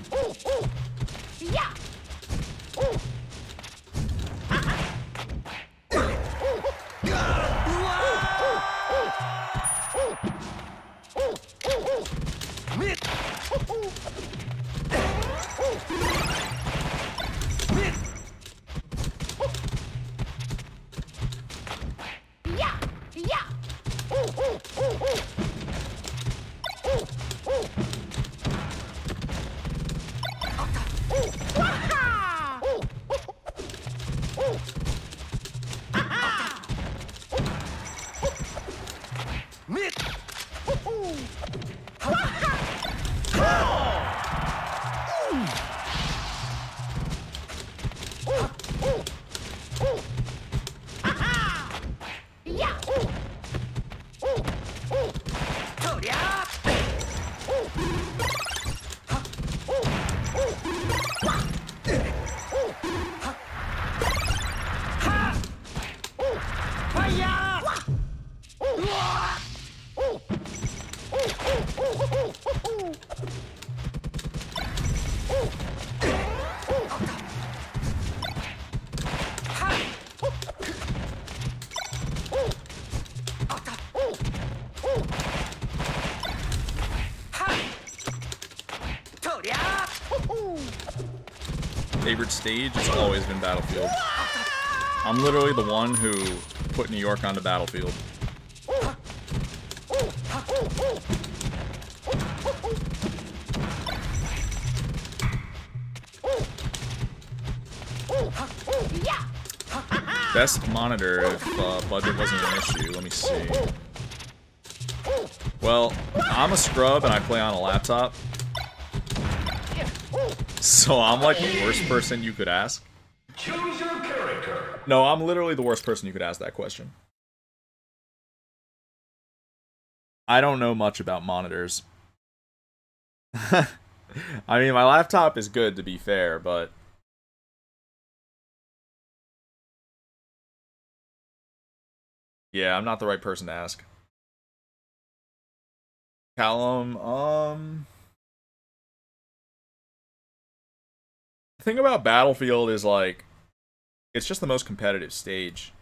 S2: Favorite stage has always been Battlefield. I'm literally the one who put New York onto Battlefield. Best monitor if budget wasn't an issue. Let me see. Well, I'm a scrub and I play on a laptop. So I'm like the worst person you could ask.
S1: Choose your character.
S2: No, I'm literally the worst person you could ask that question. I don't know much about monitors. I mean, my laptop is good, to be fair, but... yeah, I'm not the right person to ask. Callum, the thing about Battlefield is, like, it's just the most competitive stage.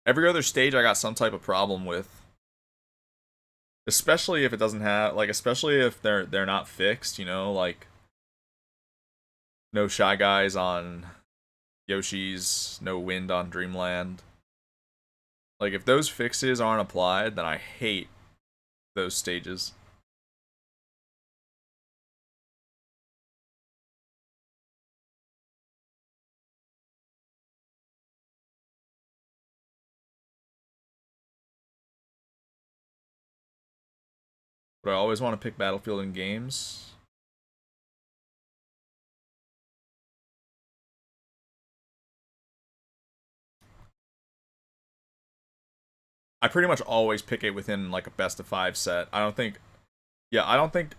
S2: Every other stage I got some type of problem with. Especially if it doesn't have, like, especially if they're not fixed, you know, like no Shy Guys on Yoshi's, no wind on Dreamland. Like, if those fixes aren't applied, then I hate those stages. But I always want to pick Battlefield in games. I pretty much always pick it within, like, a best of 5 set. I don't think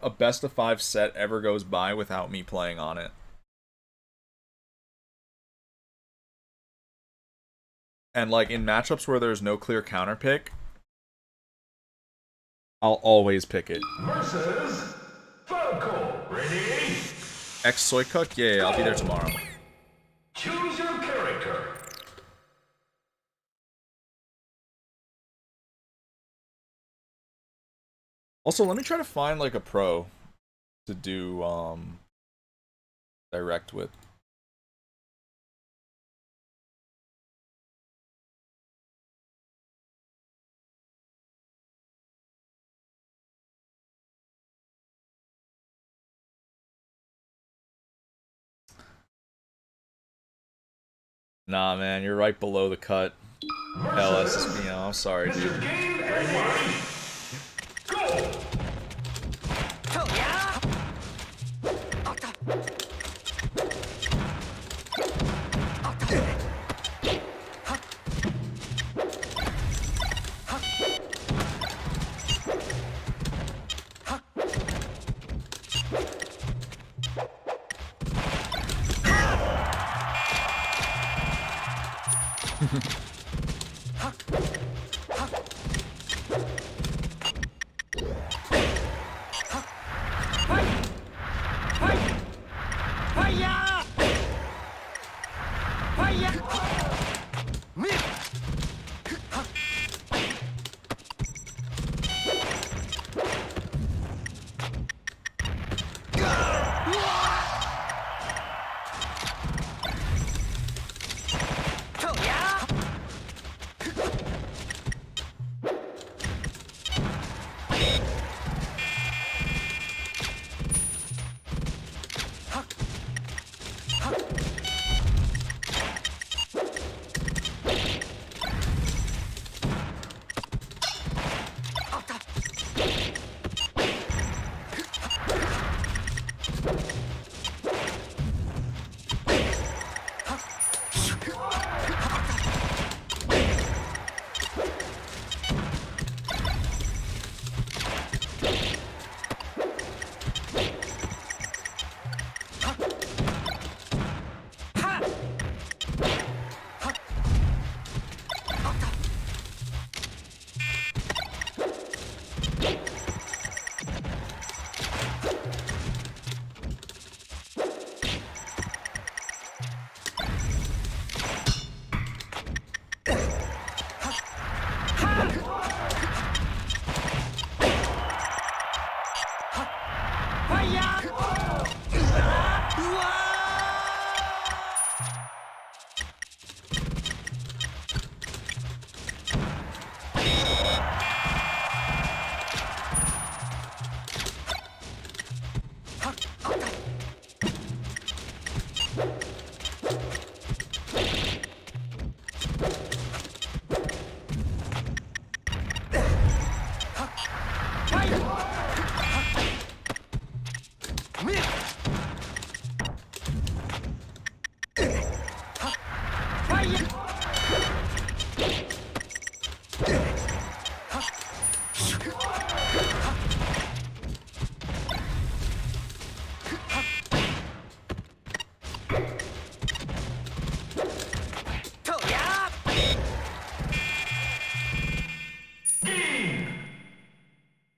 S2: a best of 5 set ever goes by without me playing on it. And, like, in matchups where there's no clear counter pick, I'll always pick it.
S1: Versus Falco. Ready?
S2: Soy Cook? Yeah, I'll be there tomorrow.
S1: Choose your character.
S2: Also, let me try to find, like, a pro to do, direct with. Nah, man, you're right below the cut. LSSB, I'm sorry, dude.
S1: Mr. Game and Money. Go!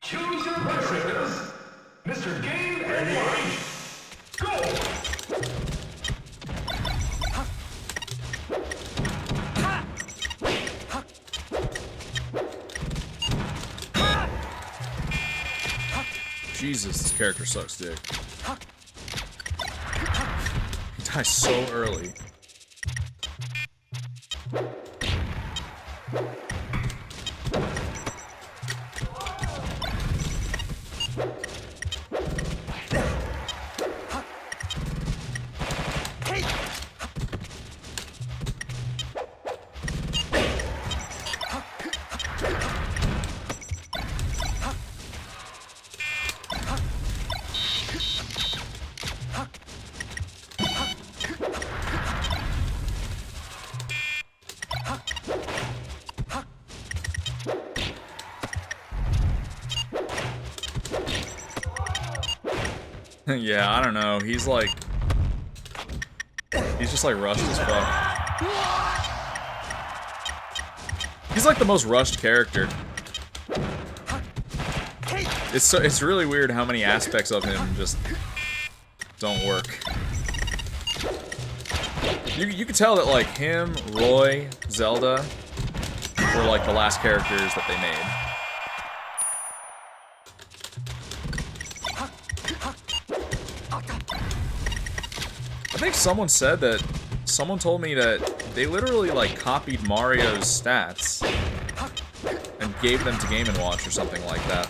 S1: Choose your characters. Mr. Game and Watch. Go!
S2: Jesus, this character sucks dick. He dies so early. Yeah, I don't know. He's like... He's just like rushed as fuck. He's like the most rushed character. It's really weird how many aspects of him just don't work. You could tell that like him, Roy, Zelda were like the last characters that they made. I think someone said that, someone told me that they literally like copied Mario's stats and gave them to Game & Watch or something like that.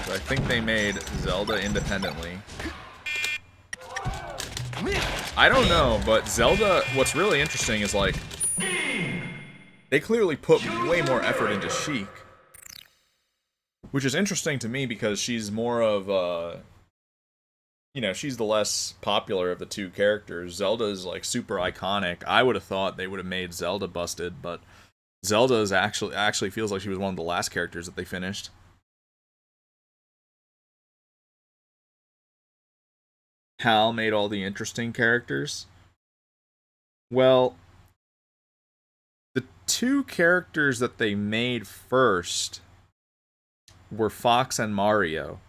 S2: So I think they made Zelda independently. I don't know, but Zelda, what's really interesting is like, they clearly put way more effort into Sheik. Which is interesting to me because she's more of, you know, she's the less popular of the two characters. Zelda is like super iconic. I would have thought they would have made Zelda busted, but Zelda is actually feels like she was one of the last characters that they finished. HAL made all the interesting characters. Well, the two characters that they made first were Fox and Mario.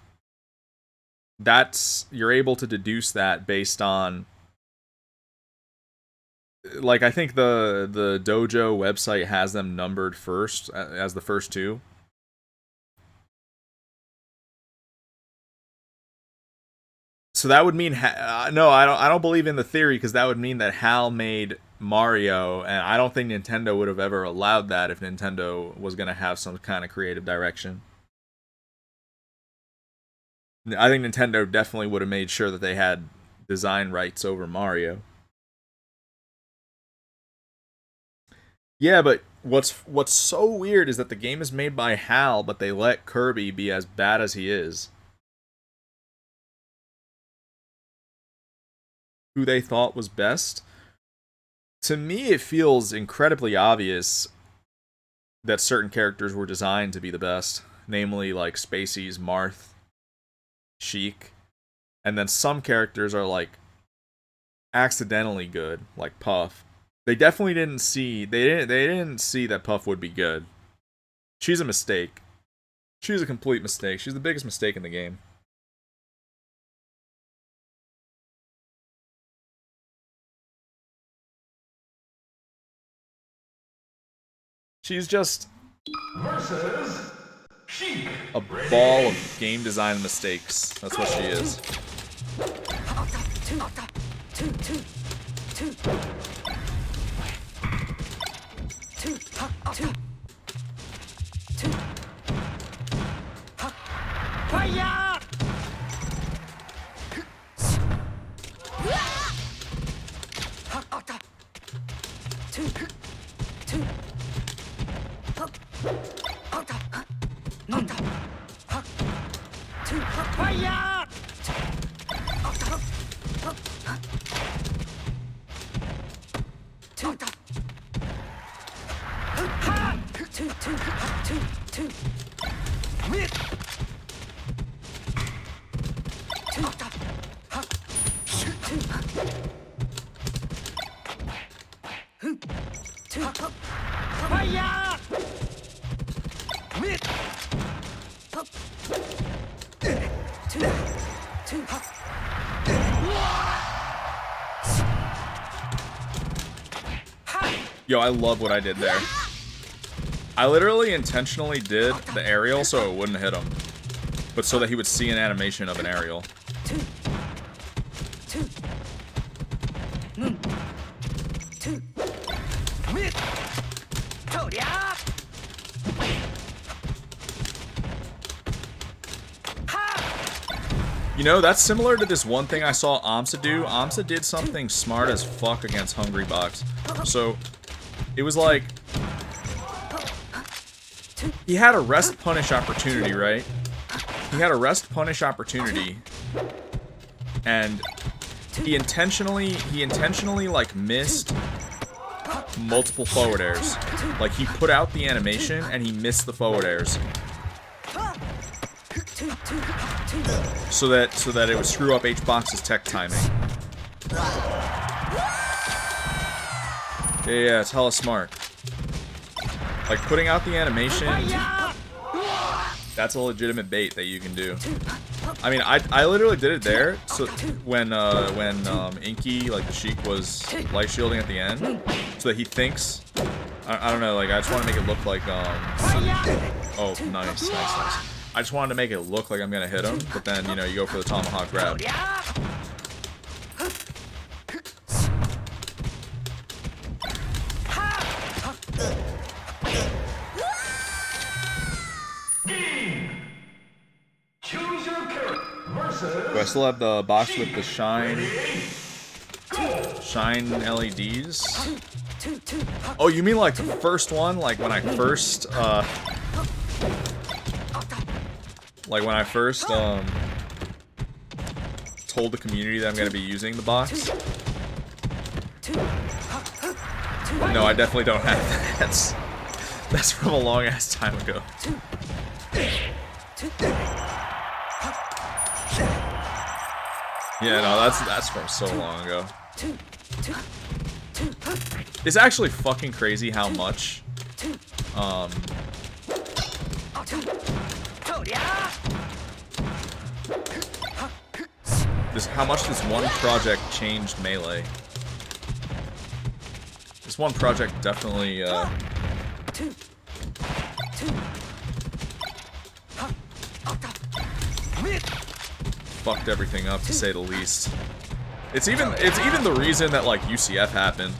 S2: You're able to deduce that based on, like, I think the dojo website has them numbered first as the first two. So that would mean no, I don't believe in the theory, because that would mean that HAL made Mario, and I don't think Nintendo would have ever allowed that if Nintendo was going to have some kind of creative direction. I think Nintendo definitely would have made sure that they had design rights over Mario. Yeah, but what's so weird is that the game is made by HAL, but they let Kirby be as bad as he is. Who they thought was best? To me, it feels incredibly obvious that certain characters were designed to be the best. Namely, like Spacey's Marth, Sheik, and then some characters are like accidentally good, like Puff. They definitely didn't see they didn't see that Puff would be good. She's a mistake. She's a complete mistake. She's the biggest mistake in the game. She's just
S1: Versus Sheik.
S2: a ball of game design mistakes. That's what she is. Yo, I love what I did there. I literally intentionally did the aerial so it wouldn't hit him, but so that he would see an animation of an aerial. You know, that's similar to this one thing I saw Amsa do. Amsa did something smart as fuck against Hungry Box. So, it was like, he had a rest punish opportunity, right? He had a rest punish opportunity, and he intentionally like missed multiple forward airs. Like, he put out the animation and he missed the forward airs, so that it would screw up H-Box's tech timing. Yeah, it's hella smart. Like, putting out the animation, that's a legitimate bait that you can do. I mean, I literally did it there, so when Inky, like the Sheik, was life shielding at the end, so that he thinks, I don't know, like, I just want to make it look like, oh, nice. I just wanted to make it look like I'm gonna hit him, but then, you know, you go for the tomahawk grab.
S1: Choose your character versus.
S2: Do I still have the box with the shine LEDs? Oh, you mean like the first one? Like when I first, told the community that I'm gonna be using the box? No, I definitely don't have that. That's from a long ass time ago. Yeah, no, that's from so long ago. It's actually fucking crazy how much, how much this one project changed Melee. This one project definitely, fucked everything up, to say the least. It's even the reason that, like, UCF happened.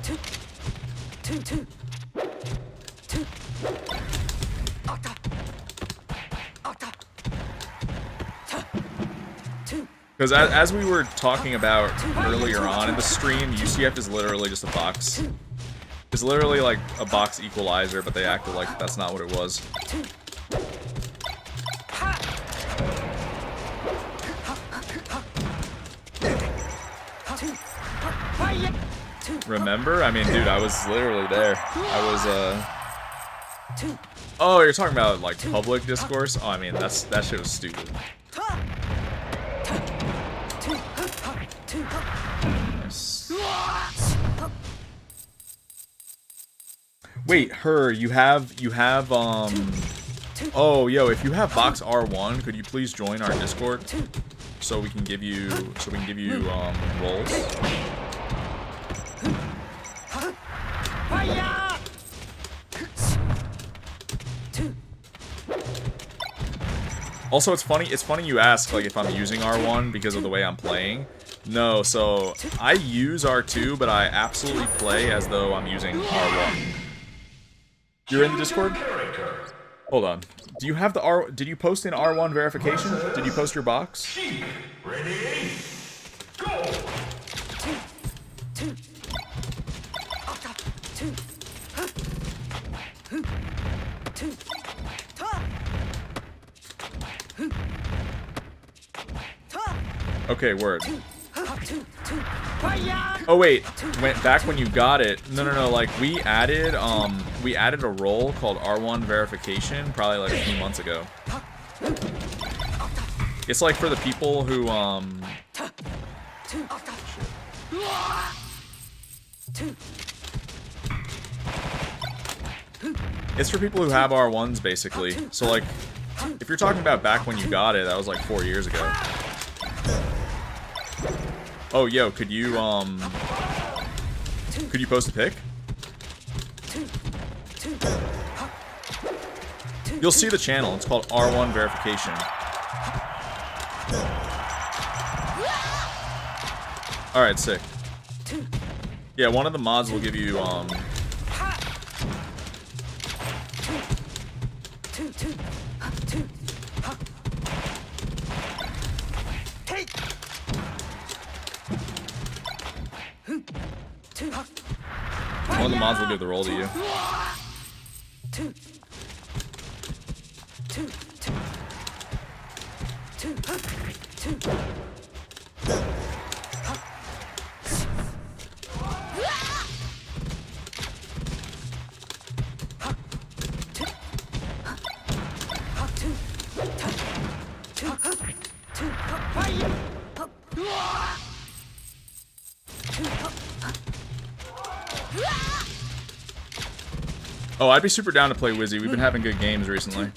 S2: Because as we were talking about earlier on in the stream, UCF is literally just a box. It's literally like a box equalizer, but they acted like that's not what it was. Remember? I mean, dude, I was literally there. I was, Oh, you're talking about, like, public discourse? Oh, I mean, that shit was stupid. Nice. Wait, you have, oh, yo, if you have box R1, could you please join our Discord? So we can give you, roles? Also, it's funny you ask, like, if I'm using R1 because of the way I'm playing. No, so I use R2, but I absolutely play as though I'm using R1. You're in the Discord? Hold on. Do you have the did you post in R1 verification? Did you post your box?
S1: Ready? Go!
S2: Okay, word. Oh wait, back when you got it. No, like we added a role called R1 verification probably like a few months ago. It's like for the people who it's for people who have R1s basically. So like if you're talking about back when you got it, that was like 4 years ago. Oh, yo, could you post a pic? You'll see the channel. It's called R1 Verification. Alright, sick. Yeah, one of the mods will give you, one of the mods will give the role to you. Oh, I'd be super down to play Wizzy. We've been having good games recently.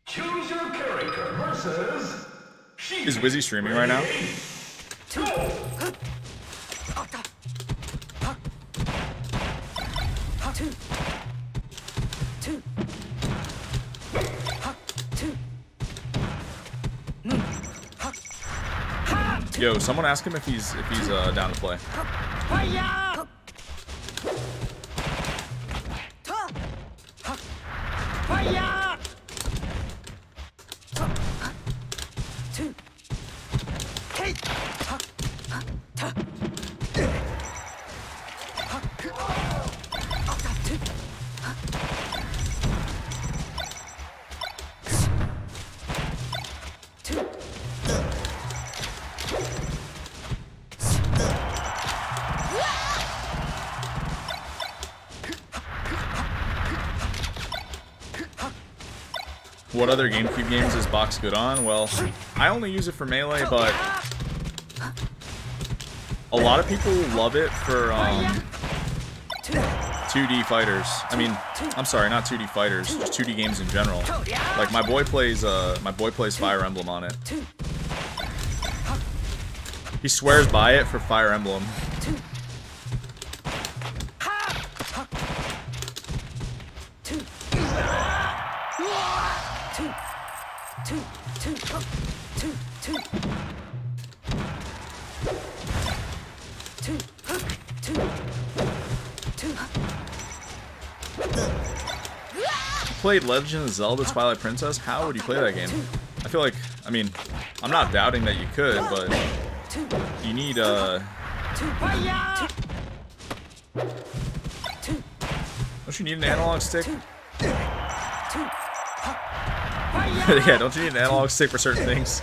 S1: Choose your character versus...
S2: Is Wizzy streaming right now? Yo, someone ask him if he's down to play. What other GameCube games is Box good on? Well, I only use it for Melee, but a lot of people love it for 2D fighters. I mean, I'm sorry, not 2D fighters, just 2D games in general. Like my boy plays Fire Emblem on it. He swears by it for Fire Emblem. Played Legend of Zelda Twilight Princess? How would you play that game? I feel like, I mean, I'm not doubting that you could, but you need don't you need an analog stick? Yeah, don't you need an analog stick for certain things?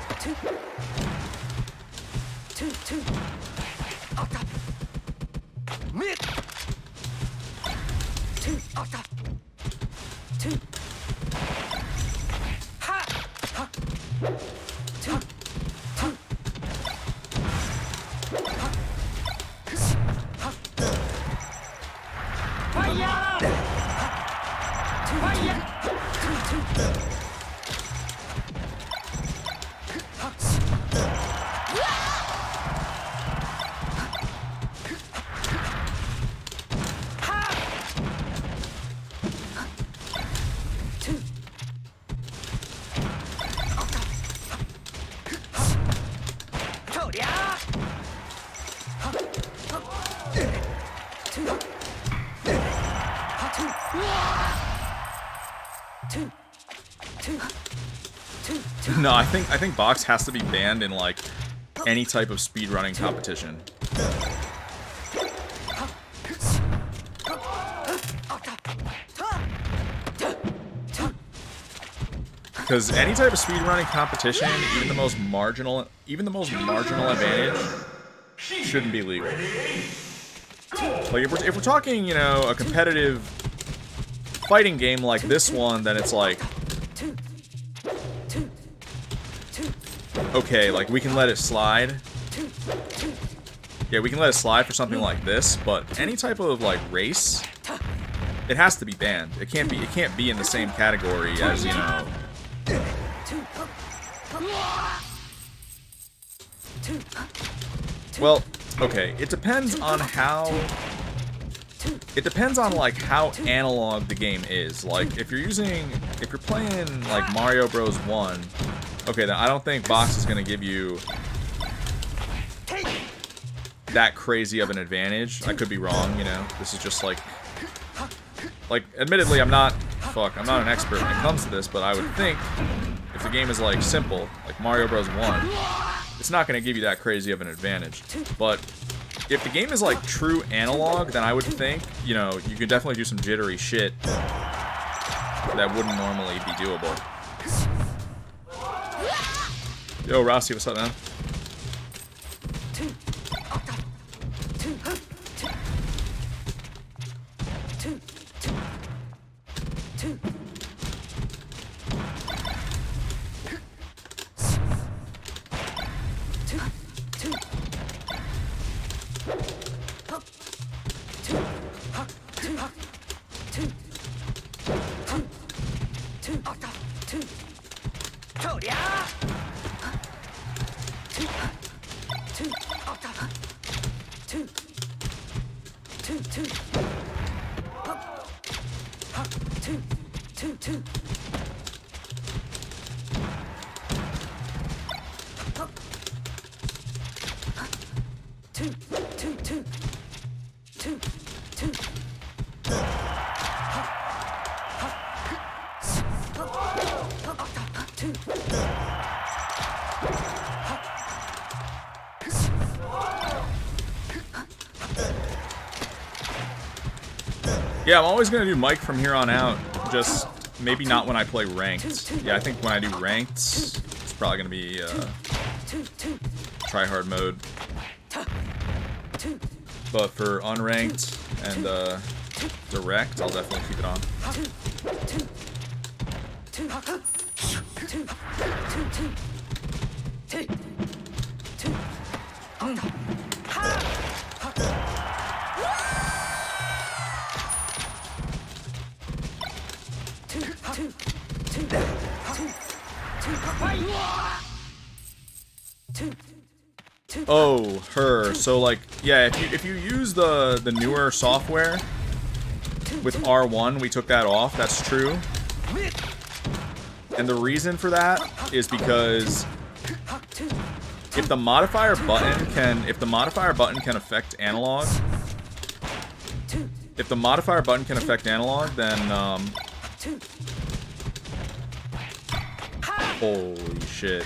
S2: No, I think box has to be banned in like any type of speedrunning competition. Because any type of speedrunning competition, even the most marginal advantage shouldn't be legal. Like if we're talking, you know, a competitive fighting game like this one, then it's like, okay, like we can let it slide. Yeah, we can let it slide for something like this, but any type of like race, it has to be banned. It can't be in the same category as, you know. Well, okay, it depends on like how analog the game is. Like if you're playing like Mario Bros 1, okay, then I don't think box is gonna give you that crazy of an advantage. I could be wrong, you know. This is just like admittedly I'm not an expert when it comes to this, but I would think if the game is like simple, like Mario Bros 1, it's not gonna give you that crazy of an advantage. But if the game is like true analog, then I would think, you know, you could definitely do some jittery shit that wouldn't normally be doable. Yo, Rossi, what's up, man? Yeah, I'm always gonna do Mike from here on out. Just maybe not when I play ranked. Yeah, I think when I do ranked, it's probably gonna be try-hard mode. But for unranked and direct, I'll definitely keep it on. Oh, her. So like, yeah, if you use the newer software with R1, we took that off. That's true. And the reason for that is because if the modifier button can affect analog, then holy shit.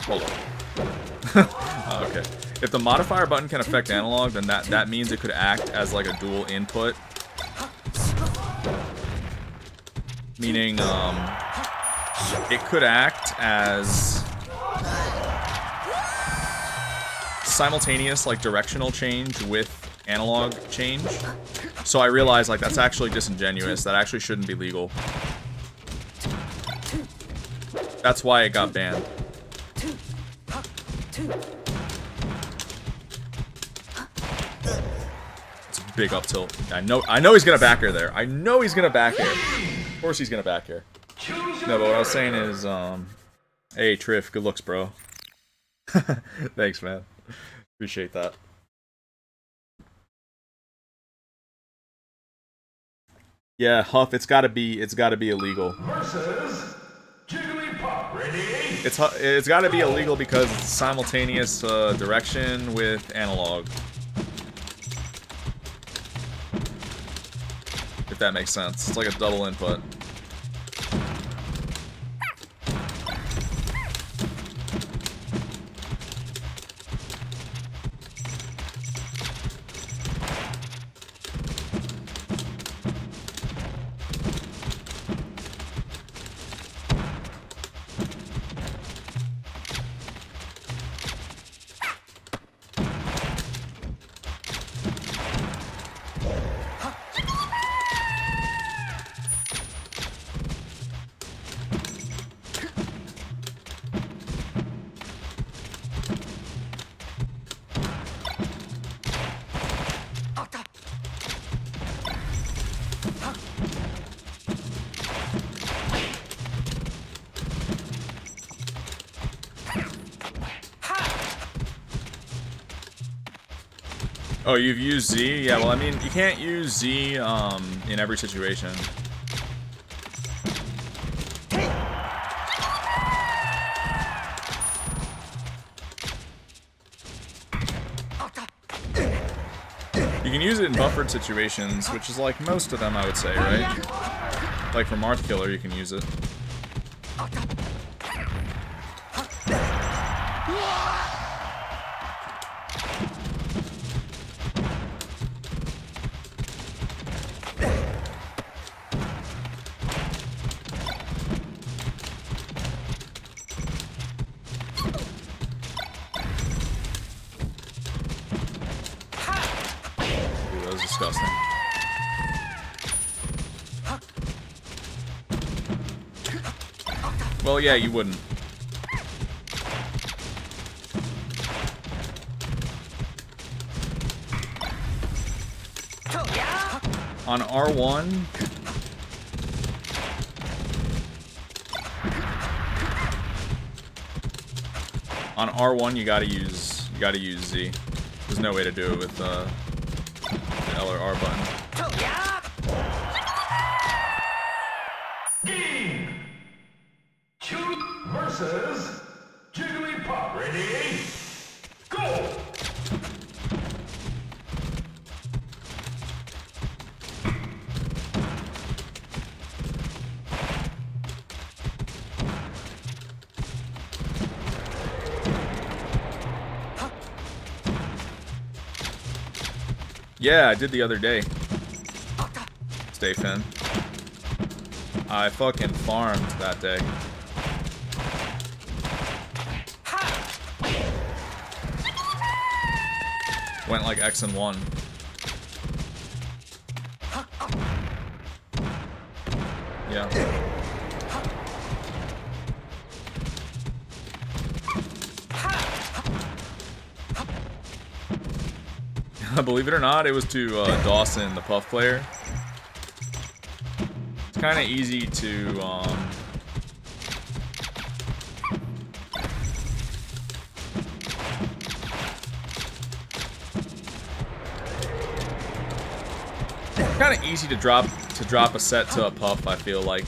S2: Hold on. Oh, okay. If the modifier button can affect analog, then that means it could act as like a dual input. Meaning, it could act as simultaneous, like, directional change with analog change. So I realized, like, that's actually disingenuous. That actually shouldn't be legal. That's why it got banned. It's a big up tilt. I know he's gonna back her there. I know he's gonna back her. Of course he's gonna back her. No, but what I was saying is, hey, Triff, good looks, bro. Thanks, man. Appreciate that. Yeah, Huff, it's gotta be illegal.
S1: Versus Jigglypuff. Ready?
S2: It's gotta be illegal because it's simultaneous direction with analog. If that makes sense. It's like a double input. Oh, you've used Z? Yeah, well, I mean, you can't use Z in every situation. You can use it in buffered situations, which is like most of them, I would say, right? Like for Marth Killer, you can use it. Disgusting. Well, yeah, you wouldn't. On R1, you gotta use Z. There's no way to do it with the L or R button.
S1: Game. Chew versus Jigglypuff. Ready? Go.
S2: Yeah, I did the other day. Stay Finn. I fucking farmed that day. Went like X and 1. Yeah. Believe it or not, it was to Dawson, the Puff player. It's kind of easy to drop a set to a Puff. I feel like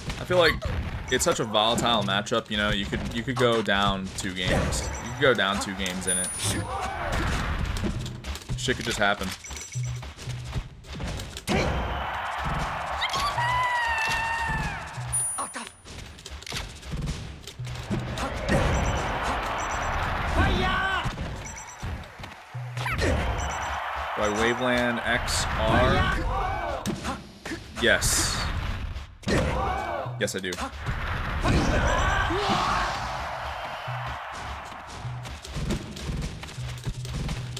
S2: it's such a volatile matchup. You know, you could go down 2 games. You could go down 2 games in it. Shit could just happen. Do I Waveland XR? Yes. Yes, I do.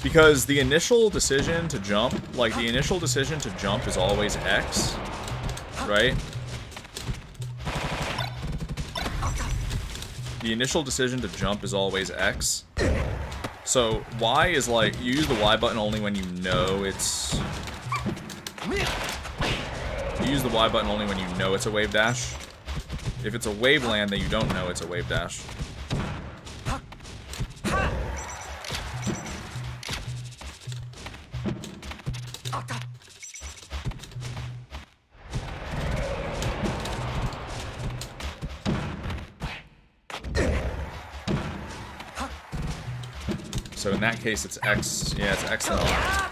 S2: Because the initial decision to jump, is always X, right? The initial decision to jump is always X. So Y is like, you use the Y button only when you know it's... You use the Y button only when you know it's a wave dash. If it's a waveland, then you don't know it's a wave dash. So in that case, it's X. Yeah, it's X and R.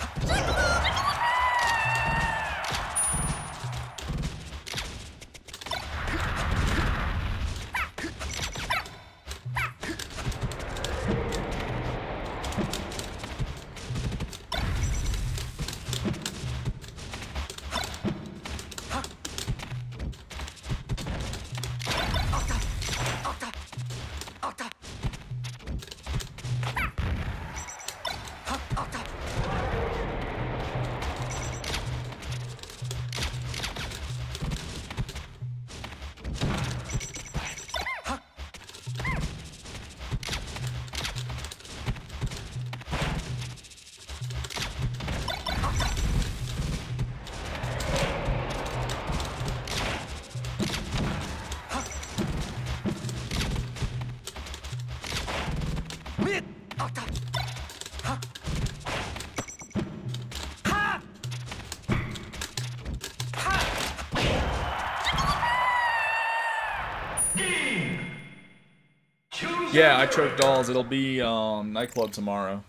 S2: Yeah, I choked dolls. It'll be nightclub tomorrow.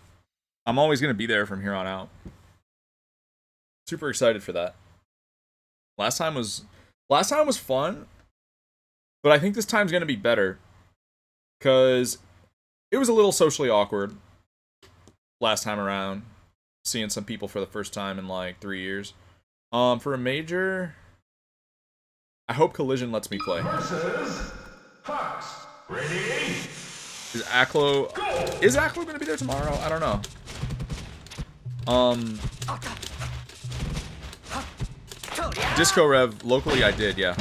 S2: I'm always gonna be there from here on out. Super excited for that. Last time was fun, but I think this time's gonna be better because it was a little socially awkward last time around, seeing some people for the first time in like 3 years. For a major, I hope Collision lets me play.
S1: Fox, ready?
S2: Is Aklo gonna be there tomorrow? I don't know. Disco Rev, locally I did, yeah.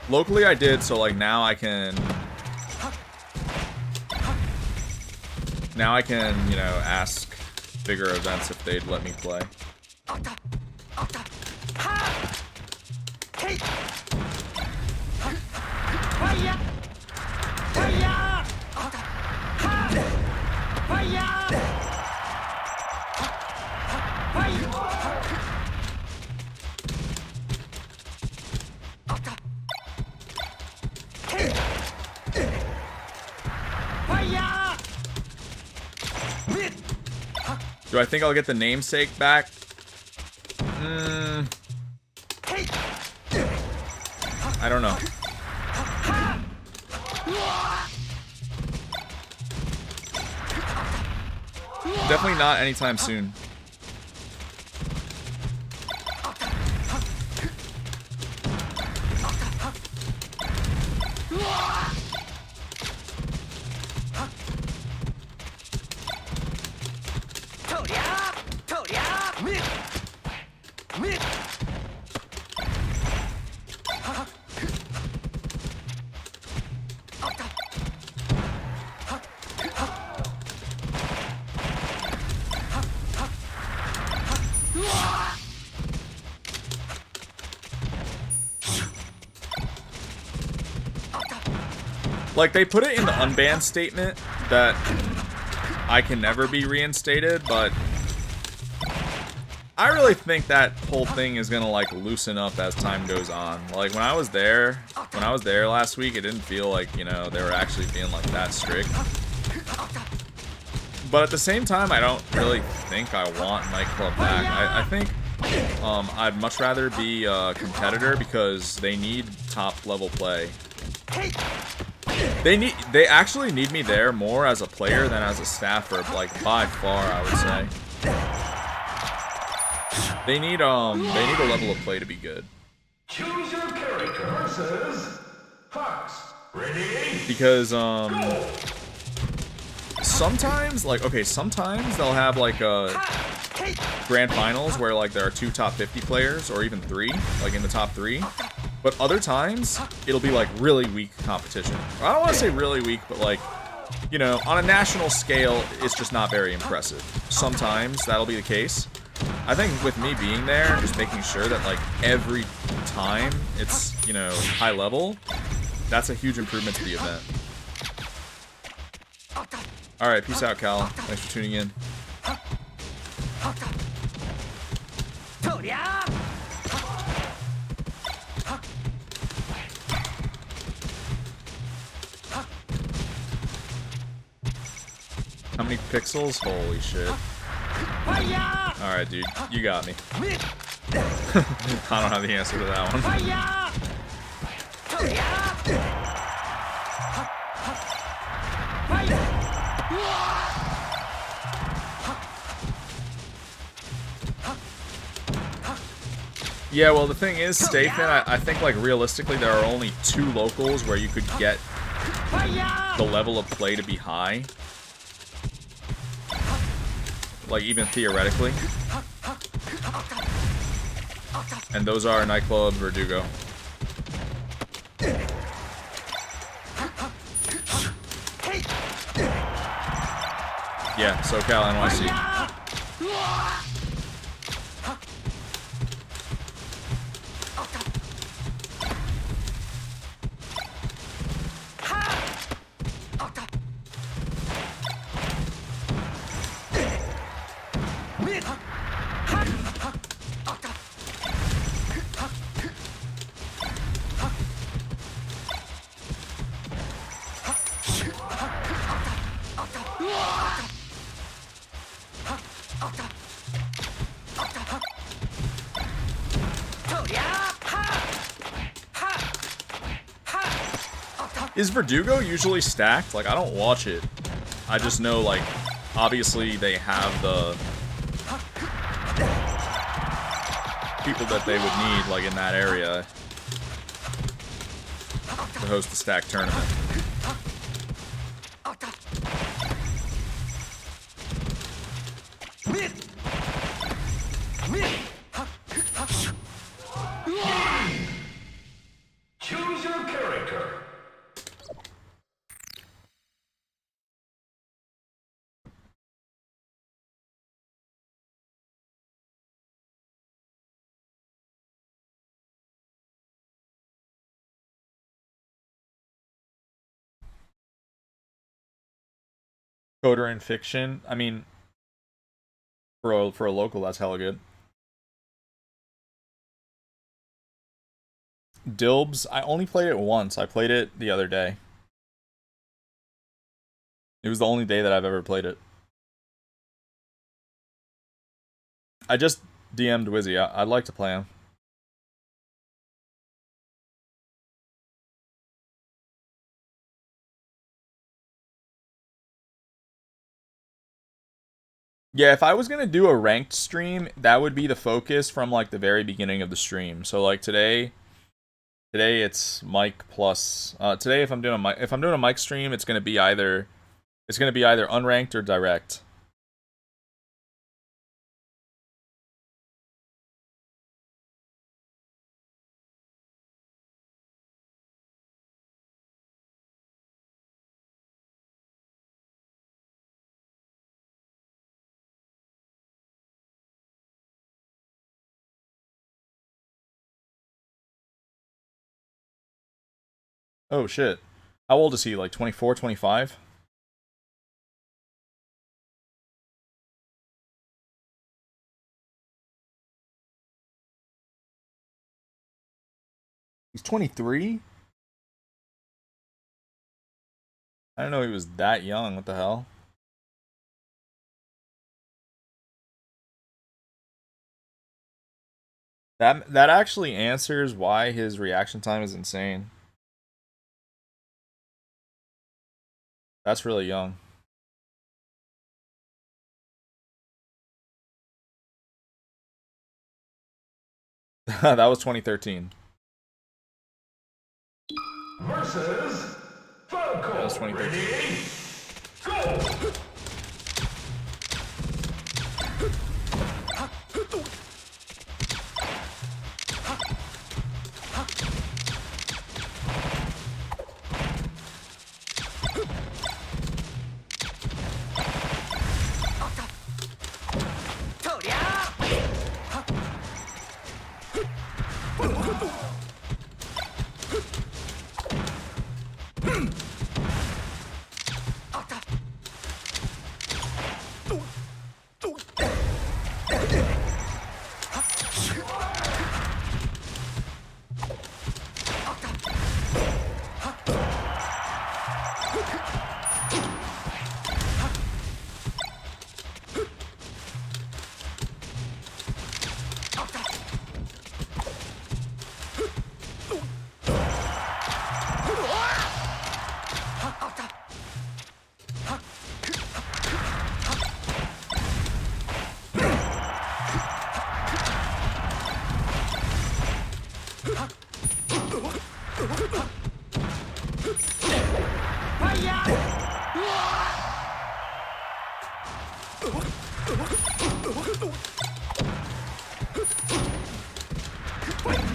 S2: Locally I did, so like now I can, you know, ask bigger events if they'd let me play. Do I think I'll get the namesake back? I don't know. Definitely not anytime soon. Like, they put it in the unbanned statement that I can never be reinstated, but I really think that whole thing is gonna, like, loosen up as time goes on. Like, when I was there last week, it didn't feel like, you know, they were actually being, like, that strict. But at the same time, I don't really think I want Nightclub back. I think I'd much rather be a competitor because they need top-level play. They actually need me there more as a player than as a staffer, like, by far, I would say. They need a level of play to be good.
S1: Choose your character versus Fox. Ready?
S2: Because sometimes, like, okay, sometimes they'll have like grand finals where like there are 2 top 50 players or even 3, like in the top 3. But other times, it'll be, like, really weak competition. I don't want to say really weak, but, like, you know, on a national scale, it's just not very impressive. Sometimes that'll be the case. I think with me being there, just making sure that, like, every time it's, you know, high level, that's a huge improvement to the event. Alright, peace out, Cal. Thanks for tuning in. How many pixels? Holy shit. Alright, dude. You got me. I don't have the answer to that one. Yeah, well, the thing is, Stathan, I think, like, realistically, there are only 2 locals where you could get the level of play to be high. Like, even theoretically. And those are Nightclub, Verdugo. Yeah, SoCal, NYC. Is Verdugo usually stacked? Like, I don't watch it. I just know, like, obviously they have the people that they would need, like, in that area to host the stack tournament.
S1: Choose your character.
S2: Coder in fiction. I mean, for a local, that's hella good. Dilbs, I only played it once. I played it the other day. It was the only day that I've ever played it. I just DM'd Wizzy. I'd like to play him. Yeah, if I was gonna do a ranked stream, that would be the focus from like the very beginning of the stream. So like today it's Mike plus. Today if I'm doing a Mike stream, it's gonna be either unranked or direct. Oh, shit. How old is he? Like 24, 25? He's 23? I didn't know he was that young. What the hell? That actually answers why his reaction time is insane. That's really young. That was 2013.
S1: Versus Falco.
S2: That was 2013.
S1: Ready? Go!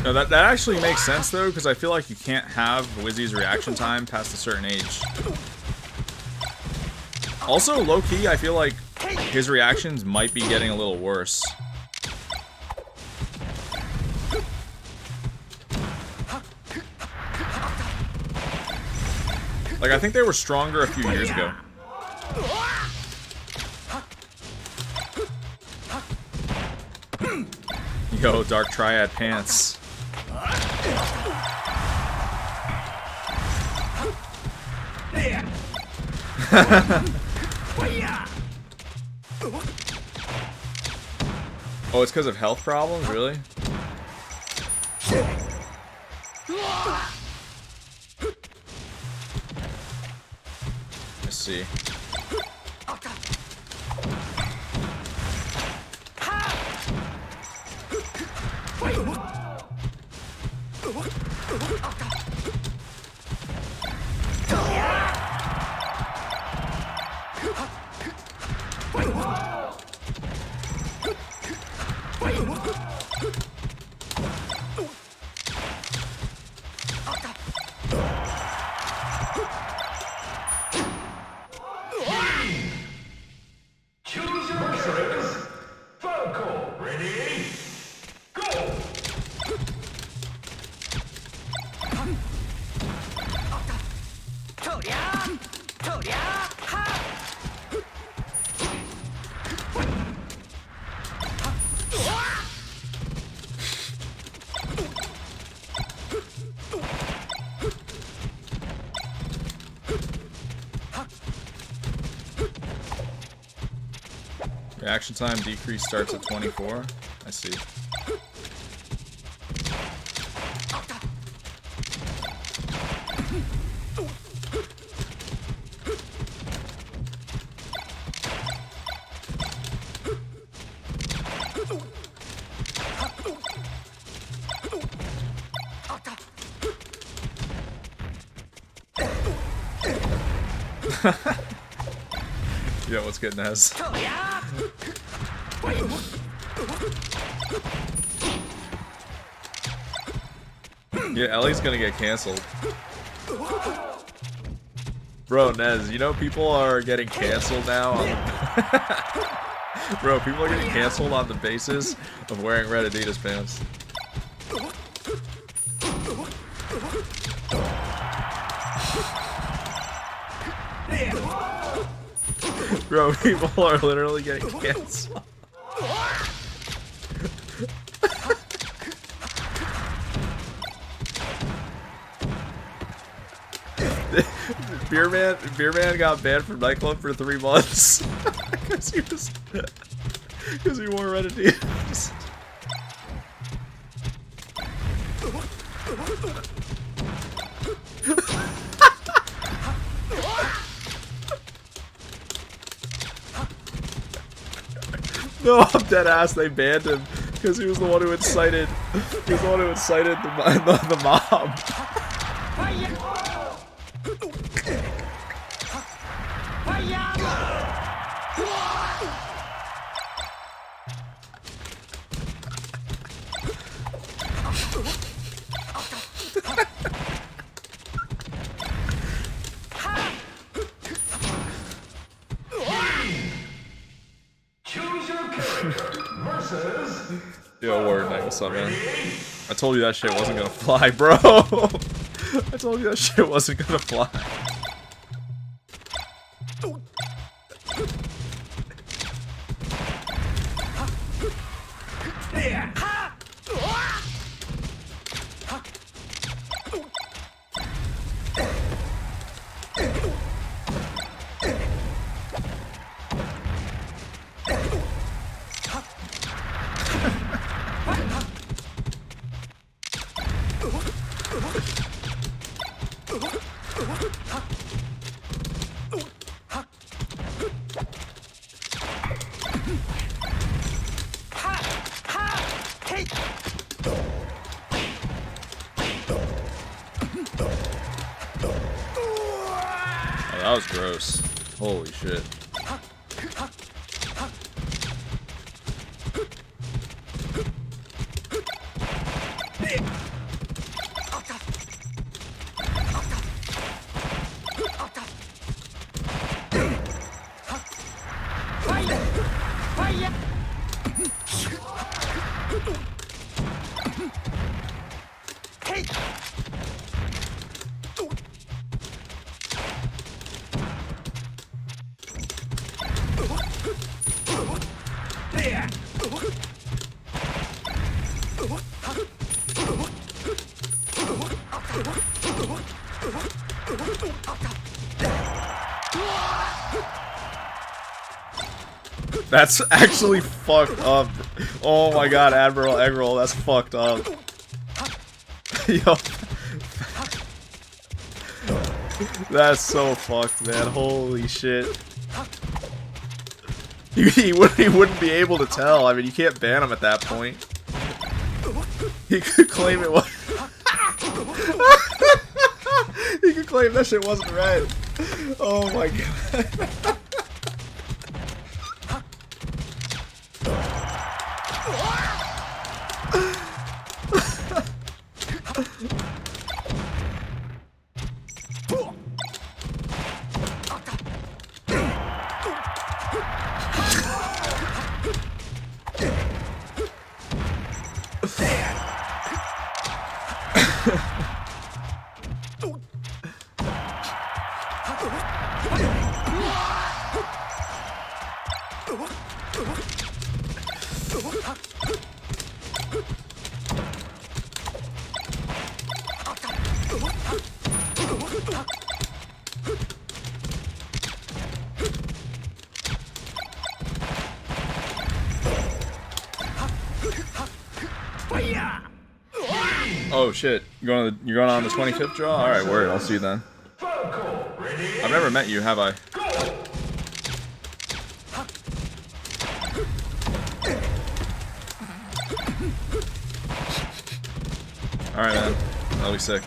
S2: No, that actually makes sense though, because I feel like you can't have Wizzy's reaction time past a certain age. Also, low-key, I feel like his reactions might be getting a little worse. Like, I think they were stronger a few years ago. Yo, Dark Triad pants. Oh, it's because of health problems? Really? Let's see. Reaction time decrease starts at 24. I see. Yo, what's good, Nez? Yeah, Ellie's gonna get canceled. Bro, Nez, you know people are getting canceled now on the Bro, people are getting canceled on the basis of wearing red Adidas pants. Bro, people are literally getting canceled. Beer man got banned from nightclub for 3 months because he wore red Adidas. No, I'm dead ass. They banned him because he was the one who incited. He was the one who incited the mob.
S1: Choose your character versus.
S2: Yo, word, night. What's up, man? I told you that shit wasn't gonna fly, bro. I told you that shit wasn't gonna fly. Oh, that was gross. Holy shit. That's actually fucked up. Oh my god, Admiral Eggroll, that's fucked up. Yo. That's so fucked, man. Holy shit. He wouldn't be able to tell. I mean, you can't ban him at that point. He could claim it was. He could claim that shit wasn't red. Oh my god. Oh shit! You're going on the 25th draw? All right, word. I'll see you then. I've never met you, have I? All right, man. That'll be sick.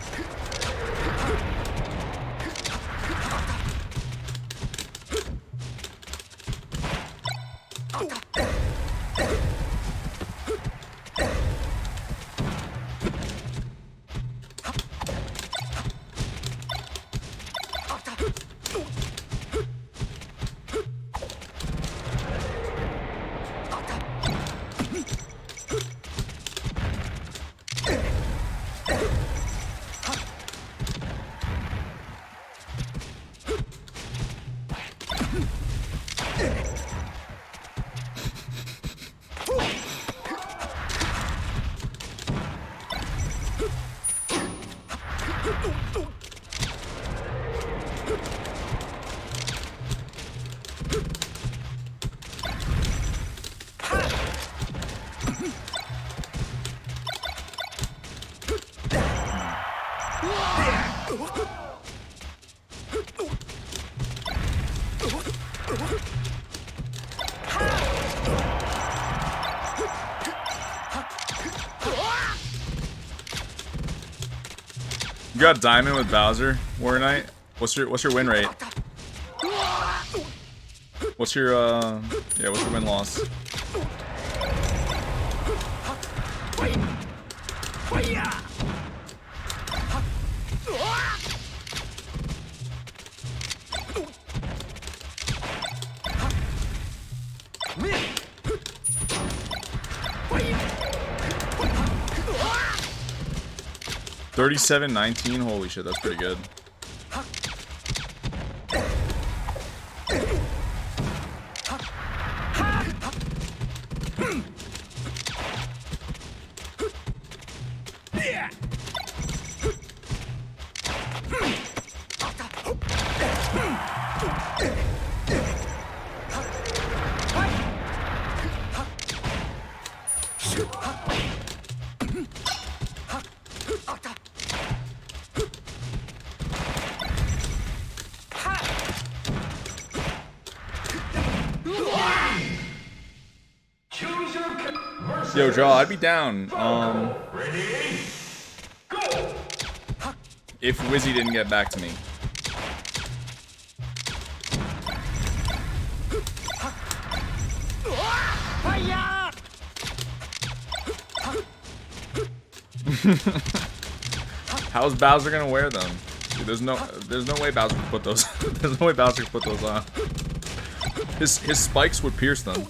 S2: got Diamond with Bowser, War Knight. What's your win rate? What's your what's your win loss? $37.19. Holy shit, that's pretty good. Yo, Jaw, I'd be down. If Wizzy didn't get back to me. How's Bowser gonna wear them? Dude, there's no way Bowser can put those. There's no way Bowser can put those on. His spikes would pierce them.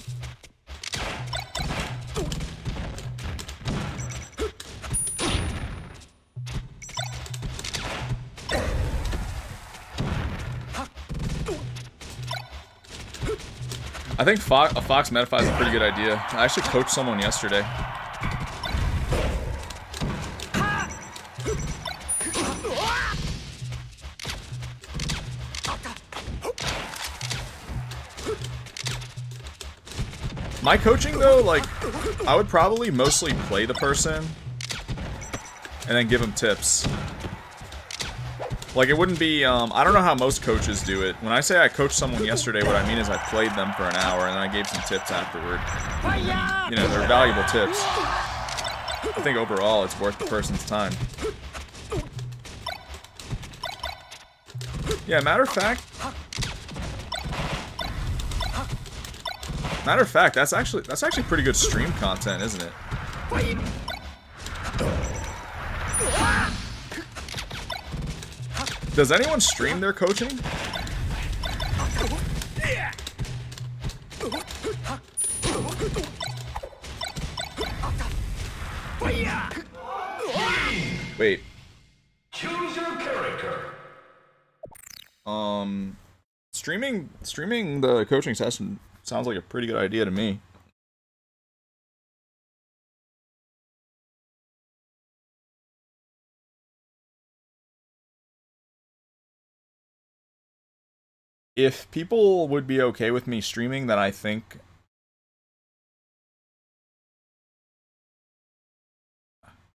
S2: I think a Fox Metafy is a pretty good idea. I actually coached someone yesterday. My coaching, though, like, I would probably mostly play the person and then give them tips. Like, it wouldn't be, I don't know how most coaches do it. When I say I coached someone yesterday, what I mean is I played them for an hour and then I gave some tips afterward. You know, they're valuable tips. I think overall it's worth the person's time. Yeah, matter of fact, that's actually pretty good stream content, isn't it? Does anyone stream their coaching? Wait.
S1: Choose your character.
S2: Streaming the coaching session sounds like a pretty good idea to me. If people would be okay with me streaming, then I think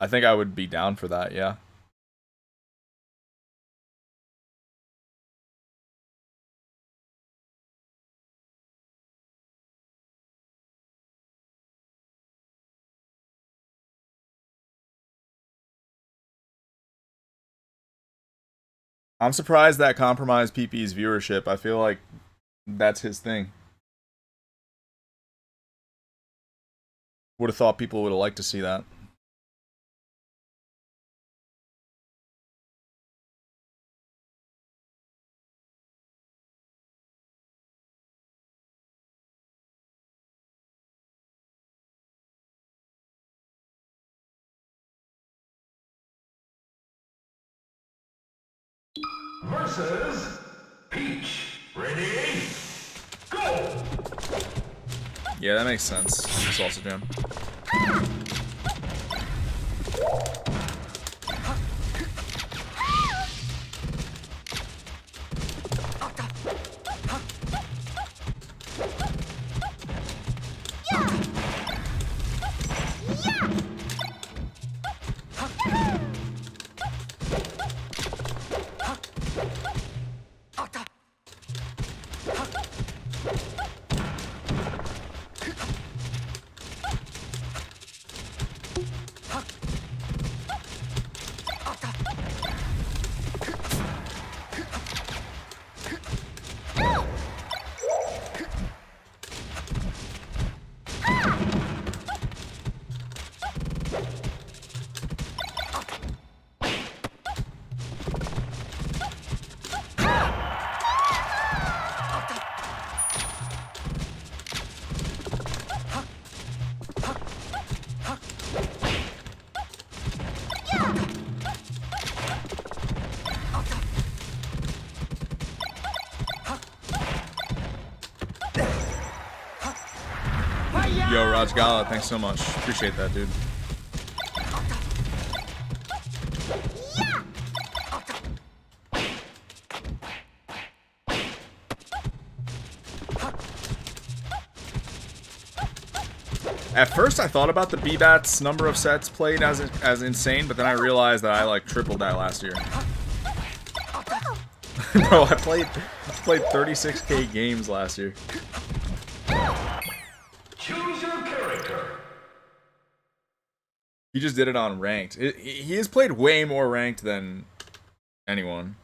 S2: I would be down for that, yeah. I'm surprised that compromised PP's viewership. I feel like that's his thing. Would have thought people would have liked to see that.
S1: Versus Peach. Ready? Go!
S2: Yeah, that makes sense. Salsa Jam. Yo, Rajgala, thanks so much. Appreciate that, dude. At first, I thought about the B-Bat's number of sets played as insane, but then I realized that I like tripled that last year. Bro, I played 36K games last year.
S1: Choose your character.
S2: He just did it on ranked. He has played way more ranked than anyone.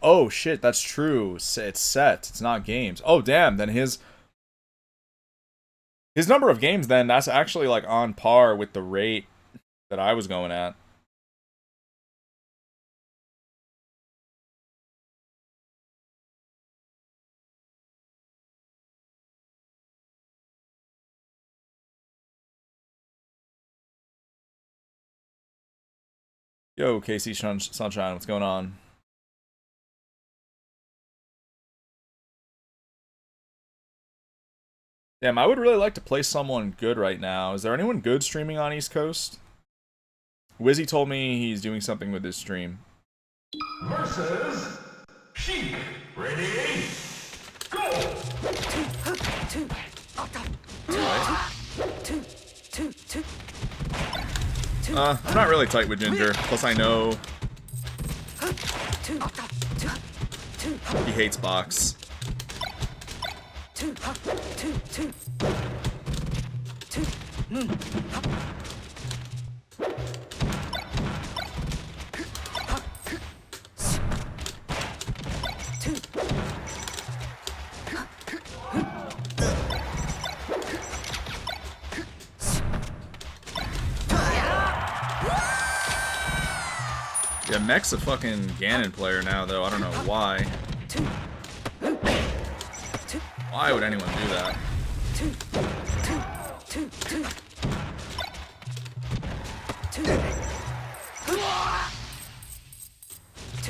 S2: Oh shit, that's true. It's sets. It's not games. Oh damn, then his number of games then, that's actually like on par with the rate that I was going at. Yo, KC Sunshine, what's going on? Damn, I would really like to play someone good right now. Is there anyone good streaming on East Coast? Wizzy told me he's doing something with his stream.
S1: Versus Sheik. Ready? Go!
S2: I'm not really tight with Ginger. Plus, I know he hates box. Yeah, Mech's a fucking Ganon player now, though. I don't know why. Why would anyone do that?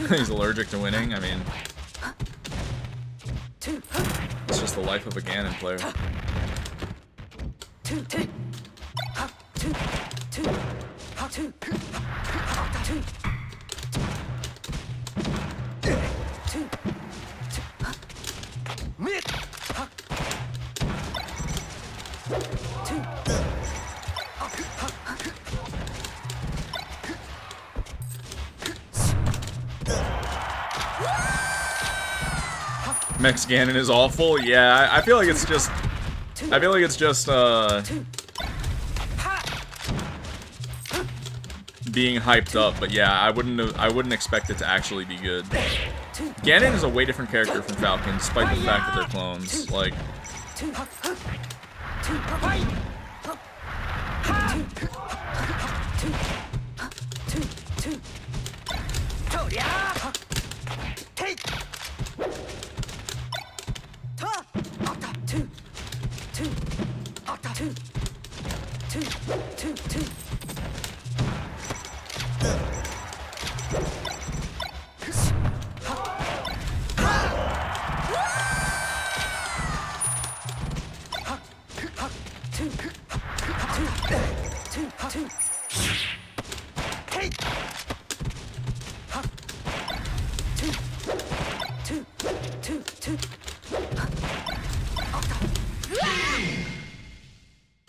S2: He's allergic to winning. I mean, it's just the life of a Ganon player. Mex Ganon is awful. Yeah, I feel like it's just. I feel like it's just being hyped up. But yeah, I wouldn't expect it to actually be good. Ganon is a way different character from Falcon, despite the fact that they're clones. Like.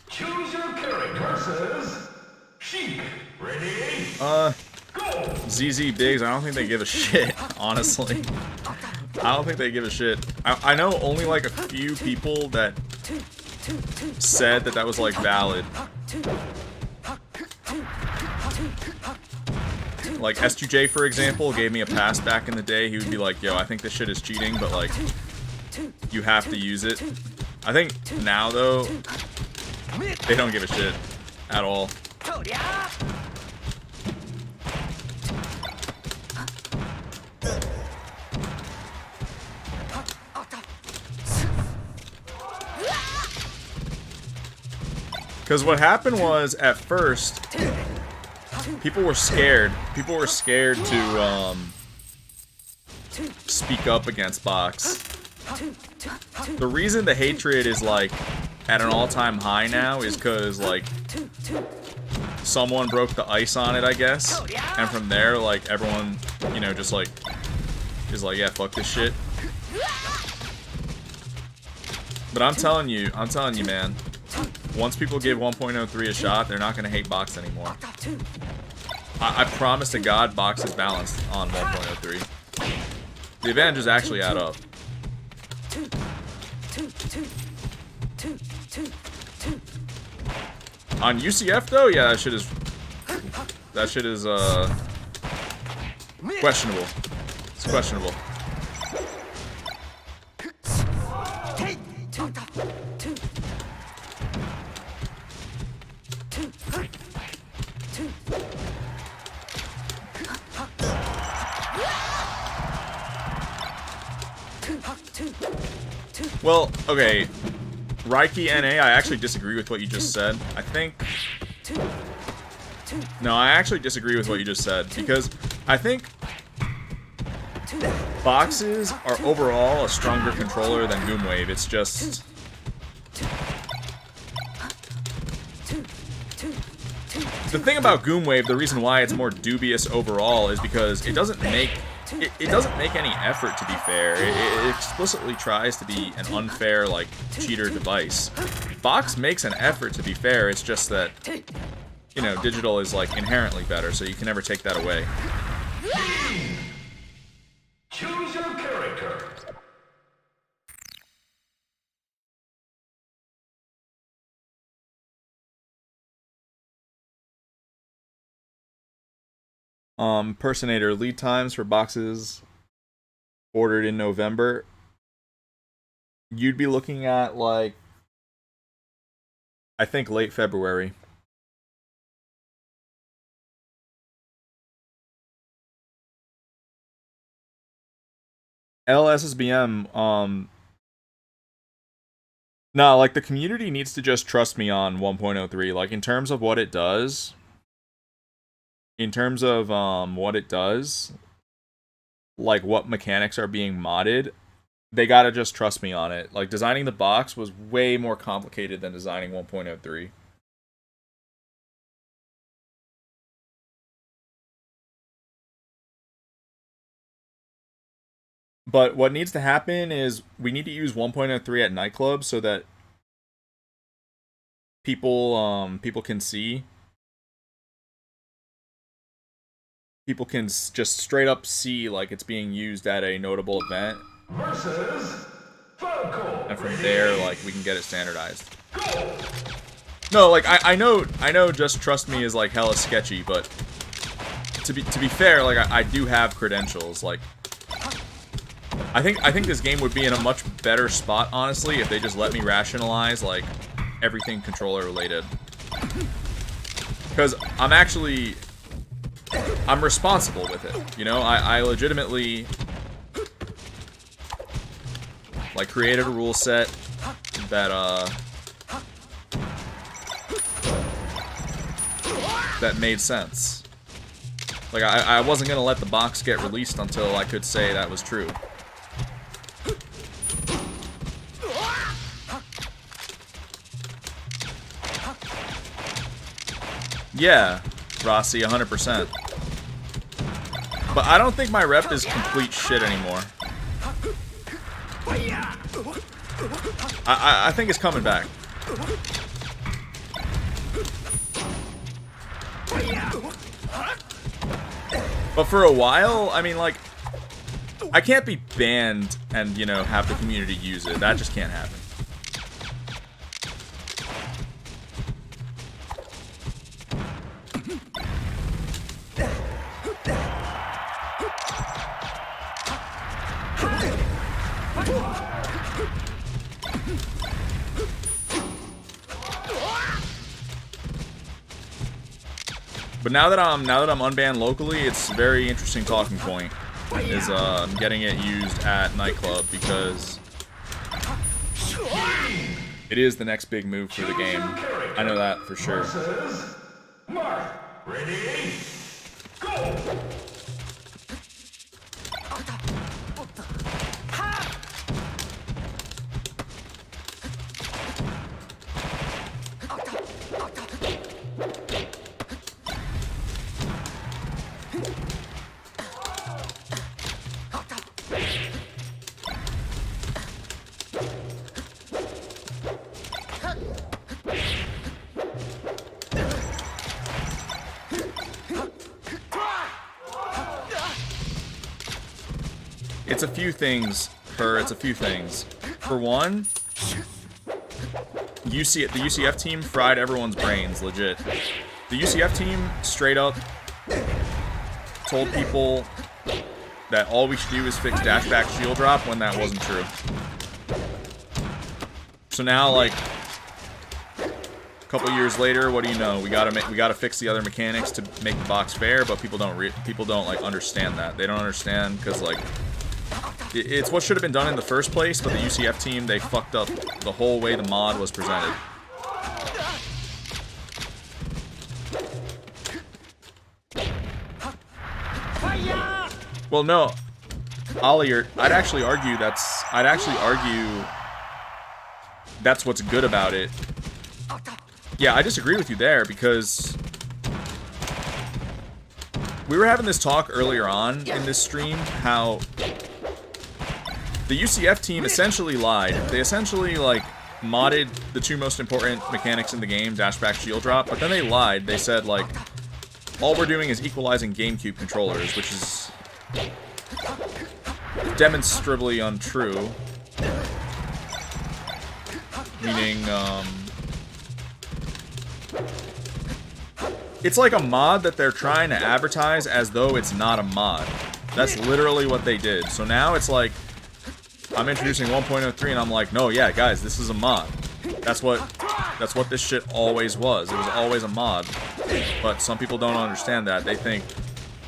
S1: Choose your character versus Sheik. Ready? Go!
S2: ZZ Biggs, I don't think they give a shit, honestly. I don't think they give a shit. I know only like a few people that said that that was like valid. Like S2J, for example, gave me a pass back in the day. He would be like, yo, I think this shit is cheating, but like, you have to use it. I think now, though, they don't give a shit at all. Because what happened was, at first, people were scared. People were scared to speak up against box. The reason the hatred is like at an all-time high now is because like someone broke the ice on it, I guess, and from there like everyone, you know, just like is like, yeah, fuck this shit. But I'm telling you, man, once people give 1.03 a shot, they're not gonna hate box anymore. I promise to God, box is balanced on 1.03. The advantages actually add up. On UCF though, yeah, that shit is questionable. It's questionable. Well, okay, Reiki NA, I actually disagree with what you just said. I think... No, I actually disagree with what you just said, because I think boxes are overall a stronger controller than Goomwave. It's just... The thing about Goomwave, the reason why it's more dubious overall is because it doesn't make any effort to be fair. It explicitly tries to be an unfair, like, cheater device. Box makes an effort to be fair, it's just that, you know, digital is, like, inherently better, so you can never take that away.
S1: Choose your character.
S2: Personator, lead times for boxes ordered in November. You'd be looking at, like, I think late February. LSSBM, no, like, the community needs to just trust me on 1.03. Like, in terms of what it does, like, what mechanics are being modded, they gotta just trust me on it. Like, designing the box was way more complicated than designing 1.03. But what needs to happen is we need to use 1.03 at nightclubs so that people can see. People can just straight up see, like, it's being used at a notable event.
S1: Versus Falco.
S2: And from there, like, we can get it standardized. No, like, I know just trust me is, like, hella sketchy, but to be fair, like, I do have credentials. Like, I think this game would be in a much better spot, honestly, if they just let me rationalize, like, everything controller related. Because I'm responsible with it, you know? I legitimately, like, created a rule set that made sense. Like, I wasn't gonna let the box get released until I could say that was true. Yeah, Rossi, 100%. But I don't think my rep is complete shit anymore. I think it's coming back. But for a while, I mean, like, I can't be banned and, you know, have the community use it. That just can't happen. But now that I'm unbanned locally, it's a very interesting talking point. Is getting it used at nightclub because it is the next big move for the game. I know that for sure.
S1: Ready? Go!
S2: It's a few things, it's a few things. For one, the UCF team fried everyone's brains, legit. The UCF team straight up told people that all we should do is fix dashback shield drop when that wasn't true. So now, like, a couple years later, what do you know? We gotta fix the other mechanics to make the box fair, but people don't like understand that. They don't understand because like it's what should have been done in the first place, but the UCF team, they fucked up the whole way the mod was presented. Well, no, Ollie, I'd actually argue that's what's good about it. Yeah, I disagree with you there because we were having this talk earlier on in this stream how the UCF team essentially lied. They essentially, like, modded the two most important mechanics in the game, dashback shield drop, but then they lied. They said, like, all we're doing is equalizing GameCube controllers, which is demonstrably untrue. Meaning, it's like a mod that they're trying to advertise as though it's not a mod. That's literally what they did. So now it's like, I'm introducing 1.03 and I'm like, no, yeah, guys, this is a mod. That's what this shit always was. It was always a mod. But some people don't understand that. They think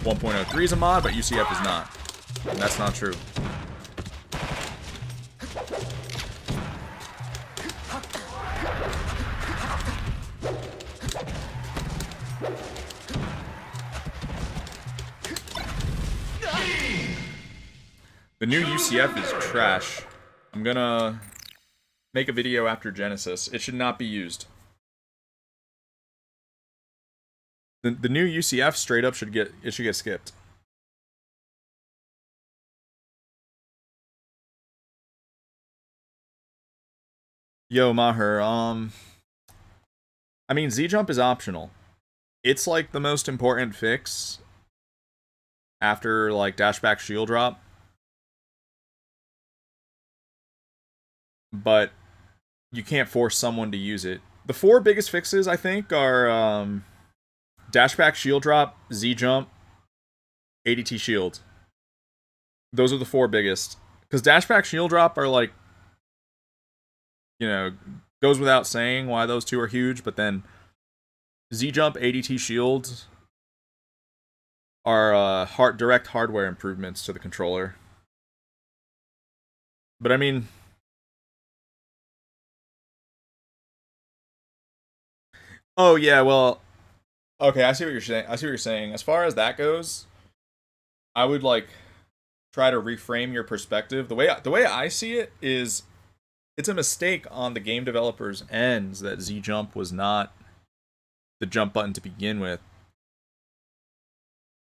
S2: 1.03 is a mod, but UCF is not. And that's not true. The new UCF is trash. I'm gonna make a video after Genesis. It should not be used. The new UCF straight up should get skipped. Yo, Maher, I mean, Z-Jump is optional. It's like the most important fix after like dashback shield drop. But you can't force someone to use it. The four biggest fixes, I think, are dashback shield drop, Z-Jump, ADT shield. Those are the four biggest. Because dashback shield drop are like, you know, goes without saying why those two are huge, but then Z-Jump, ADT shield are direct hardware improvements to the controller. But I mean, oh yeah, well, okay, I see what you're saying. As far as that goes, I would like try to reframe your perspective. The way I see it is, it's a mistake on the game developers' ends that Z-Jump was not the jump button to begin with.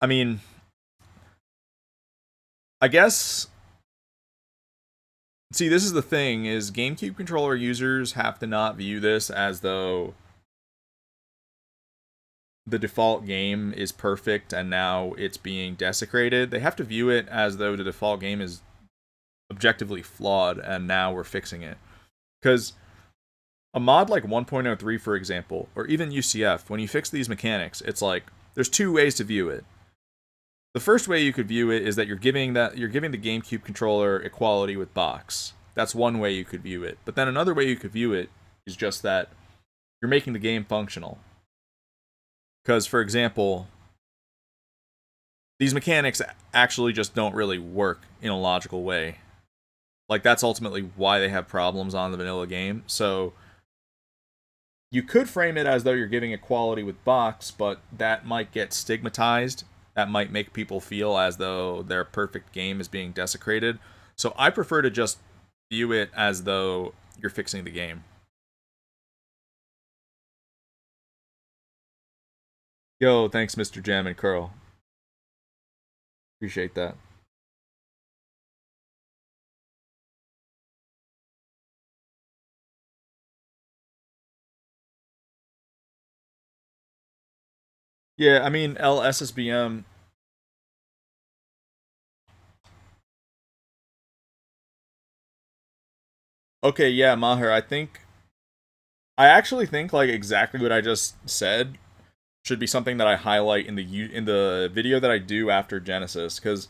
S2: I mean, I guess, see, this is the thing, is GameCube controller users have to not view this as though the default game is perfect and now it's being desecrated. They have to view it as though the default game is objectively flawed and now we're fixing it. Because a mod like 1.03, for example, or even UCF, when you fix these mechanics, it's like, there's two ways to view it. The first way you could view it is that you're giving the GameCube controller equality with box. That's one way you could view it. But then another way you could view it is just that you're making the game functional. Because, for example, these mechanics actually just don't really work in a logical way. Like, that's ultimately why they have problems on the vanilla game. So you could frame it as though you're giving equality with box, but that might get stigmatized. That might make people feel as though their perfect game is being desecrated. So I prefer to just view it as though you're fixing the game. Yo, thanks, Mr. Jam and Curl. Appreciate that. Yeah, I mean, LSSBM. Okay, yeah, Maher, I actually think like exactly what I just said should be something that I highlight in the video that I do after Genesis, because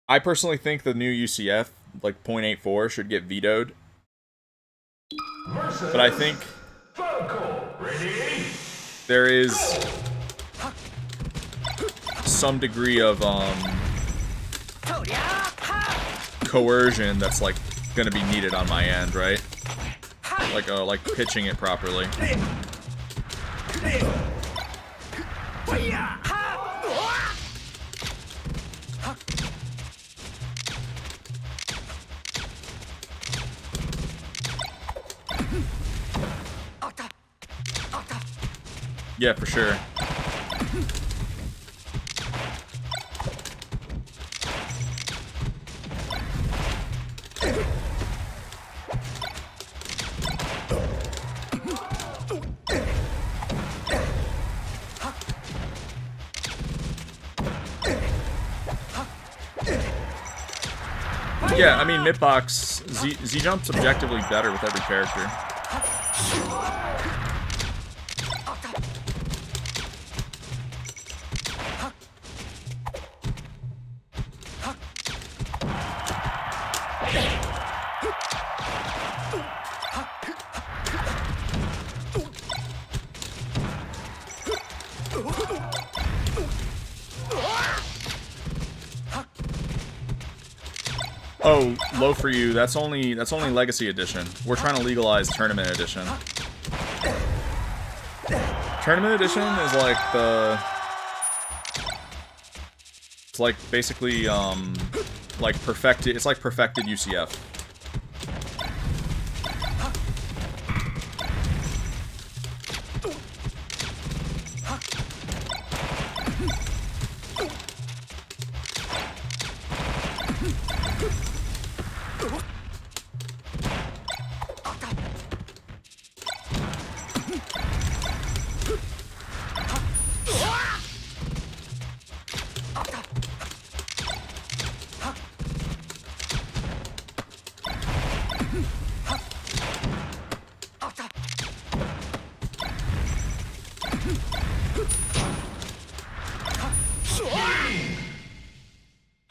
S2: I personally think the new UCF like .84 should get vetoed. But I think there is some degree of coercion that's like gonna be needed on my end, right? Like pitching it properly. Yeah, for sure. Yeah, I mean, Mitbox, Z-Jump's objectively better with every character. Oh, low for you. That's only Legacy Edition. We're trying to legalize Tournament Edition. Tournament Edition is like it's like basically like perfected. It's like perfected UCF.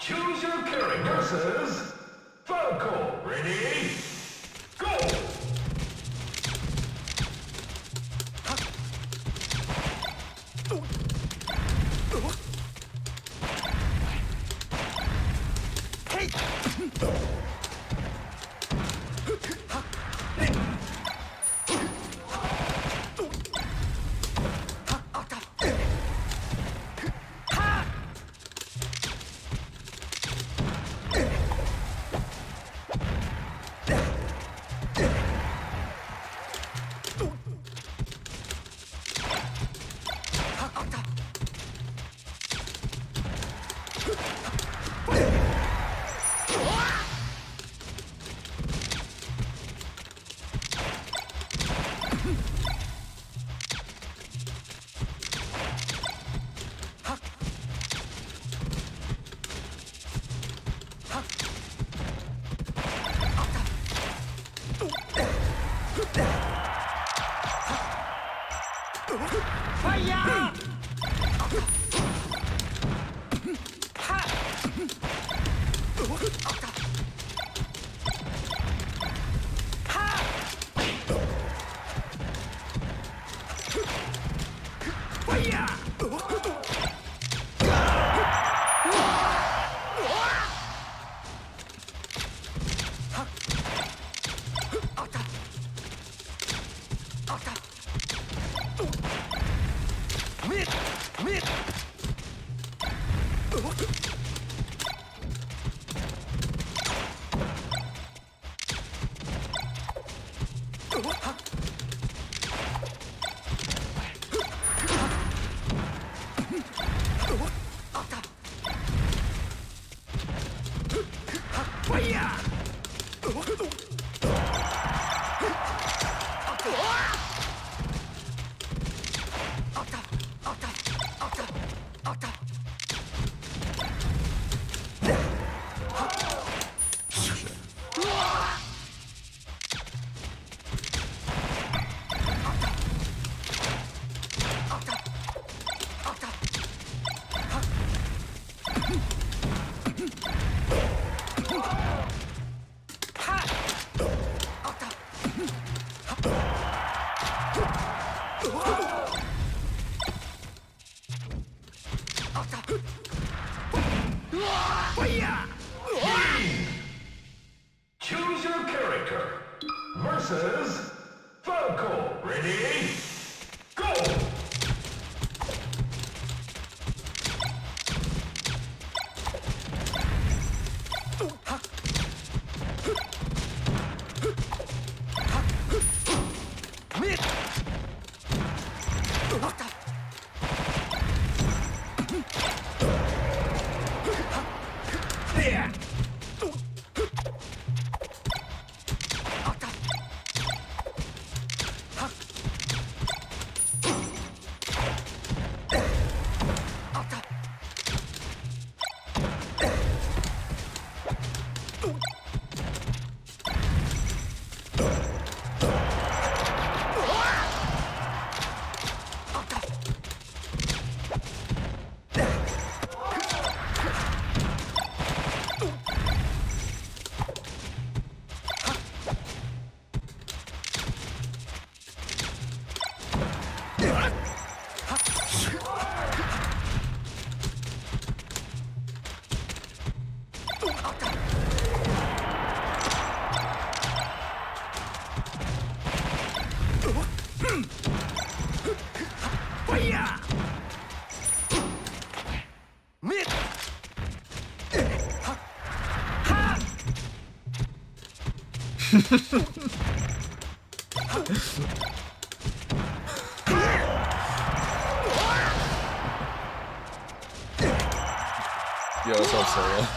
S1: Choose your carry versus Falco. Ready? Go! Choose your character versus Falco. Ready? Go!
S2: Yo, what's up, Solo?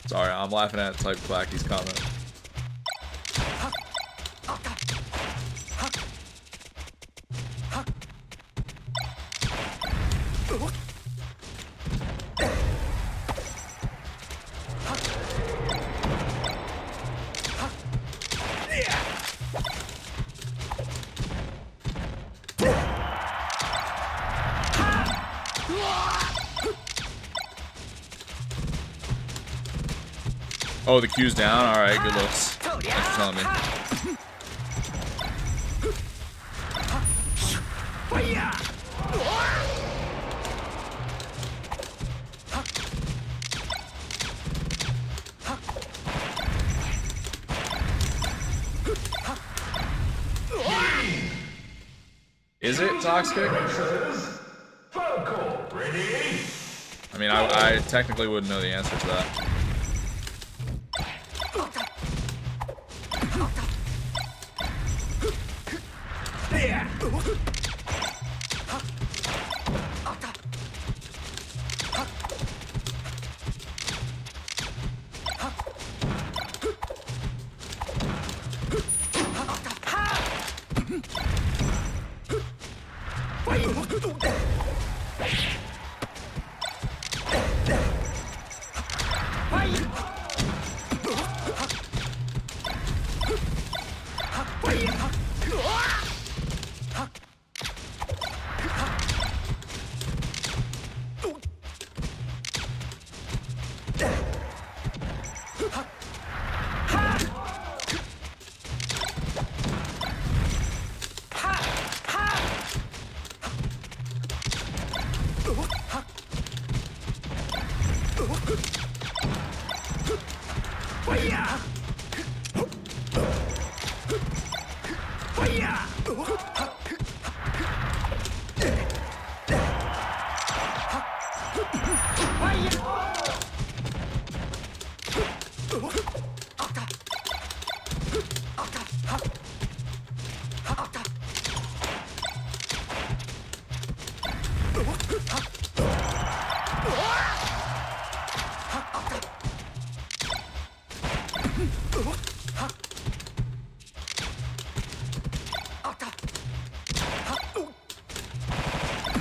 S2: Sorry, I'm laughing at Type Blacky's comment. Oh, the Q's down? Alright, good looks. Thanks for telling me. Is it toxic? I mean, I technically wouldn't know the answer to that.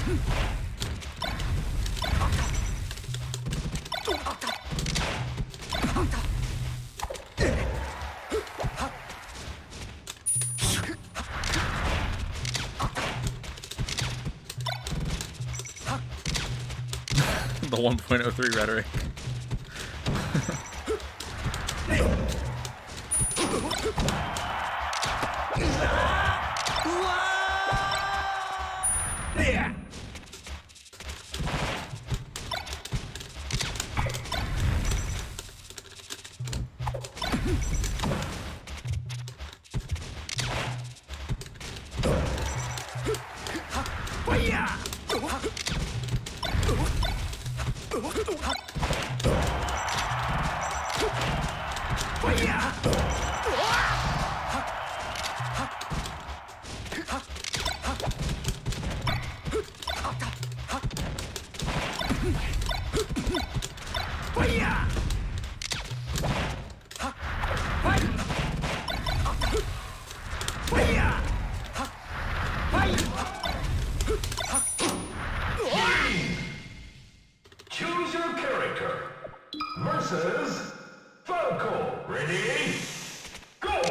S2: The 1.03 rhetoric.
S1: Choose your character. Versus Falco. Ready? Go!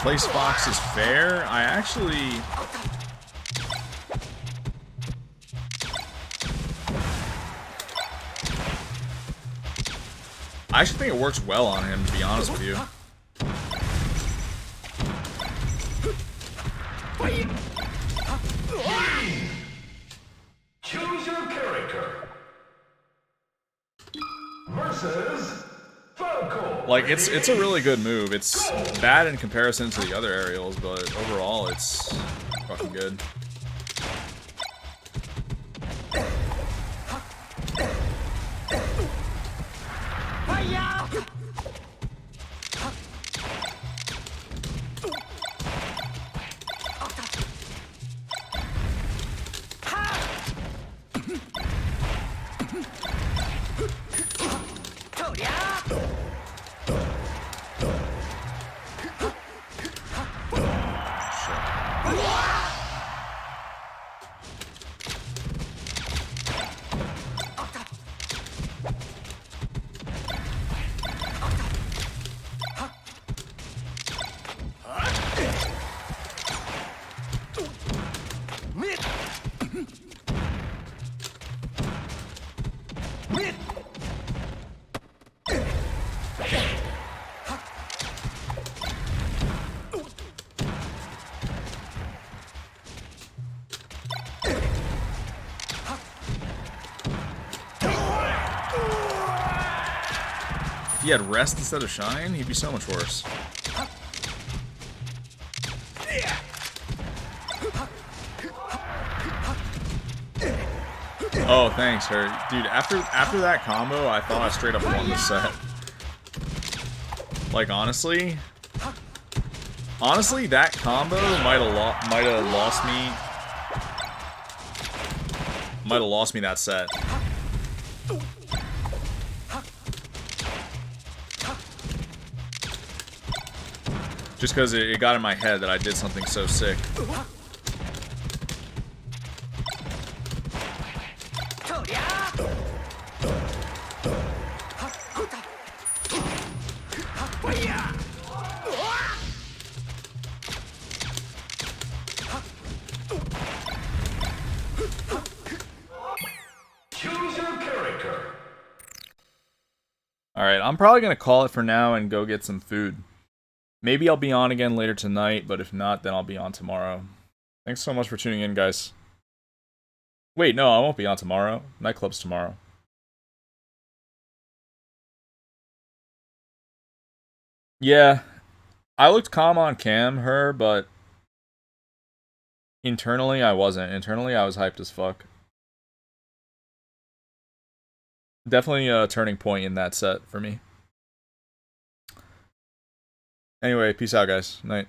S2: Place Fox is fair. I actually think it works well on him, to be honest with you.
S1: Choose your character. Versus Falco.
S2: Like, it's a really good move. It's bad in comparison to the other aerials, but overall it's fucking good. If he had rest instead of shine, he'd be so much worse. Oh, thanks, her. Dude, after that combo, I thought I straight up won the set. Like, honestly, that combo might have lost me that set. Just because it got in my head that I did something so sick.
S1: Choose your character.
S2: Alright, I'm probably going to call it for now and go get some food. Maybe I'll be on again later tonight, but if not, then I'll be on tomorrow. Thanks so much for tuning in, guys. Wait, no, I won't be on tomorrow. Nightclub's tomorrow. Yeah, I looked calm on cam, her, but internally I wasn't. Internally I was hyped as fuck. Definitely a turning point in that set for me. Anyway, peace out, guys. Night.